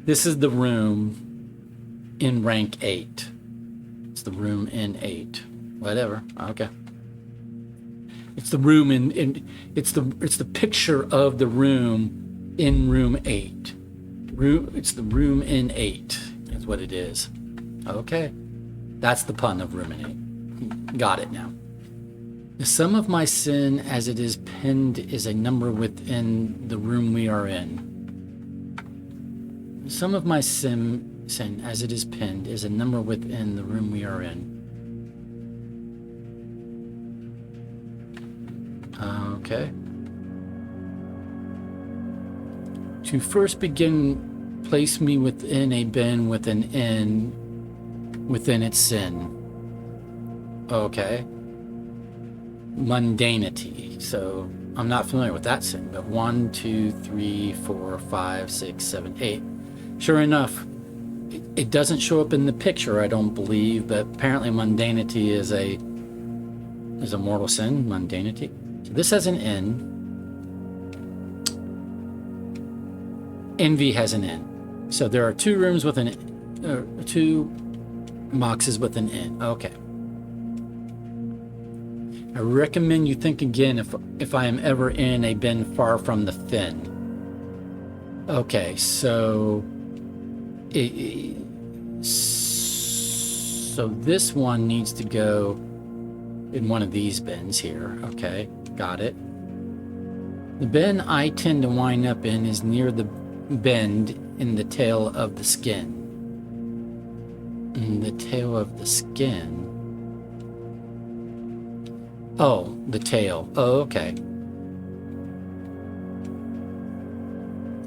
this is the room in rank 8. It's the room in 8. Whatever. Okay. It's the room it's the picture of the room in room 8. It's the room in 8 is what it is. Okay. That's the pun of room in 8. Got it now. The sum of my sin as it is pinned is a number within the room we are in. The sum of my sin as it is pinned is a number within the room we are in. Okay. To first begin, place me within a bin with an N within its sin. Okay. Mundanity. So I'm not familiar with that sin, but 1, 2, 3, 4, 5, 6, 7, 8. Sure enough, it doesn't show up in the picture, I don't believe, but apparently mundanity is a mortal sin. Mundanity. So this has an N. Envy has an N. So there are 2 rooms with an 2 boxes with an N. Okay. I recommend you think again if I am ever in a bin far from the fin. Okay, so so this one needs to go in one of these bins here. Okay, got it. The bin I tend to wind up in is near the bend in the tail of the skin. In the tail of the skin. Oh, the tail. Oh, okay.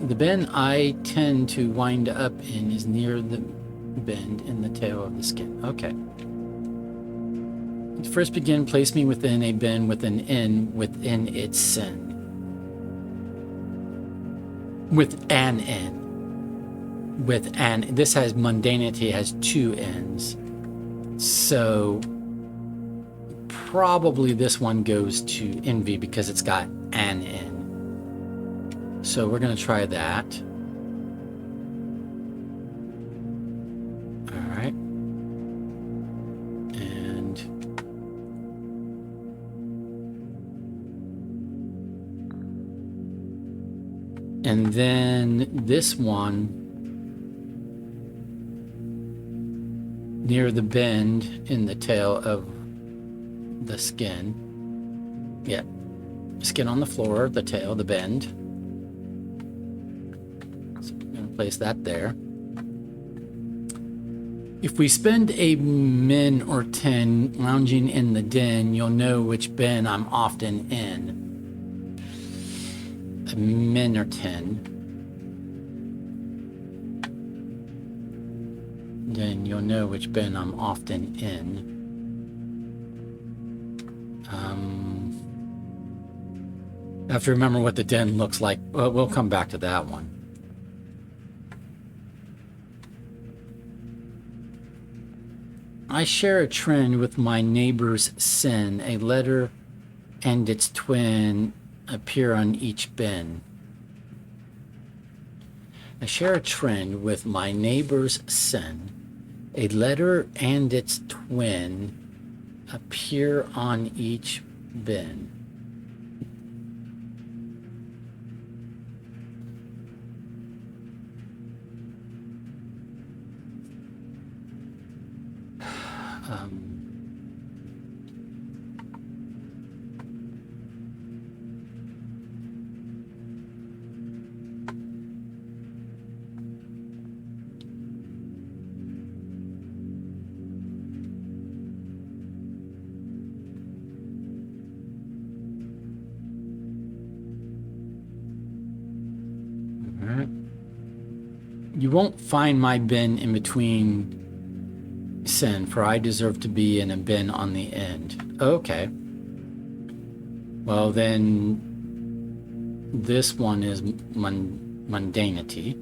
The bin I tend to wind up in is near the bend in the tail of the skin. Okay. First begin, place me within a bin with an N within its sin. With an N. With an, this has mundanity, has two N's. So probably this one goes to envy because it's got an N. So we're going to try that. All right. And then this one near the bend in the tail of the skin. Yeah. Skin on the floor, the tail, the bend. So I'm going to place that there. If we spend a min or 10 lounging in the den, you'll know which bin I'm often in. A min or 10. Then you'll know which bin I'm often in. I have to remember what the den looks like. Well, we'll come back to that one. I share a trend with my neighbor's sin. A letter and its twin appear on each bin. I share a trend with my neighbor's sin. A letter and its twin appear on each bin. You won't find my bin in between sin, for I deserve to be in a bin on the end. Okay. Well, then this one is mundanity.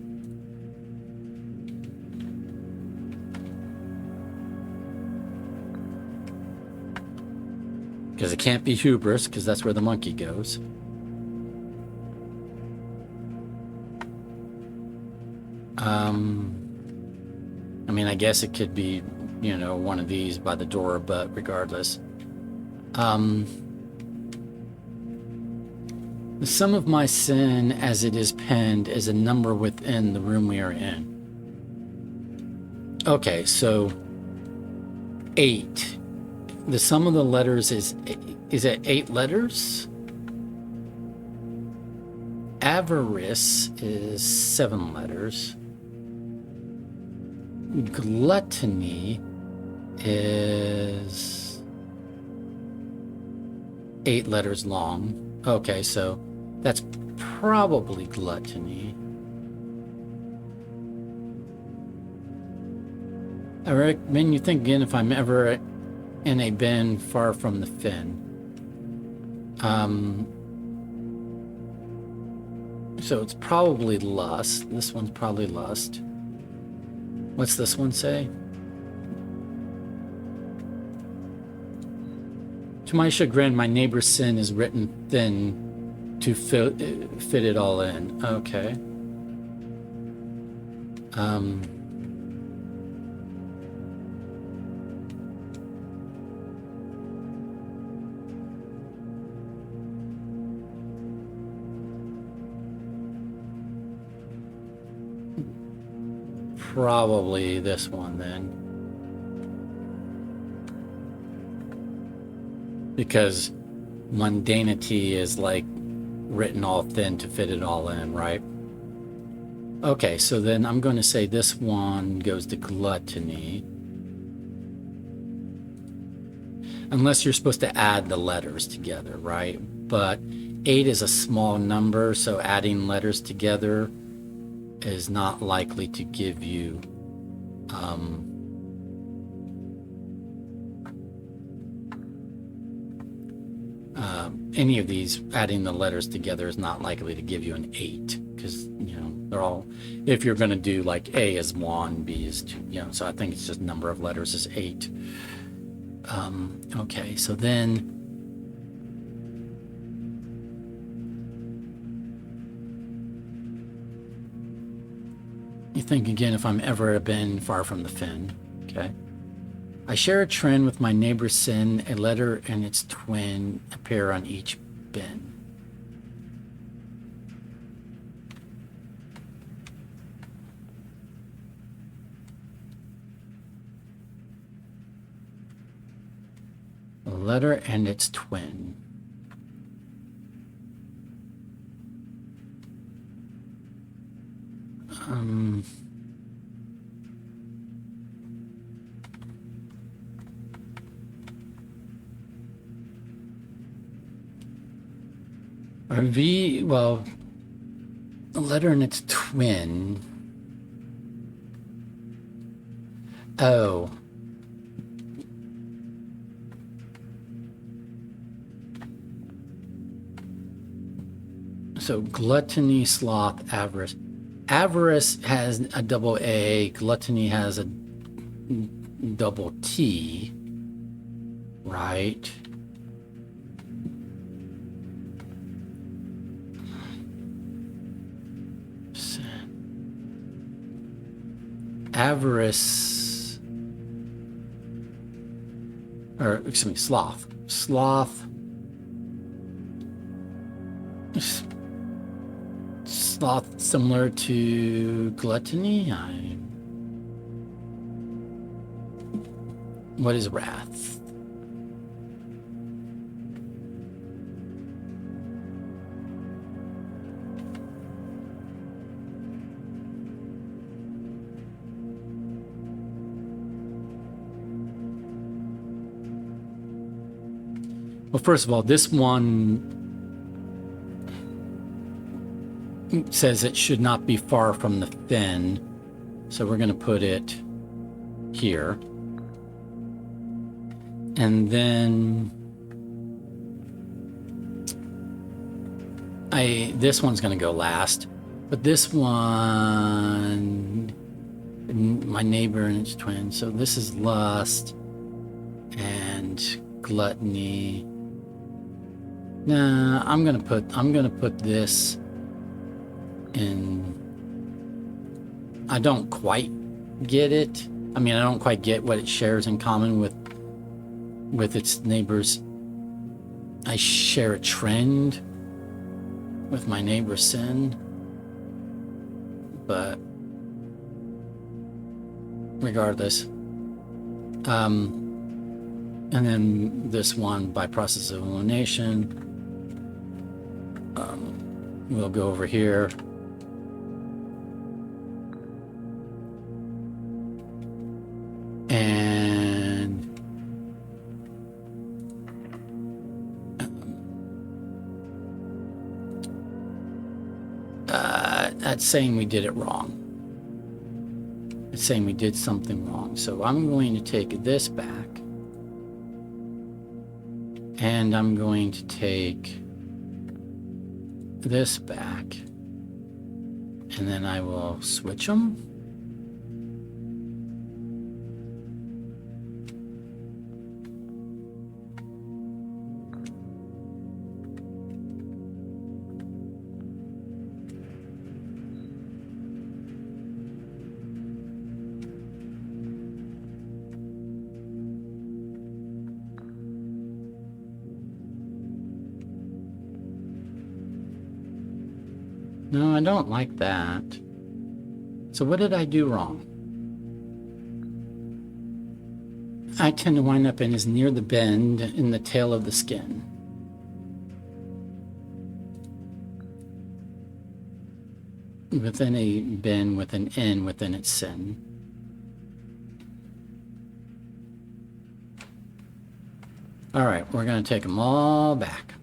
Because it can't be hubris, because that's where the monkey goes. I mean, I guess it could be, you know, one of these by the door, but regardless. The sum of my sin as it is penned is a number within the room we are in. Okay, so 8. The sum of the letters is it 8 letters? Avarice is 7 letters. Gluttony is 8 letters long. Okay, so that's probably gluttony. I recommend you think again if I'm ever in a bin far from the fin. So it's probably lust. This one's probably lust. What's this one say? To my chagrin, my neighbor's sin is written thin to fit it all in. Okay. probably this one then. Because mundanity is like written all thin to fit it all in, right? Okay, so then I'm going to say this one goes to gluttony. Unless you're supposed to add the letters together, right? But 8 is a small number, so adding letters together is not likely to give you any of these. Adding the letters together is not likely to give you an 8, because they're all, if you're going to do like A is 1, B is 2, so I think it's just number of letters is 8. Okay, so then you think again, if I'm ever been far from the fen. Okay. I share a trend with my neighbor's sin. A letter and its twin appear on each bin. A letter and its twin. Or V, well, a letter and its twin. Oh. So gluttony, sloth, avarice. Avarice has a double A, gluttony has a double T, right? Avarice, or excuse me, sloth. Sloth. Sloth similar to gluttony. What is wrath? Well, first of all, this one says it should not be far from the fen, so we're going to put it here. And then this one's going to go last, but this one, my neighbor and its twin, so this is lust and gluttony. Nah, I'm gonna put this in. I don't quite get it. I mean, I don't quite get what it shares in common with its neighbors. I share a trend with my neighbor's sin, but regardless, and then this one by process of elimination. We'll go over here. And that's saying we did it wrong. It's saying we did something wrong. So I'm going to take this back. And I'm going to take this back, and then I will switch them. No, I don't like that. So what did I do wrong? I tend to wind up in is near the bend in the tail of the skin. Within a bend with an N within its sin. All right, we're going to take them all back.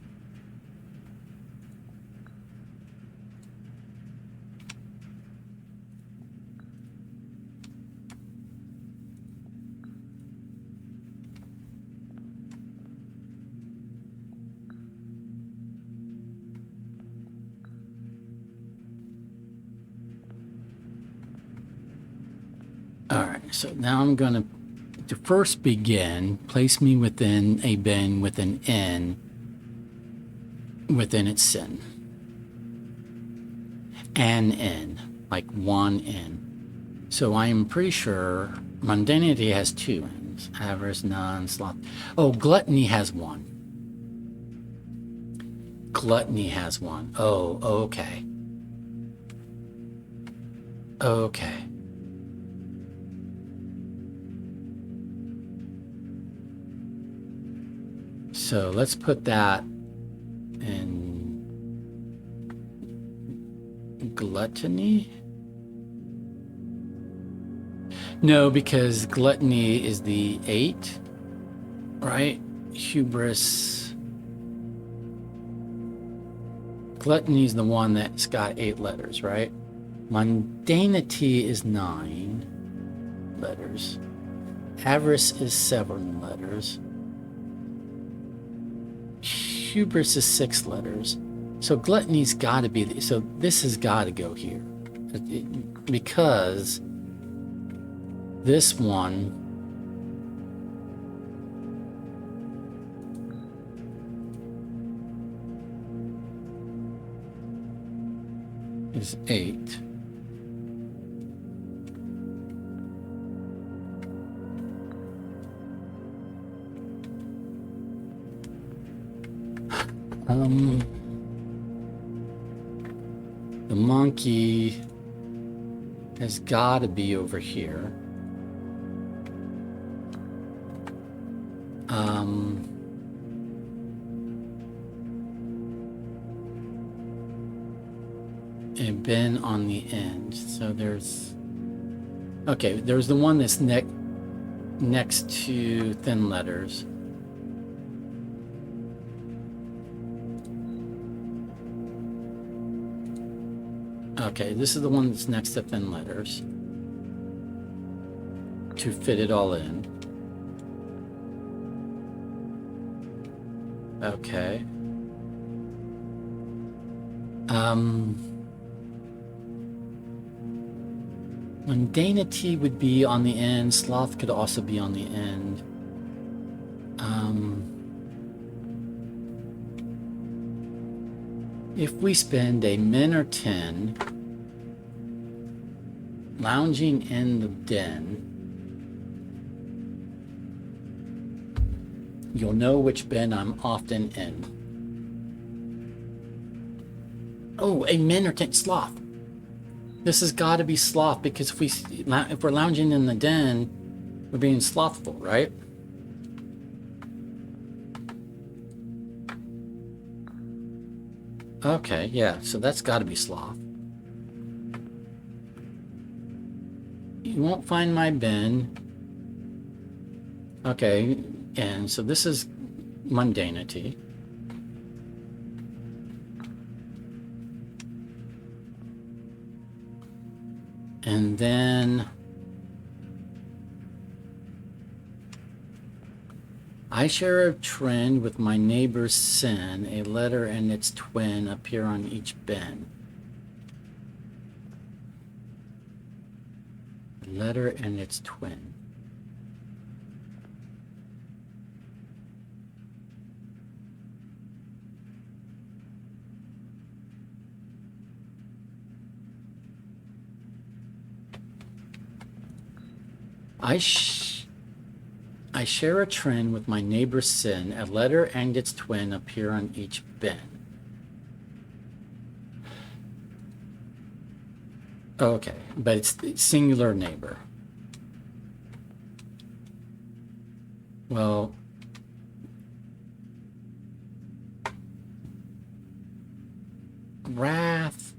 All right, so now I'm going to first begin, place me within a bend with an N within its sin. An N, like one N. So I am pretty sure mundanity has two N's. Avarice, none, sloth. Oh, gluttony has one. Gluttony has one. Oh, okay. Okay. So let's put that in gluttony. No, because gluttony is the 8, right? Hubris. Gluttony is the one that's got 8 letters, right? Mundanity is 9 letters. Avarice is 7 letters. Hubris is 6 letters. So gluttony's got to be, so this has got to go here. Because this one is 8. The monkey has got to be over here. And been on the end. So there's, okay, there's the one that's next to thin letters. Okay, this is the one that's next to thin letters to fit it all in. Okay. Mundanity would be on the end. Sloth could also be on the end. If we spend a min or 10 lounging in the den, you'll know which bin I'm often in. Oh, a min or 10 sloth. This has got to be sloth, because if we're lounging in the den, we're being slothful, right? Okay, yeah, so that's got to be sloth. You won't find my bin. Okay, and so this is mundanity. And then I share a trend with my neighbor's sin. A letter and its twin appear on each bin. A letter and its twin. I share a trend with my neighbor's sin. A letter and its twin appear on each bin. Okay, but it's singular neighbor. Well, wrath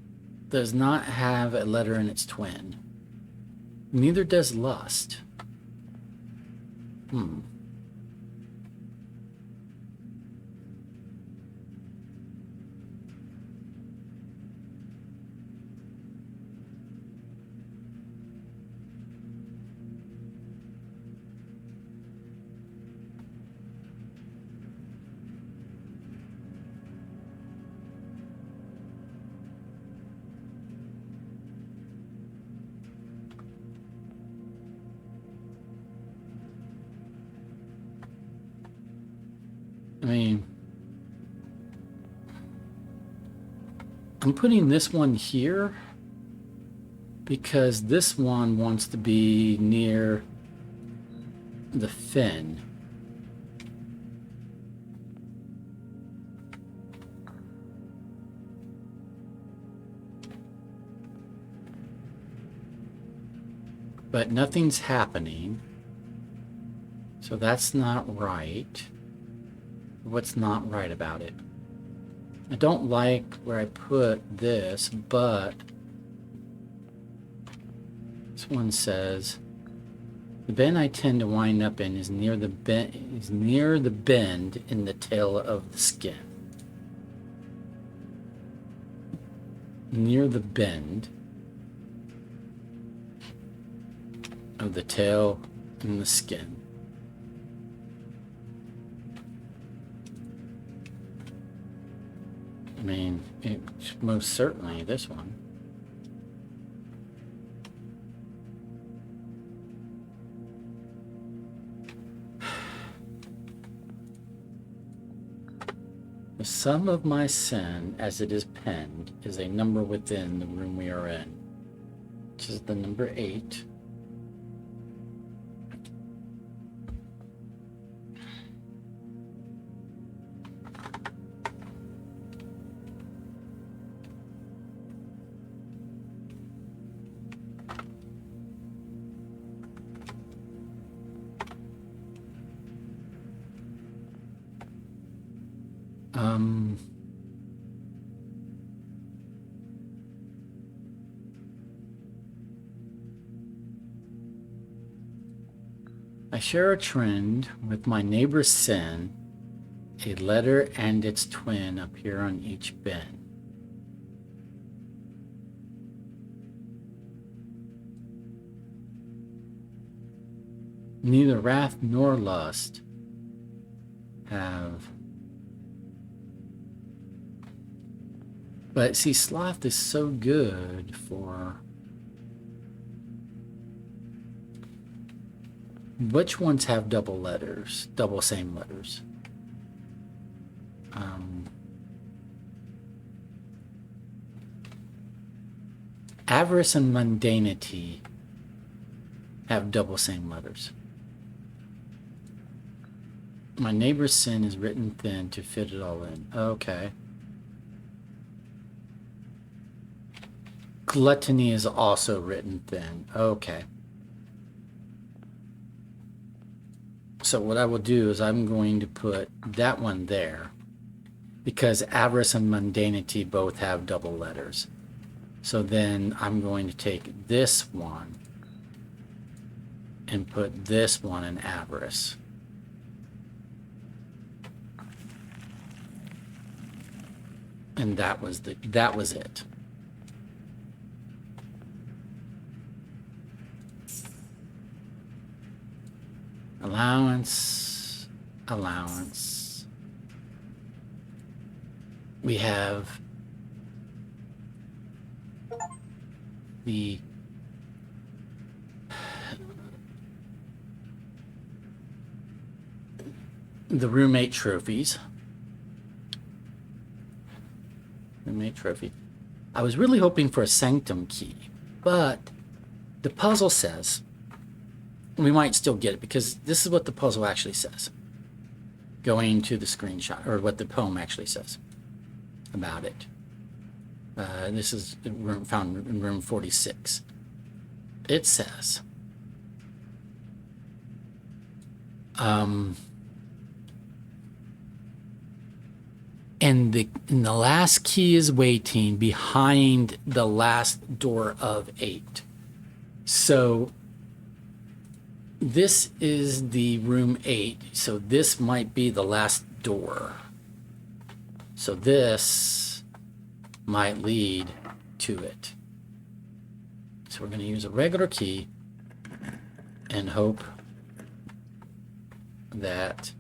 does not have a letter in its twin. Neither does lust. I mean, I'm putting this one here because this one wants to be near the fin. But nothing's happening. So that's not right. What's not right about it? I don't like where I put this, but this one says the bend I tend to wind up in is near the bend in the tail of the skin. Near the bend of the tail and the skin. I mean, it's most certainly this one. The sum of my sin, as it is penned, is a number within the room we are in, which is the number 8. I share a trend with my neighbor's sin. A letter and its twin appear on each bend. Neither wrath nor lust have. But see, sloth is so good for. Which ones have double letters? Double same letters. Avarice and mundanity have double same letters. My neighbor's sin is written thin to fit it all in. Okay. Gluttony is also written thin. Okay. So what I will do is I'm going to put that one there because avarice and mundanity both have double letters. So then I'm going to take this one and put this one in avarice. And that was it. Allowance. We have the roommate trophies. Roommate trophy. I was really hoping for a sanctum key, but the puzzle says we might still get it because this is what the puzzle actually says. Going to the screenshot, or what the poem actually says about it. This is found in room 46. It says, And the last key is waiting behind the last door of 8. So this is the room 8. So this might be the last door. So this might lead to it. So we're going to use a regular key and hope that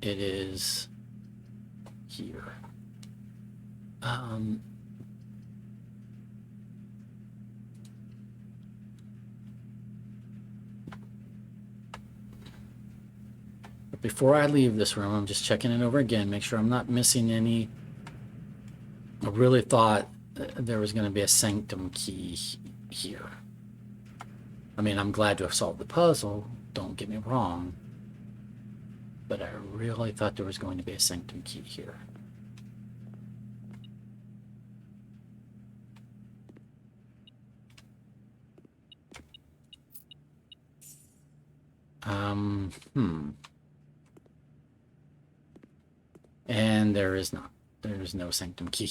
it is here. But before I leave this room, I'm just checking it over again, make sure I'm not missing any. I really thought there was going to be a sanctum key here. I mean, I'm glad to have solved the puzzle, don't get me wrong, but I really thought there was going to be a sanctum key here. And there is not. There is no sanctum key.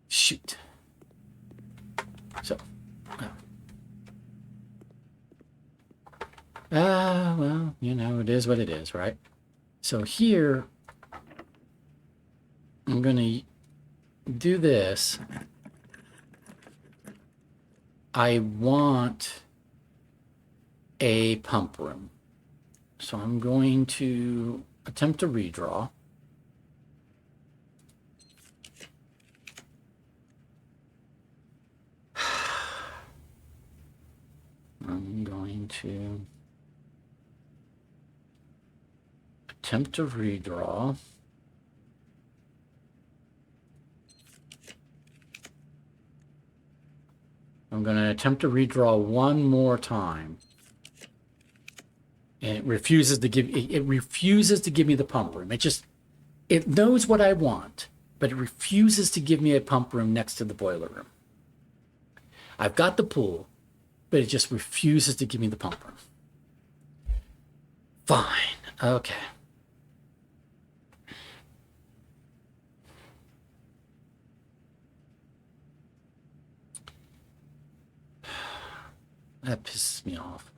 Shoot. So, well, you know, it is what it is, right? So here, I'm going to do this. I want a pump room. So I'm going to attempt to redraw. I'm going to attempt to redraw. I'm going to attempt to redraw one more time. And it refuses to give me the pump room. It knows what I want, but it refuses to give me a pump room next to the boiler room. I've got the pool, but it just refuses to give me the pump room. Fine. Okay. That pisses me off.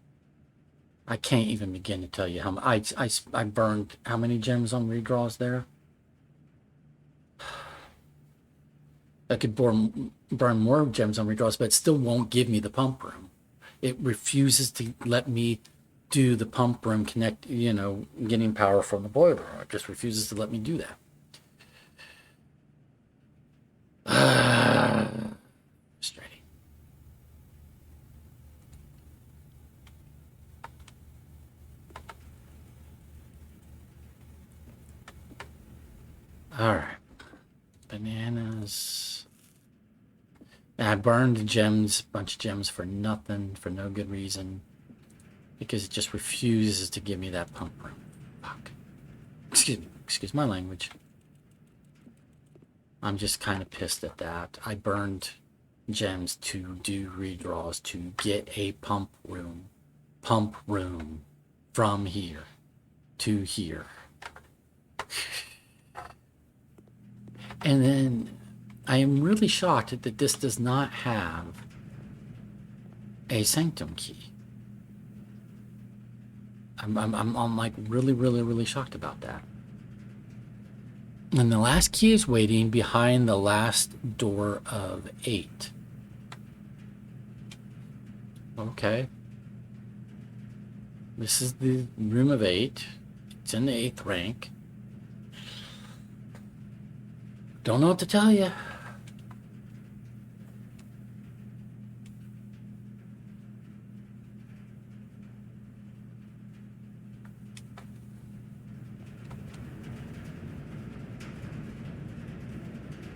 I can't even begin to tell you how I burned how many gems on redraws there. I could burn more gems on redraws, but it still won't give me the pump room. It refuses to let me do the pump room connect, you know, getting power from the boiler. It just refuses to let me do that. Frustrating. All right. Bananas. And I burned gems, a bunch of gems for nothing, for no good reason. Because it just refuses to give me that pump room. Fuck. Excuse my language. I'm just kind of pissed at that. I burned gems to do redraws to get a pump room from here to here. And then I am really shocked that this does not have a sanctum key. I'm like really shocked about that. And the last key is waiting behind the last door of 8. Okay. This is the room of 8. It's in the 8th rank. Don't know what to tell you.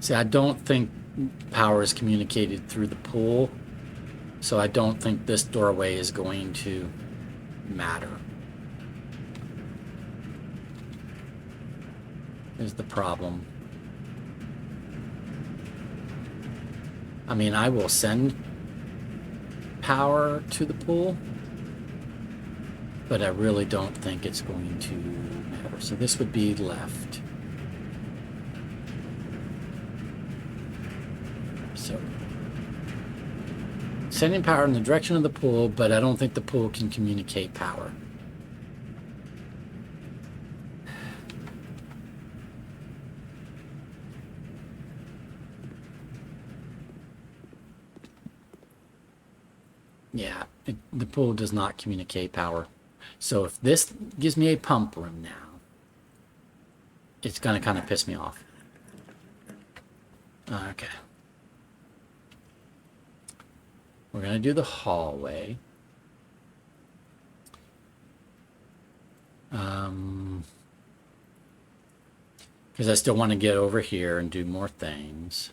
See, I don't think power is communicated through the pool, so I don't think this doorway is going to matter. Is the problem. I mean, I will send power to the pool, but I really don't think it's going to matter. So this would be left. So sending power in the direction of the pool, but I don't think the pool can communicate power. Yeah, the pool does not communicate power. So if this gives me a pump room now, it's going to kind of piss me off. Okay. We're going to do the hallway. Because I still want to get over here and do more things.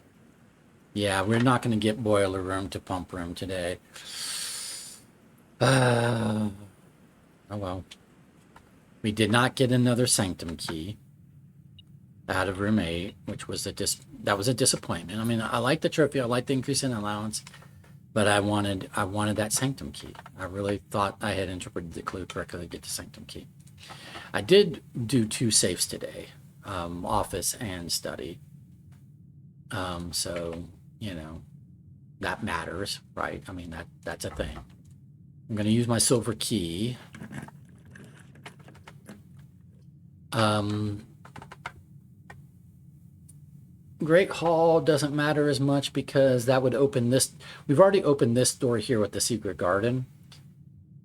Yeah, we're not going to get boiler room to pump room today. Oh well. We did not get another sanctum key out of room 8, which was that was a disappointment. I mean, I like the trophy, I like the increase in allowance, but I wanted that sanctum key. I really thought I had interpreted the clue correctly to get the sanctum key. I did do 2 safes today, office and study. So, you know, that matters, right? I mean, that's a thing. I'm going to use my silver key. Great Hall doesn't matter as much because that would open this. We've already opened this door here with the secret garden.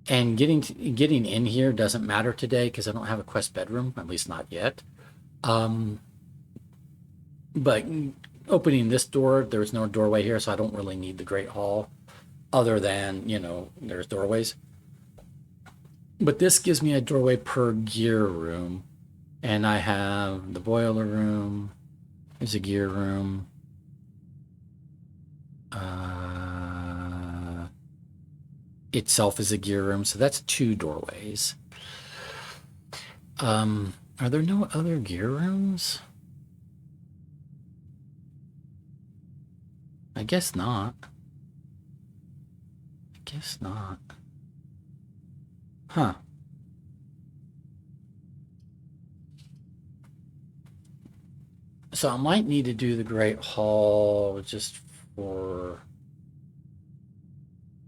And getting in here doesn't matter today because I don't have a quest bedroom, at least not yet. But opening this door, there's no doorway here, so I don't really need the Great Hall, other than, you know, there's doorways. But this gives me a doorway per gear room. And I have the boiler room. There's a gear room. Itself is a gear room, so that's 2 doorways. Are there no other gear rooms? I guess not. I guess not. Huh. So I might need to do the Great Hall just for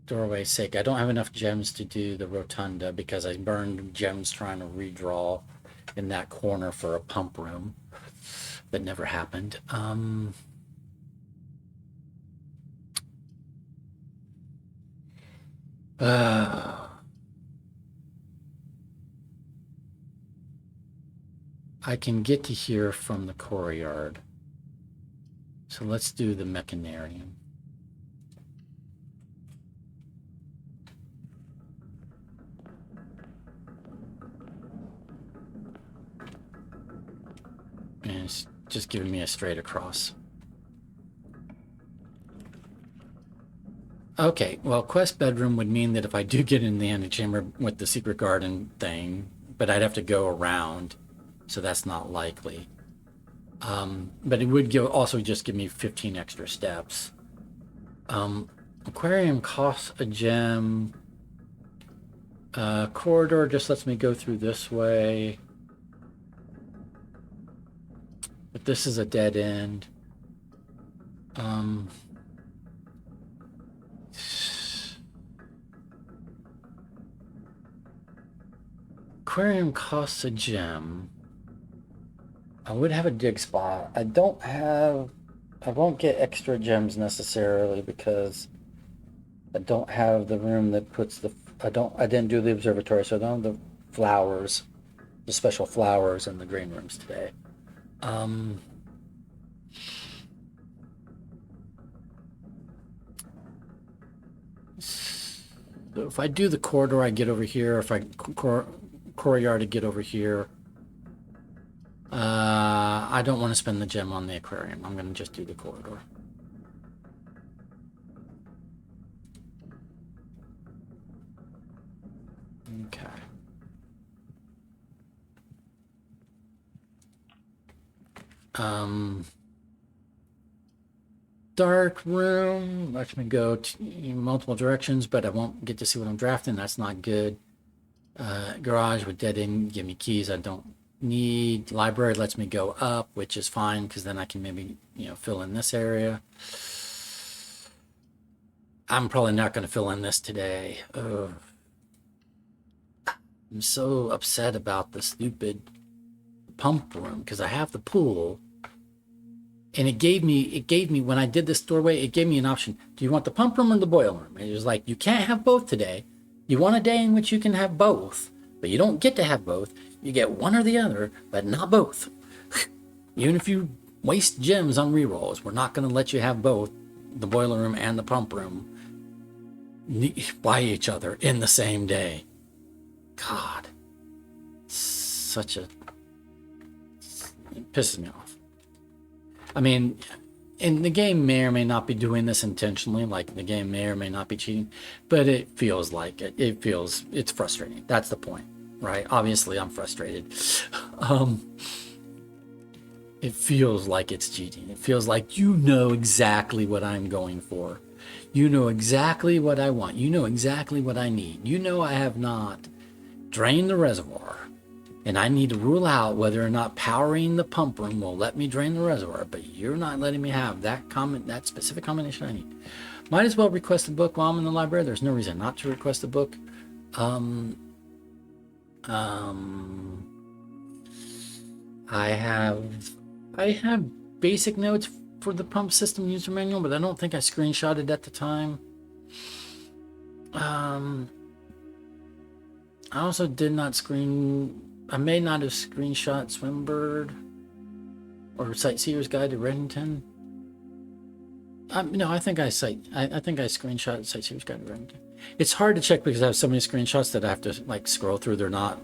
doorway's sake. I don't have enough gems to do the rotunda because I burned gems trying to redraw in that corner for a pump room that never happened. I can get to here from the courtyard. So let's do the mechanarium. And it's just giving me a straight across. Okay, well, quest bedroom would mean that if I do get in the antechamber with the secret garden thing, but I'd have to go around, so that's not likely. But it would also just give me 15 extra steps. Aquarium costs a gem. Corridor just lets me go through this way. But this is a dead end. Aquarium costs a gem. I would have a dig spot. I won't get extra gems necessarily because I don't have the room that puts I didn't do the observatory, so I don't have the flowers, the special flowers in the green rooms today. So if I do the corridor, I get over here. If I courtyard, I get over here. I don't want to spend the gem on the aquarium. I'm going to just do the corridor. Okay. Dark room lets me go multiple directions, but I won't get to see what I'm drafting. That's not good. Garage with dead end, give me keys I don't need. Library lets me go up, which is fine because then I can maybe, fill in this area. I'm probably not going to fill in this today. Ugh. I'm so upset about the stupid pump room because I have the pool, and it gave me when I did this doorway, it gave me an option. Do you want the pump room or the boiler room? And it was like, you can't have both today. You want a day in which you can have both, but you don't get to have both. You get one or the other, but not both. Even if you waste gems on rerolls, we're not going to let you have both the boiler room and the pump room by each other in the same day. God, such a, it pisses me off. I mean, and the game may or may not be doing this intentionally, like the game may or may not be cheating, but it feels like it. It's frustrating. That's the point, right? Obviously, I'm frustrated. It feels like it's cheating. It feels like you know exactly what I'm going for. You know exactly what I want. You know exactly what I need. You know I have not drained the reservoir, and I need to rule out whether or not powering the pump room will let me drain the reservoir, but you're not letting me have that specific combination I need. Might as well request a book while I'm in the library. There's no reason not to request a book. I have basic notes for the pump system user manual, but I don't think I screenshotted at the time. I also did not I may not have screenshot Swimbird or Sightseer's Guide to Reddington. No, I think I screenshot Sightseer's Guide to Reddington. It's hard to check because I have so many screenshots that I have to like scroll through. They're not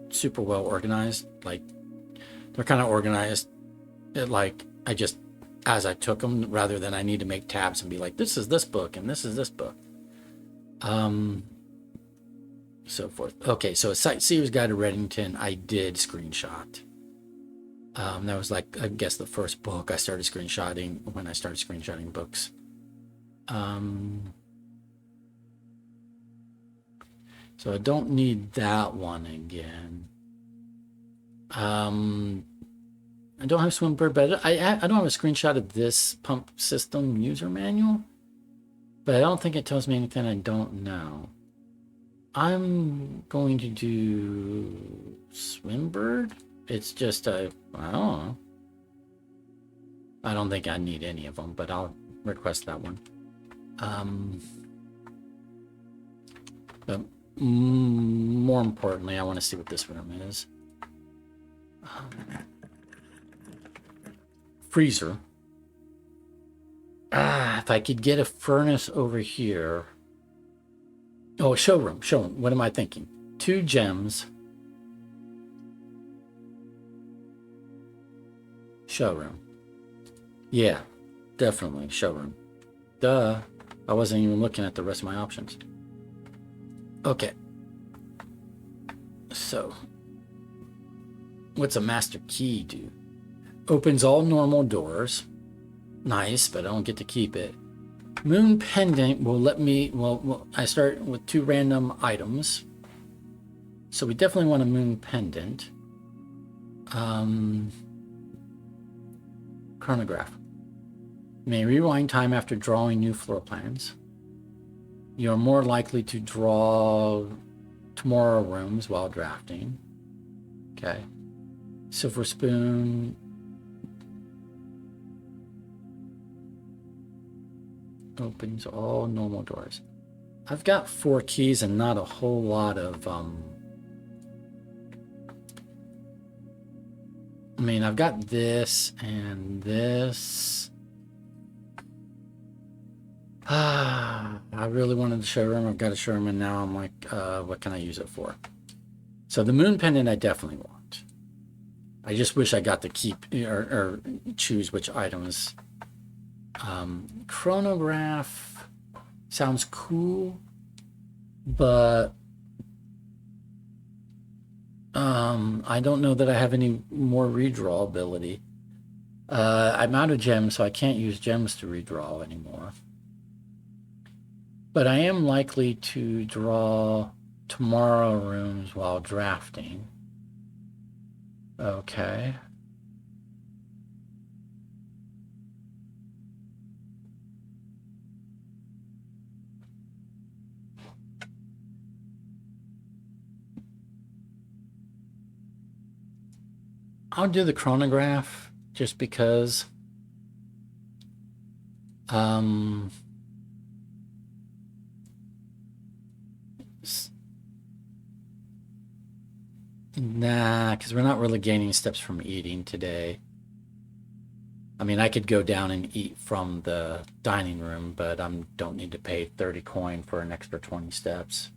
super well organized. Like they're kind of organized like as I took them, rather than I need to make tabs and be like, this is this book and this is this book. So forth. Okay, so a Sightseer's Guide to Reddington, I did screenshot. That was like, I guess, the first book I started screenshotting when I started screenshotting books. So I don't need that one again. I don't have Swimbird, but I don't have a screenshot of this pump system user manual, but I don't think it tells me anything I don't know. I'm going to do Swimbird. It's just I don't know. I don't think I need any of them, but I'll request that one. But more importantly, I want to see what this room is. Freezer. If I could get a furnace over here. Oh, showroom. What am I thinking? 2 gems. Showroom. Yeah, definitely showroom. Duh. I wasn't even looking at the rest of my options. Okay. So, what's a master key do? Opens all normal doors. Nice, but I don't get to keep it. Moon pendant will let me, I start with 2 random items. So we definitely want a moon pendant. Chronograph. May rewind time after drawing new floor plans. You're more likely to draw tomorrow rooms while drafting. Okay. Silver spoon. Opens all normal doors. I've got 4 keys and not a whole lot of I mean, I've got this and this. I really wanted the showroom. I've got a showroom, and now I'm like, what can I use it for? So the moon pendant I definitely want. I just wish I got to keep or choose which items. Chronograph sounds cool, but I don't know that I have any more redraw ability. I'm out of gems, so I can't use gems to redraw anymore. But I am likely to draw tomorrow rooms while drafting. Okay. I'll do the chronograph just because. Nah, because we're not really gaining steps from eating today. I mean, I could go down and eat from the dining room, but I don't need to pay 30 coin for an extra 20 steps.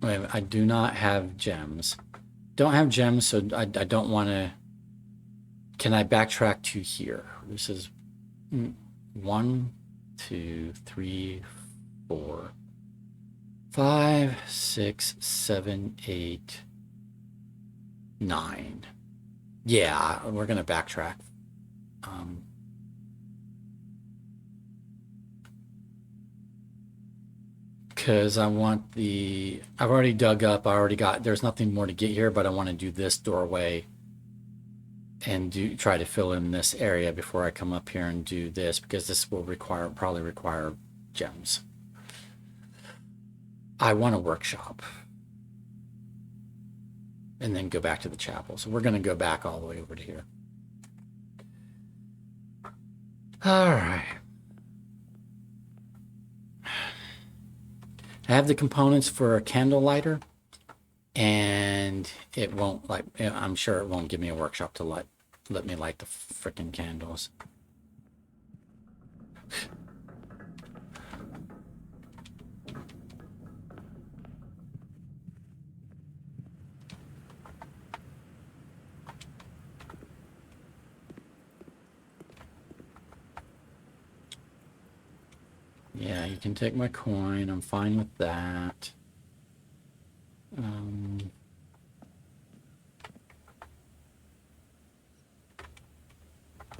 Wait, I do not have gems. Don't have gems, so I don't want to. Can I backtrack to here? This is 1, 2, 3, 4, 5, 6, 7, 8, 9. Yeah, we're gonna backtrack. Because I want the. I've already dug up. I already got. There's nothing more to get here, but I want to do this doorway and try to fill in this area before I come up here and do this, because this will probably require gems. I want a workshop and then go back to the chapel. So we're going to go back all the way over to here. All right. I have the components for a candle lighter, and it won't I'm sure it won't give me a workshop to let me light the freaking candles. Yeah, you can take my coin. I'm fine with that.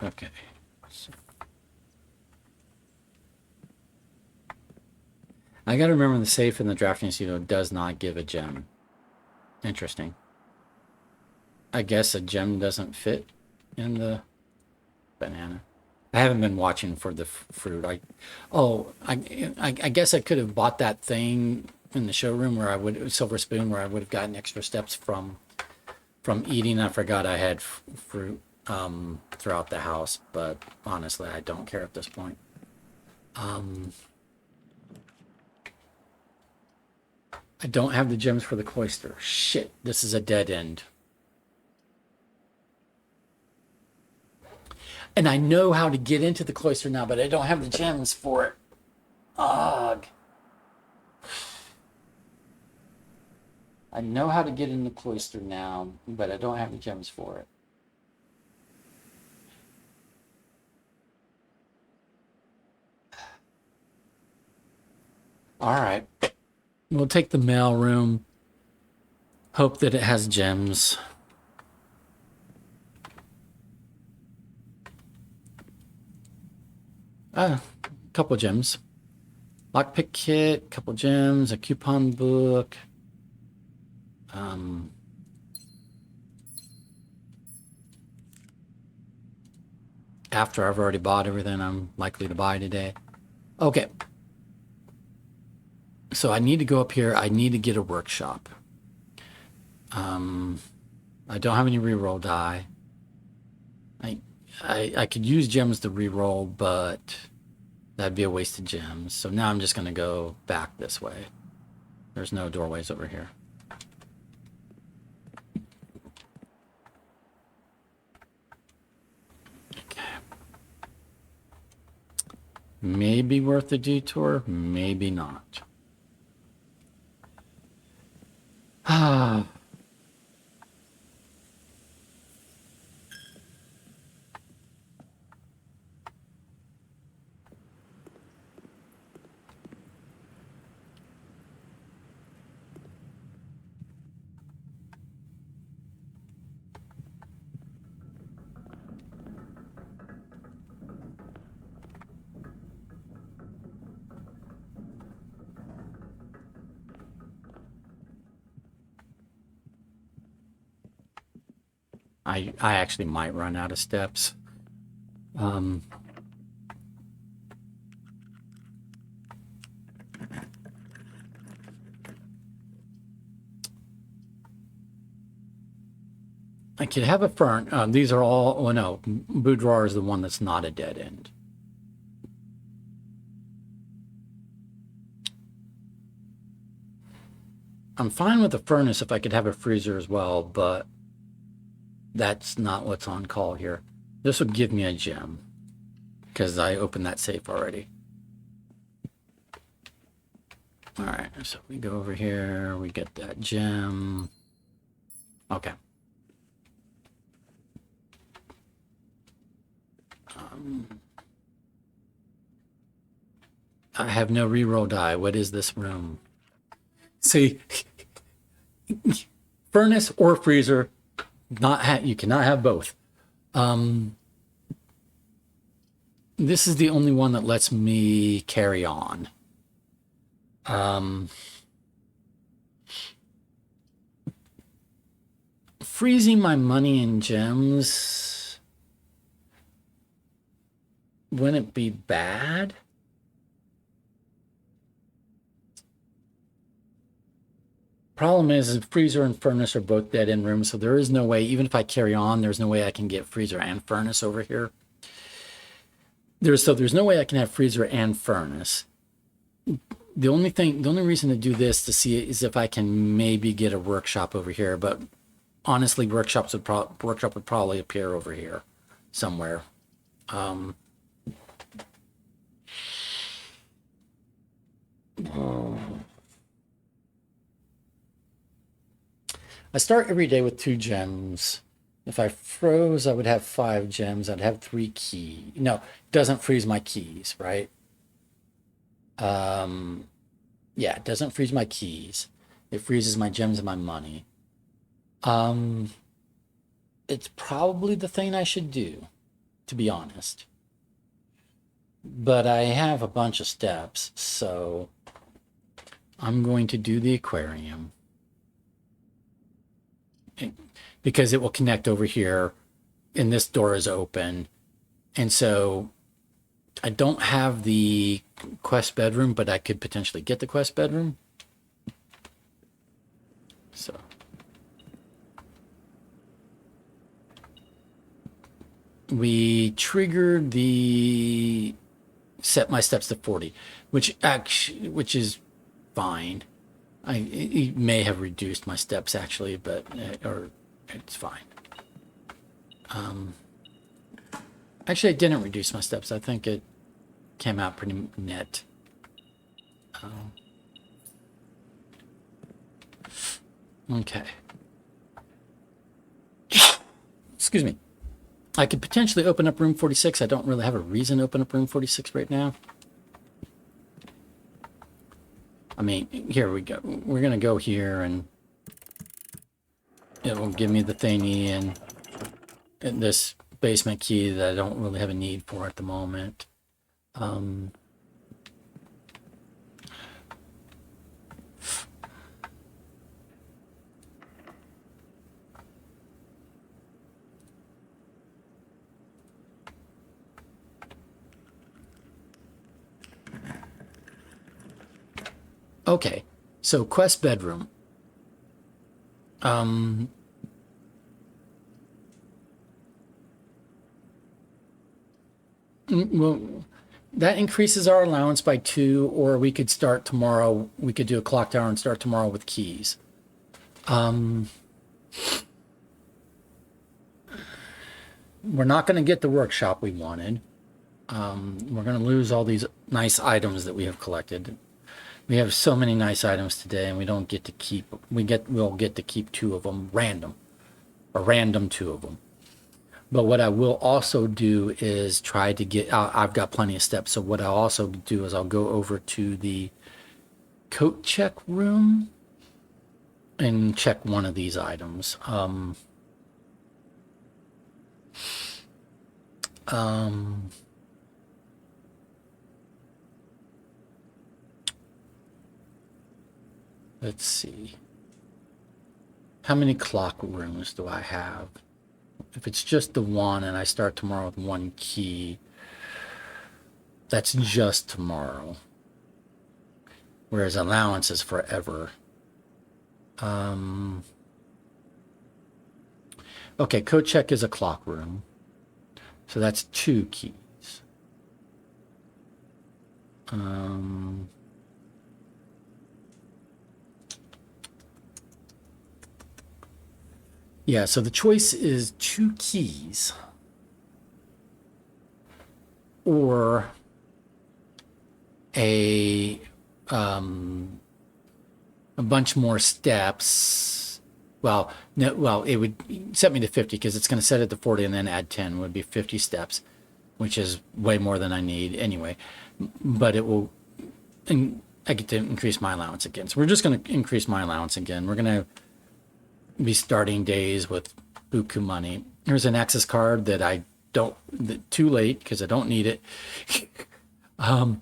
Okay. So, I got to remember the safe in the drafting studio does not give a gem. Interesting. I guess a gem doesn't fit in the banana. I haven't been watching for the fruit. I guess I could have bought that thing in the showroom where silver spoon, where I would have gotten extra steps from eating. I forgot I had fruit throughout the house, but honestly, I don't care at this point. I don't have the gems for the cloister. Shit, this is a dead end. And I know how to get into the cloister now, but I don't have the gems for it. Ugh. I know how to get in the cloister now, but I don't have the gems for it. All right. We'll take the mail room. Hope that it has gems. A couple gems. Lockpick kit, couple gems, a coupon book. After I've already bought everything I'm likely to buy today. Okay. So I need to go up here. I need to get a workshop. I don't have any reroll die. I could use gems to reroll, but that'd be a waste of gems. So now I'm just going to go back this way. There's no doorways over here. Okay. Maybe worth a detour, maybe not. Ah. I actually might run out of steps. I could have a fern. These are all. Oh no, boudoir is the one that's not a dead end. I'm fine with the furnace if I could have a freezer as well, but that's not what's on call here. This would give me a gem because I opened that safe already. All right, so we go over here, we get that gem. Okay. I have no reroll die. What is this room? See, furnace or freezer, you cannot have both. This is the only one that lets me carry on. Freezing my money and gems wouldn't be bad. Problem is freezer and furnace are both dead end rooms, so there is no way, even if I carry on, there's no way I can get freezer and furnace over here. There's no way I can have freezer and furnace. The only reason to do this to see it is if I can maybe get a workshop over here, but honestly, workshop would probably appear over here somewhere. I start every day with 2 gems. If I froze, I would have 5 gems. I'd have 3 keys. No, it doesn't freeze my keys, right? Yeah, it doesn't freeze my keys. It freezes my gems and my money. It's probably the thing I should do, to be honest. But I have a bunch of steps, so I'm going to do the aquarium. Because it will connect over here, and this door is open. And so I don't have the quest bedroom, but I could potentially get the quest bedroom. So we triggered the set my steps to 40, which is fine. It may have reduced my steps actually, but or it's fine. Actually, it didn't reduce my steps. I think it came out pretty net. Okay. Excuse me. I could potentially open up room 46. I don't really have a reason to open up room 46 right now. I mean, here we go. We're going to go here and it will give me the thingy and this basement key that I don't really have a need for at the moment. Okay, so quest bedroom. Well, that increases our allowance by 2, or we could start tomorrow. We could do a clock tower and start tomorrow with keys. We're not going to get the workshop we wanted. We're going to lose all these nice items that we have collected. We have so many nice items today, and we don't get to keep. We'll get to keep 2 of them random, a random 2 of them. But what I will also do is try to get. I've got plenty of steps, so what I'll also do is I'll go over to the coat check room and check one of these items. Let's see. How many clock rooms do I have? if it's just the one and I start tomorrow with one key, that's just tomorrow. Whereas allowance is forever. Okay, code check is a clock room. So that's 2 keys. Yeah, so the choice is 2 keys or a bunch more steps. Well, no, well, it would set me to 50 because it's going to set it to 40 and then add 10 would be 50 steps, which is way more than I need anyway. But it will, and I get to increase my allowance again. So we're just going to increase my allowance again. We're going to be starting days with buku money. Here's an access card that I don't, too late because I don't need it. I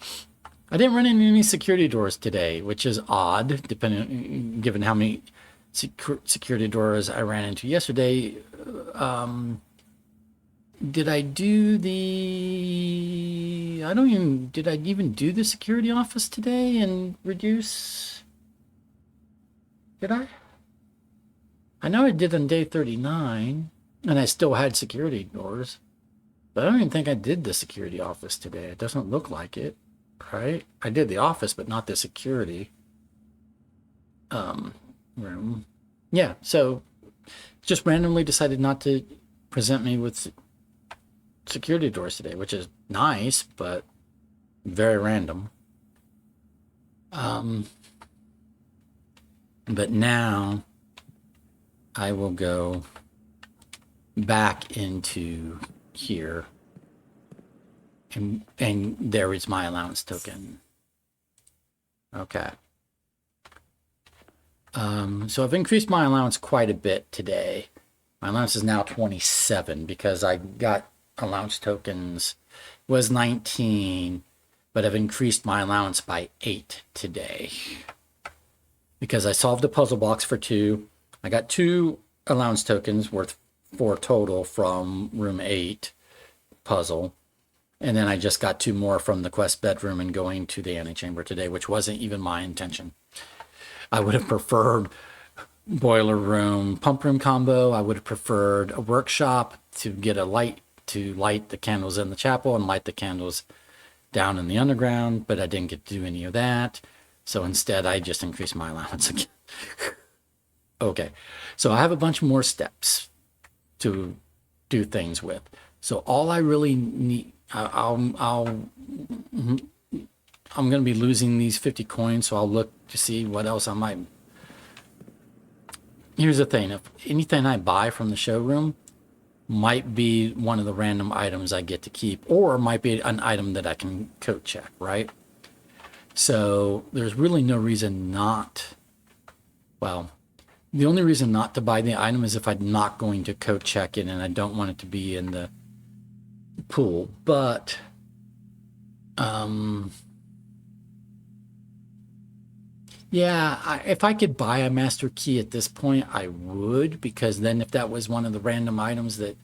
didn't run into any security doors today, which is odd, given how many security doors I ran into yesterday. Did I do the? Did I even do the security office today and reduce? Did I? I know I did on day 39, and I still had security doors, but I don't even think I did the security office today. It doesn't look like it. Right? I did the office, but not the security room. Yeah, so just randomly decided not to present me with security doors today, which is nice, but very random. But now I will go back into here. And there is my allowance token. Okay. So I've increased my allowance quite a bit today. My allowance is now 27 because I got allowance tokens. It was 19, but I've increased my allowance by 8 today. Because I solved a puzzle box for 2. I got 2 allowance tokens worth 4 total from room 8 puzzle. And then I just got 2 more from the quest bedroom and going to the antechamber today, which wasn't even my intention. I would have preferred boiler room, pump room combo. I would have preferred a workshop to get a light to light the candles in the chapel and light the candles down in the underground, but I didn't get to do any of that. So instead, I just increased my allowance again. Okay, so I have a bunch more steps to do things with. So all I really need, I'm going to be losing these 50 coins, so I'll look to see what else I might. Here's the thing. If anything I buy from the showroom might be one of the random items I get to keep, or might be an item that I can code check, right? So there's really no reason not, well, the only reason not to buy the item is if I'm not going to code check it and I don't want it to be in the pool. But yeah, if I could buy a master key at this point, I would, because then if that was one of the random items that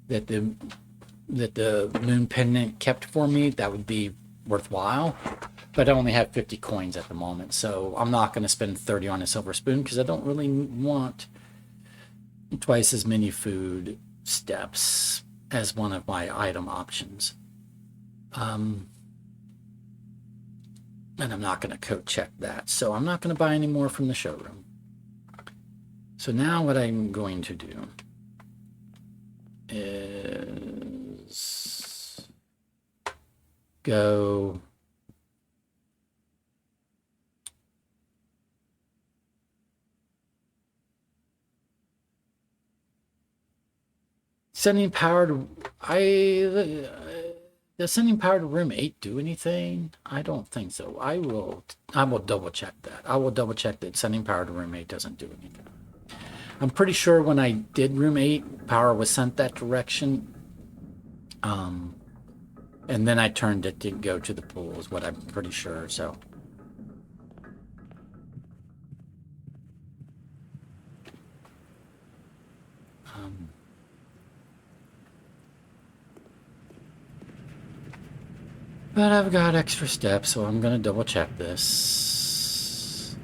the moon pendant kept for me, that would be worthwhile. But I only have 50 coins at the moment, so I'm not going to spend 30 on a silver spoon because I don't really want twice as many food steps as one of my item options. And I'm not going to code check that, so I'm not going to buy any more from the showroom. So now what I'm going to do is go sending power to does sending power to room 8 do anything? I don't think so. I will double check that. I will double check that sending power to room 8 doesn't do anything. I'm pretty sure when I did room 8, power was sent that direction. And then I turned it to go to the pool is what I'm pretty sure, so. But I've got extra steps, so I'm gonna double check this.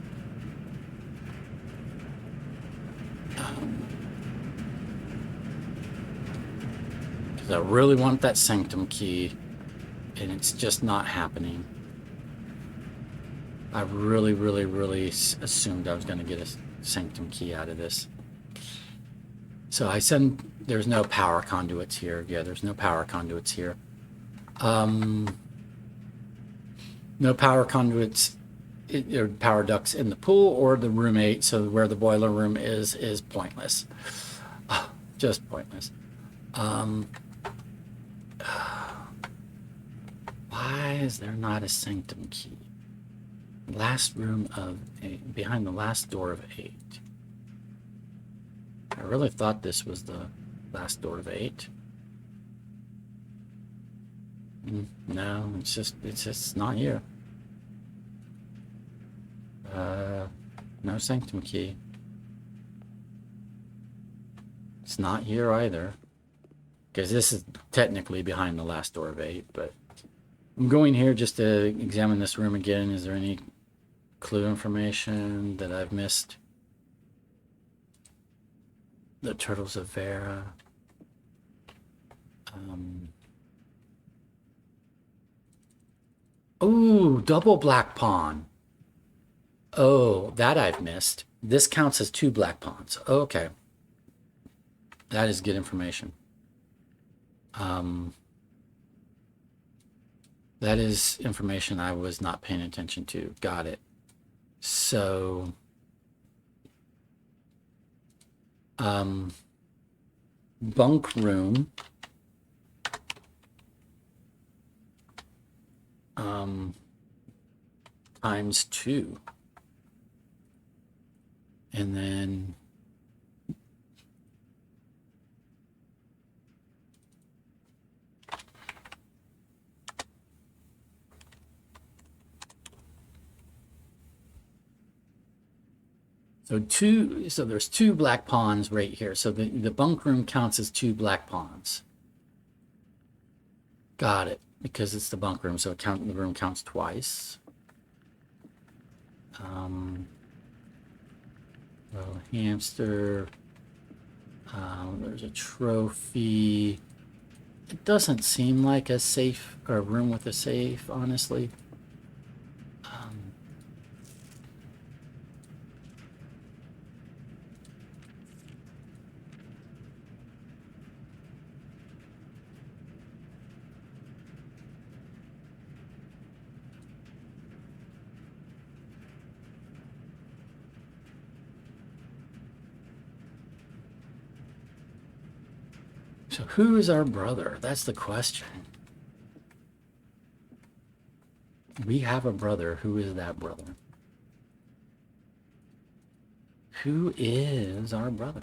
Because I really want that sanctum key, and it's just not happening. I really, really, really assumed I was gonna get a sanctum key out of this. So I said there's no power conduits here. Yeah, there's no power conduits here. No power conduits or power ducts in the pool or the room 8, so where the boiler room is pointless. Just pointless. Why is there not a sanctum key? Last room of 8, behind the last door of 8. I really thought this was the last door of 8. No, it's just not here. No sanctum key. It's not here either. Because this is technically behind the last door of 8, but I'm going here just to examine this room again. Is there any clue information that I've missed? The Turtles of Vera. Oh, double black pawn. Oh, that I've missed. This counts as 2 black pawns. Okay. That is good information. That is information I was not paying attention to. Got it. So, bunk room. Times 2. And then so there's 2 black pawns right here. So the bunk room counts as 2 black pawns. Got it. Because it's the bunk room, so the room counts twice. Little hamster. There's a trophy. It doesn't seem like a safe or a room with a safe, honestly. So who is our brother? That's the question. We have a brother. Who is that brother? Who is our brother?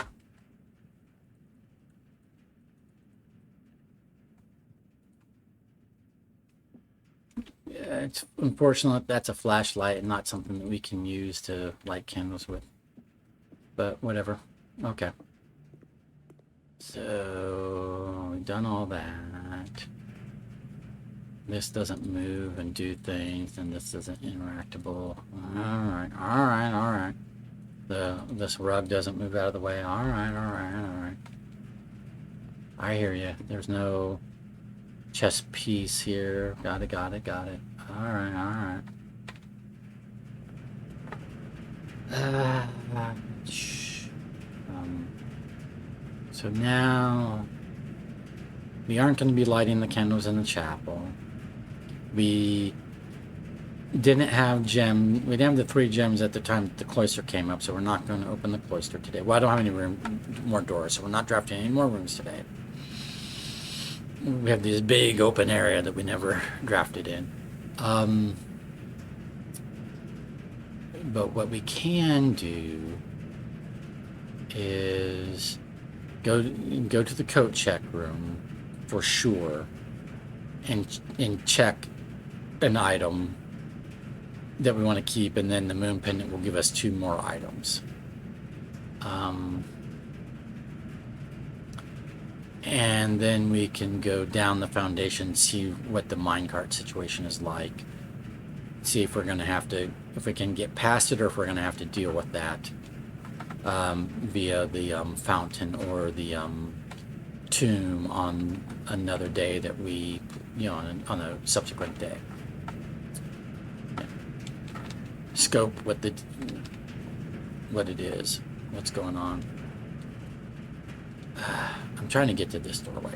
Yeah, it's unfortunate that's a flashlight and not something that we can use to light candles with. But whatever. Okay. So, we've done all that. This doesn't move and do things, and this isn't interactable. Alright. This rug doesn't move out of the way. Alright. I hear you. There's no chess piece here. Got it. Alright. So now we aren't going to be lighting the candles in the chapel. We didn't have we didn't have the 3 gems at the time that the cloister came up, so we're not going to open the cloister today. Well, I don't have any more doors, so we're not drafting any more rooms today. We have this big open area that we never drafted in. But what we can do is go to the coat check room for sure and check an item that we want to keep, and then the moon pendant will give us 2 more items. And then we can go down the foundation, see what the minecart situation is like. See if we're going to have to, if we can get past it, or if we're going to have to deal with that via the fountain or the tomb on another day that we, on a subsequent day. Yeah. Scope what it is, what's going on. I'm trying to get to this doorway.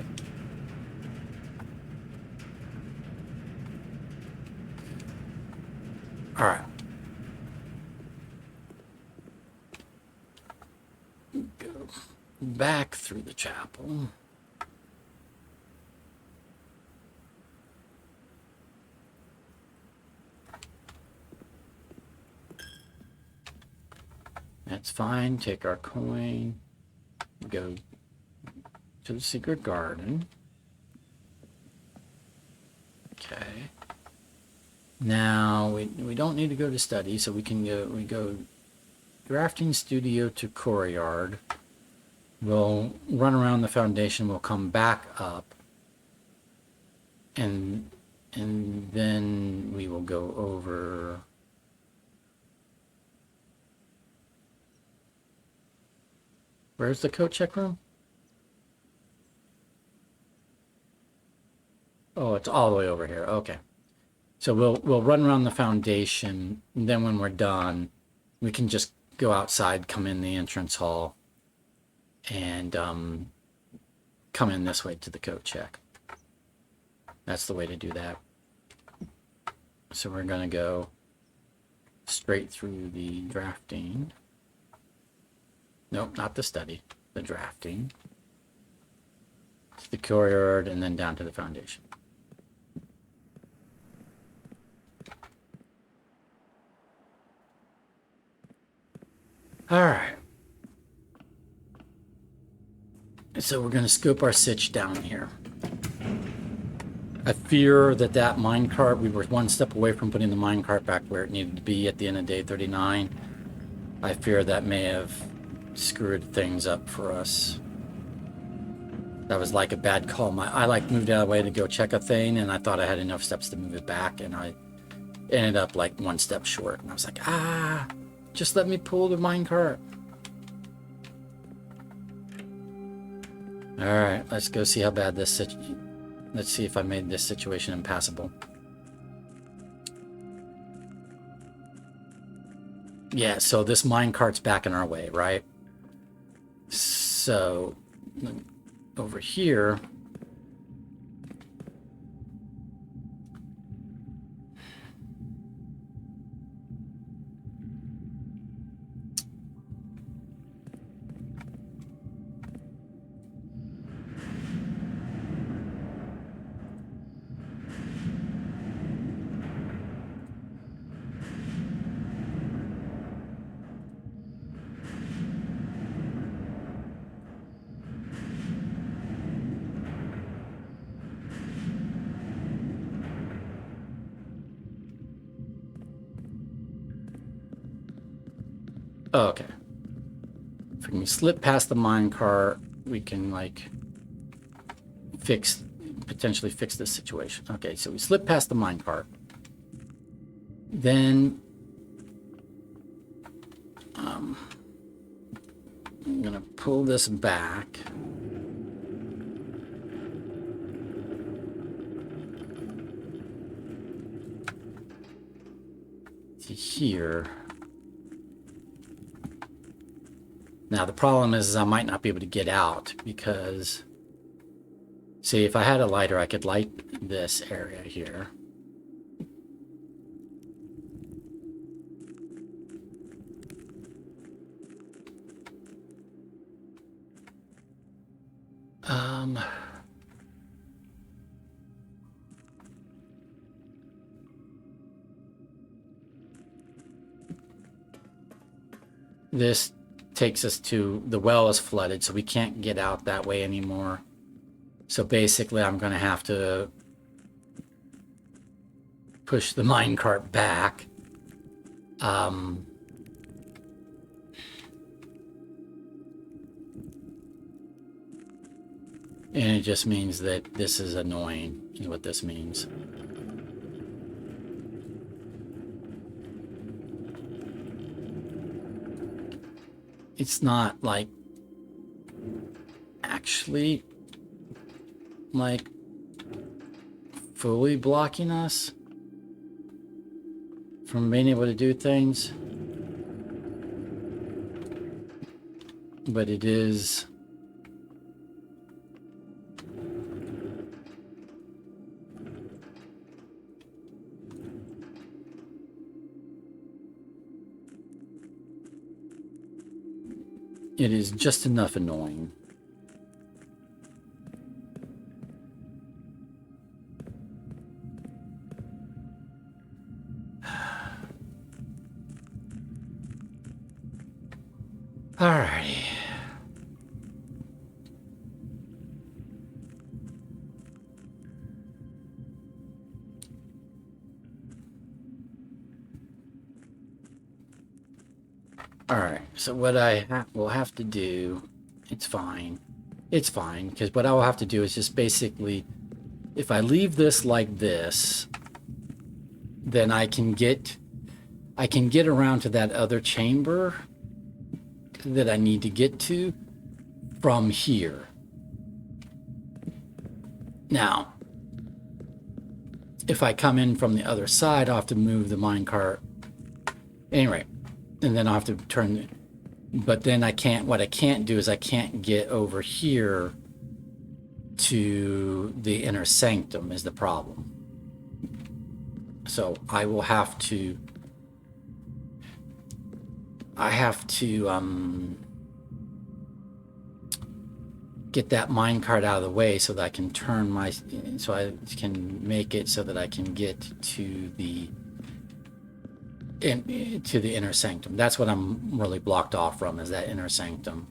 All right. Go back through the chapel. That's fine. Take our coin. Go to the secret garden. Okay. Now we don't need to go to study, so we go drafting studio to courtyard. We'll run around the foundation. We'll come back up, and then we will go over. Where's the coat check room? Oh, it's all the way over here. Okay. So we'll run around the foundation, and then when we're done, we can just go outside, come in the entrance hall, and come in this way to the coat check. That's the way to do that. So we're going to go straight through the drafting. Nope, not the study, the drafting. To the courtyard, and then down to the foundation. All right. So we're going to scope our sitch down here. I fear that minecart, we were one step away from putting the minecart back where it needed to be at the end of day 39. I fear that may have screwed things up for us. That was like a bad call. I moved out of the way to go check a thing, and I thought I had enough steps to move it back, and I ended up like one step short. And I was like, just let me pull the minecart. All right, let's go see how bad this let's see if I made this situation impassable. Yeah, so this minecart's back in our way, right? So over here, oh, okay. If we can slip past the minecart, we can like potentially fix this situation. Okay, so we slip past the minecart. Then I'm gonna pull this back. To here. Now the problem is I might not be able to get out because, see, if I had a lighter, I could light this area here. This takes us to the well is flooded, so we can't get out that way anymore. So basically I'm going to have to push the minecart back. And it just means that this is annoying, is what this means. It's not like actually like fully blocking us from being able to do things, but it is just enough annoying. Alrighty. Alright, so what I will have to do, it's fine, because what I will have to do is just basically, if I leave this like this, then I can get around to that other chamber that I need to get to from here. Now, if I come in from the other side, I'll have to move the minecart. Anyway, and then I'll have to turn, but then what I can't do is I can't get over here to the inner sanctum is the problem. So I will have to, get that minecart out of the way so that I can turn so I can make it so that I can get to the inner sanctum. That's what I'm really blocked off from, is that inner sanctum.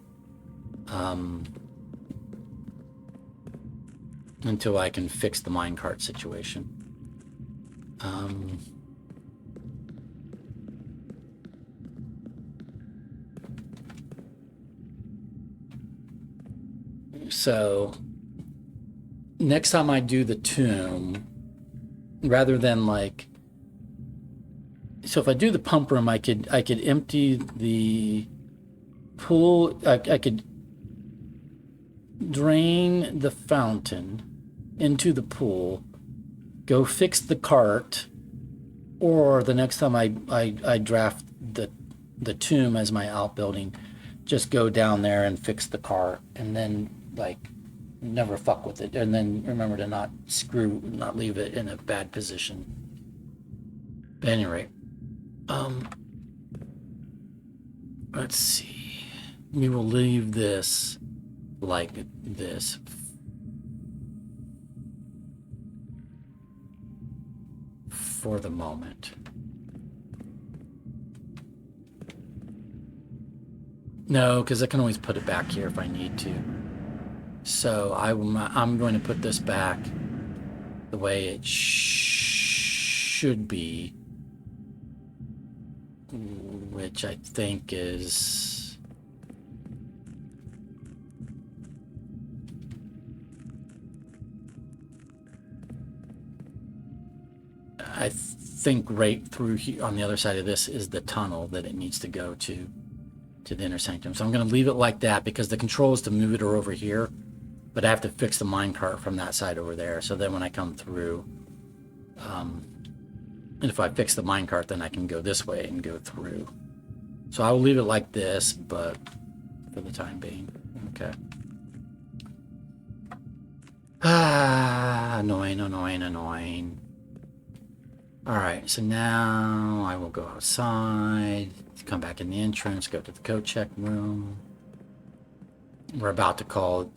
Until I can fix the minecart situation. So next time I do the tomb, rather than like, so if I do the pump room, I could empty the pool. I could drain the fountain into the pool, go fix the cart, or the next time I draft the tomb as my outbuilding, just go down there and fix the cart, and then like never fuck with it, and then remember to not leave it in a bad position. But at any rate, let's see. We will leave this like this. For the moment. No, because I can always put it back here if I need to. So I'm going to put this back the way it should be, which I think is right through here on the other side of this is the tunnel that it needs to go to the inner sanctum. So I'm going to leave it like that because the control is to move it over here, but I have to fix the minecart from that side over there. So then when I come through, and if I fix the minecart, then I can go this way and go through. So I will leave it like this, but for the time being, okay. Annoying. All right, so now I will go outside, come back in the entrance, go to the code check room. We're about to call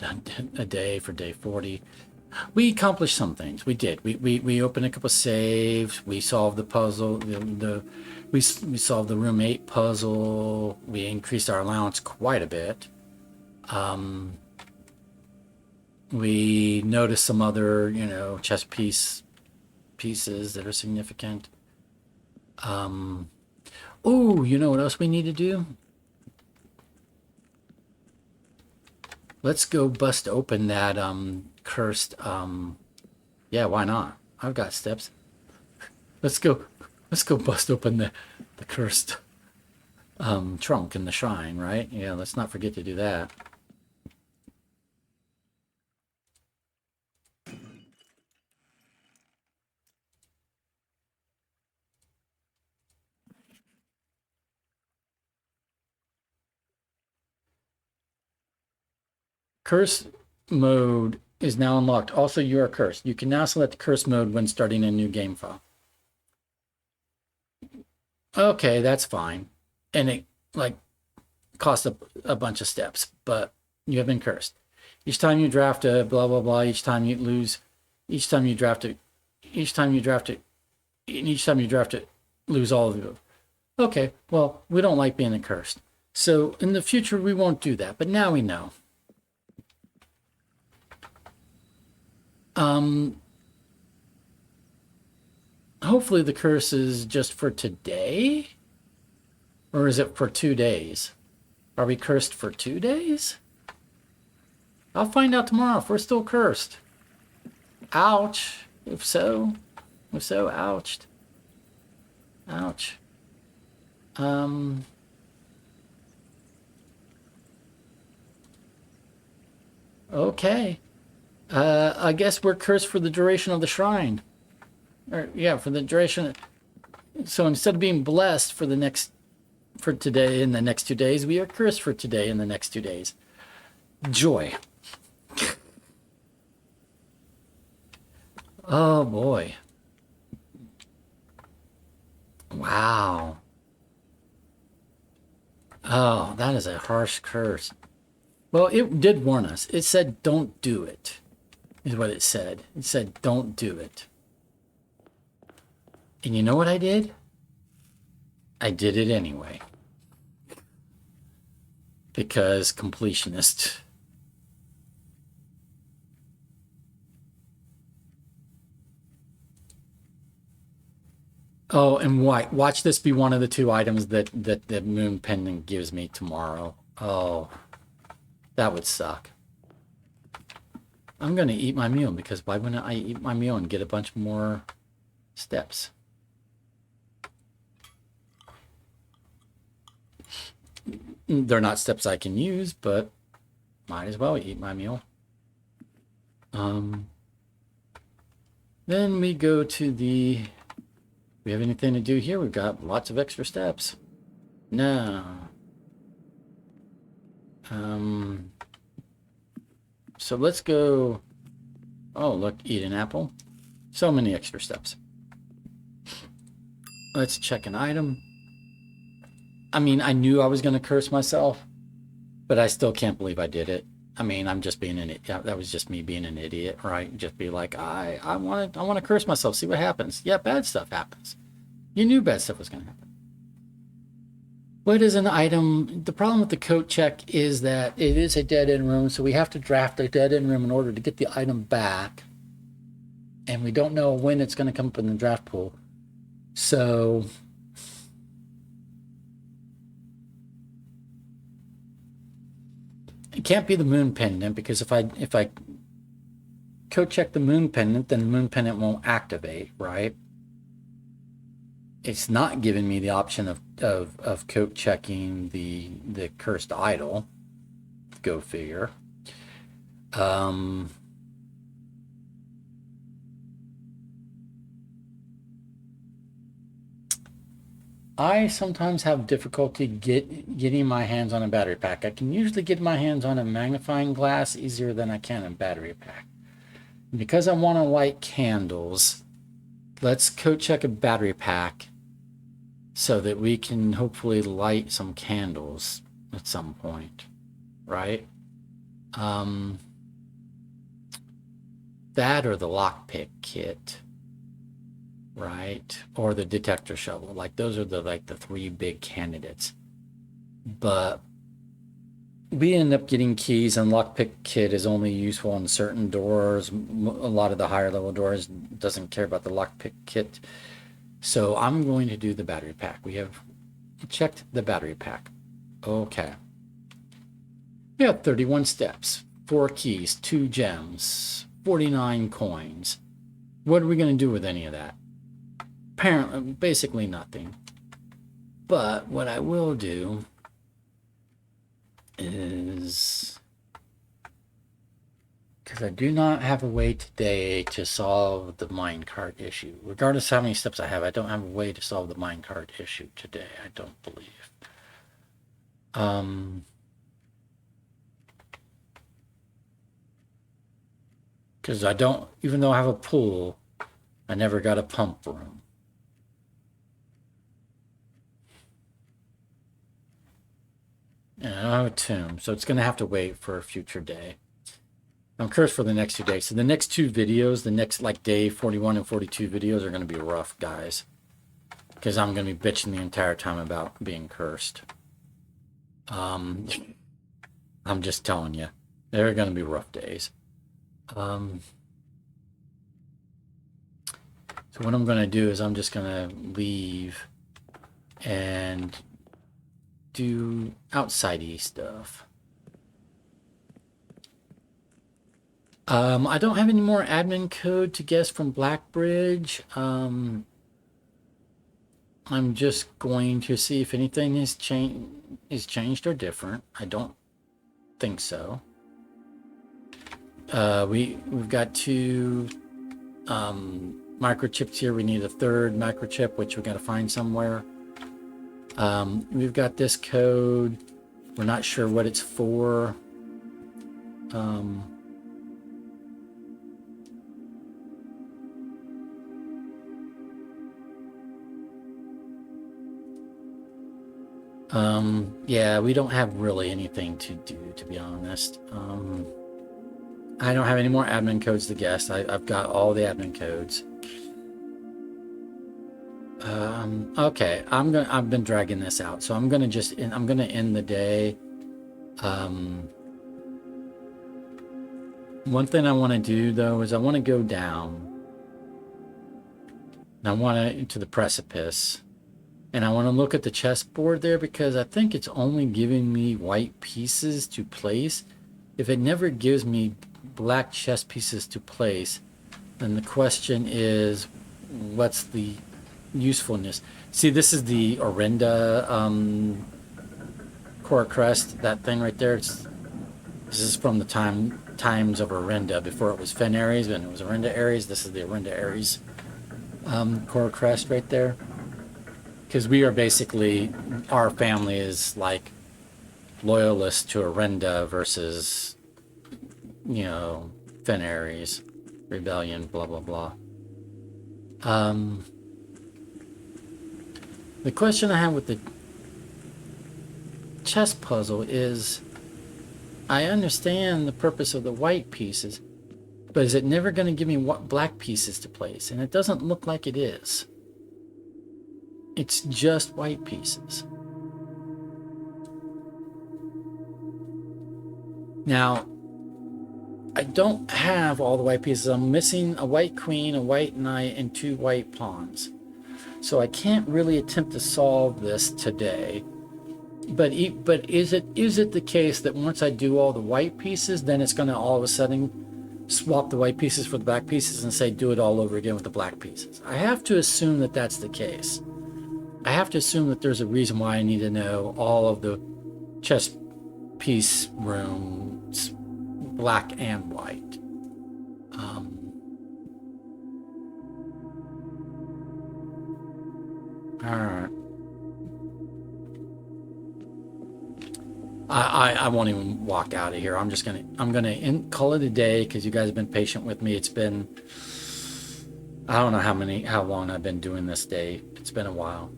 a day for day 40. We accomplished some things. We did. We opened a couple saves. We solved the puzzle. We solved the room 8 puzzle. We increased our allowance quite a bit. We noticed some other, chess pieces that are significant. Oh, you know what else we need to do? let's go bust open that cursed yeah, why not? I've got steps. Let's go bust open the cursed trunk in the shrine, right? Yeah, let's not forget to do that. Curse mode is now unlocked. Also, you are cursed. You can now select curse mode when starting a new game file. Okay, that's fine. And it like costs a bunch of steps, but you have been cursed. Each time you draft a blah blah blah, each time you lose, each time you draft it, each time you draft it, and each time you draft it, lose all of you. Okay, well, we don't like being cursed. So in the future we won't do that, but now we know. Hopefully the curse is just for today, or is it for 2 days? Are we cursed for 2 days? I'll find out tomorrow if we're still cursed. Ouch. If so, ouched. Ouch. Okay. I guess we're cursed for the duration of the shrine. Or yeah, for the duration. So instead of being blessed for today and the next 2 days, we are cursed for today and the next 2 days. Joy. Oh boy. Wow. Oh, that is a harsh curse. Well, it did warn us. It said, don't do it, is what it said. It said, don't do it. And you know what I did? I did it anyway. Because completionist. Oh, and watch this be one of the 2 items that the moon pendant gives me tomorrow. Oh, that would suck. I'm going to eat my meal because why wouldn't I eat my meal and get a bunch more steps? They're not steps I can use, but might as well eat my meal. Then we go to the... We have anything to do here? We've got lots of extra steps. No. So let's go... Oh, look, eat an apple. So many extra steps. Let's check an item. I mean, I knew I was going to curse myself, but I still can't believe I did it. I mean, I'm just being an idiot. That was just me being an idiot, right? Just be like, I want to curse myself, see what happens. Yeah, bad stuff happens. You knew bad stuff was going to happen. What is an item? The problem with the coat check is that it is a dead-end room, so we have to draft a dead-end room in order to get the item back. And we don't know when it's going to come up in the draft pool. So... It can't be the moon pendant, because if I code check the moon pendant, then the moon pendant won't activate, right? It's not giving me the option of code checking the cursed idol. Go figure. I sometimes have difficulty getting my hands on a battery pack. I can usually get my hands on a magnifying glass easier than I can a battery pack. And because I want to light candles, let's code check a battery pack so that we can hopefully light some candles at some point, right? That or the lockpick kit. Right, or the detector shovel. Like those are the 3 big candidates. But we end up getting keys, and lockpick kit is only useful on certain doors. A lot of the higher level doors doesn't care about the lockpick kit. So I'm going to do the battery pack. We have checked the battery pack. Okay. We have 31 steps. 4 keys, 2 gems, 49 coins. What are we going to do with any of that? Apparently, basically nothing. But what I will do is, because I do not have a way today to solve the minecart issue. Regardless of how many steps I have, I don't have a way to solve the minecart issue today, I don't believe. Because I don't, even though I have a pool, I never got a pump room. And I don't have a tomb, so it's going to have to wait for a future day. I'm cursed for the next 2 days. So the next 2 videos, the next like day 41 and 42 videos are going to be rough, guys. Because I'm going to be bitching the entire time about being cursed. I'm just telling you. They're going to be rough days. So what I'm going to do is I'm just going to leave and do outside-y stuff. I don't have any more admin code to guess from Blackbridge. I'm just going to see if anything is changed or different. I don't think so. We've got 2 microchips here. We need a 3rd microchip, which we got to find somewhere. We've got this code. We're not sure what it's for. Yeah, we don't have really anything to do, to be honest. I don't have any more admin codes to guess. I've got all the admin codes. Okay, I've been dragging this out, so I'm gonna end the day. One thing I want to do though is I want to go down. And I want to the precipice. And I want to look at the chessboard there because I think it's only giving me white pieces to place. If it never gives me black chess pieces to place, then the question is, what's the usefulness? See, this is the Orinda Core Crest, that thing right there. This is from the times of Orinda, before it was Fen Aries, and it was Orinda Aries. This is the Orinda Aries Core Crest right there. Because we are basically, our family is like loyalists to Orinda versus, you know, Fen Aries, Rebellion, blah, blah, blah. The question I have with the chess puzzle is, I understand the purpose of the white pieces, but is it never going to give me black pieces to place? And it doesn't look like it is. It's just white pieces. Now, I don't have all the white pieces. I'm missing a white queen, a white knight, and 2 white pawns. So I can't really attempt to solve this today. But is it the case that once I do all the white pieces, then it's going to all of a sudden swap the white pieces for the black pieces and say do it all over again with the black pieces? I have to assume that that's the case. I have to assume that there's a reason why I need to know all of the chess piece rooms, black and white. All right. I won't even walk out of here. I'm gonna call it a day because you guys have been patient with me. It's been, I don't know how long I've been doing this day. It's been a while.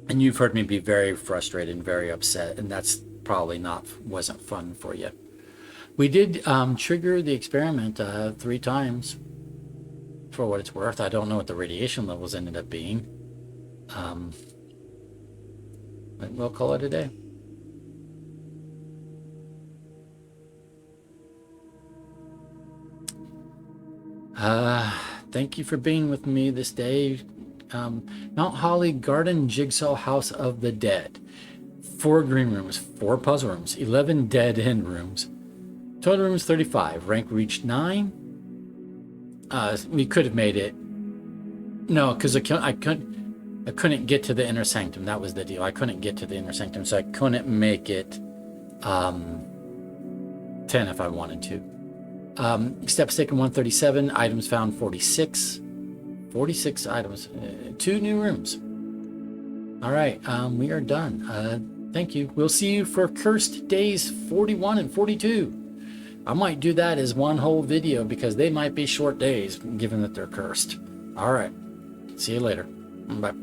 And you've heard me be very frustrated and very upset, and that's probably wasn't fun for you. We did trigger the experiment 3 times, for what it's worth. I don't know what the radiation levels ended up being. But we'll call it a day. Thank you for being with me this day. Mount Holly Garden Jigsaw House of the Dead. 4 green rooms, 4 puzzle rooms, 11 dead end rooms, Total rooms 35. Rank reached 9. We could have made it. No, because I couldn't get to the inner sanctum. That was the deal. I couldn't get to the inner sanctum, so I couldn't make it 10 if I wanted to. Steps taken 137. Items found 46. 46 items. 2 new rooms. All right, we are done. Thank you. We'll see you for Cursed Days 41 and 42. I might do that as one whole video because they might be short days given that they're cursed. All right. See you later. Bye.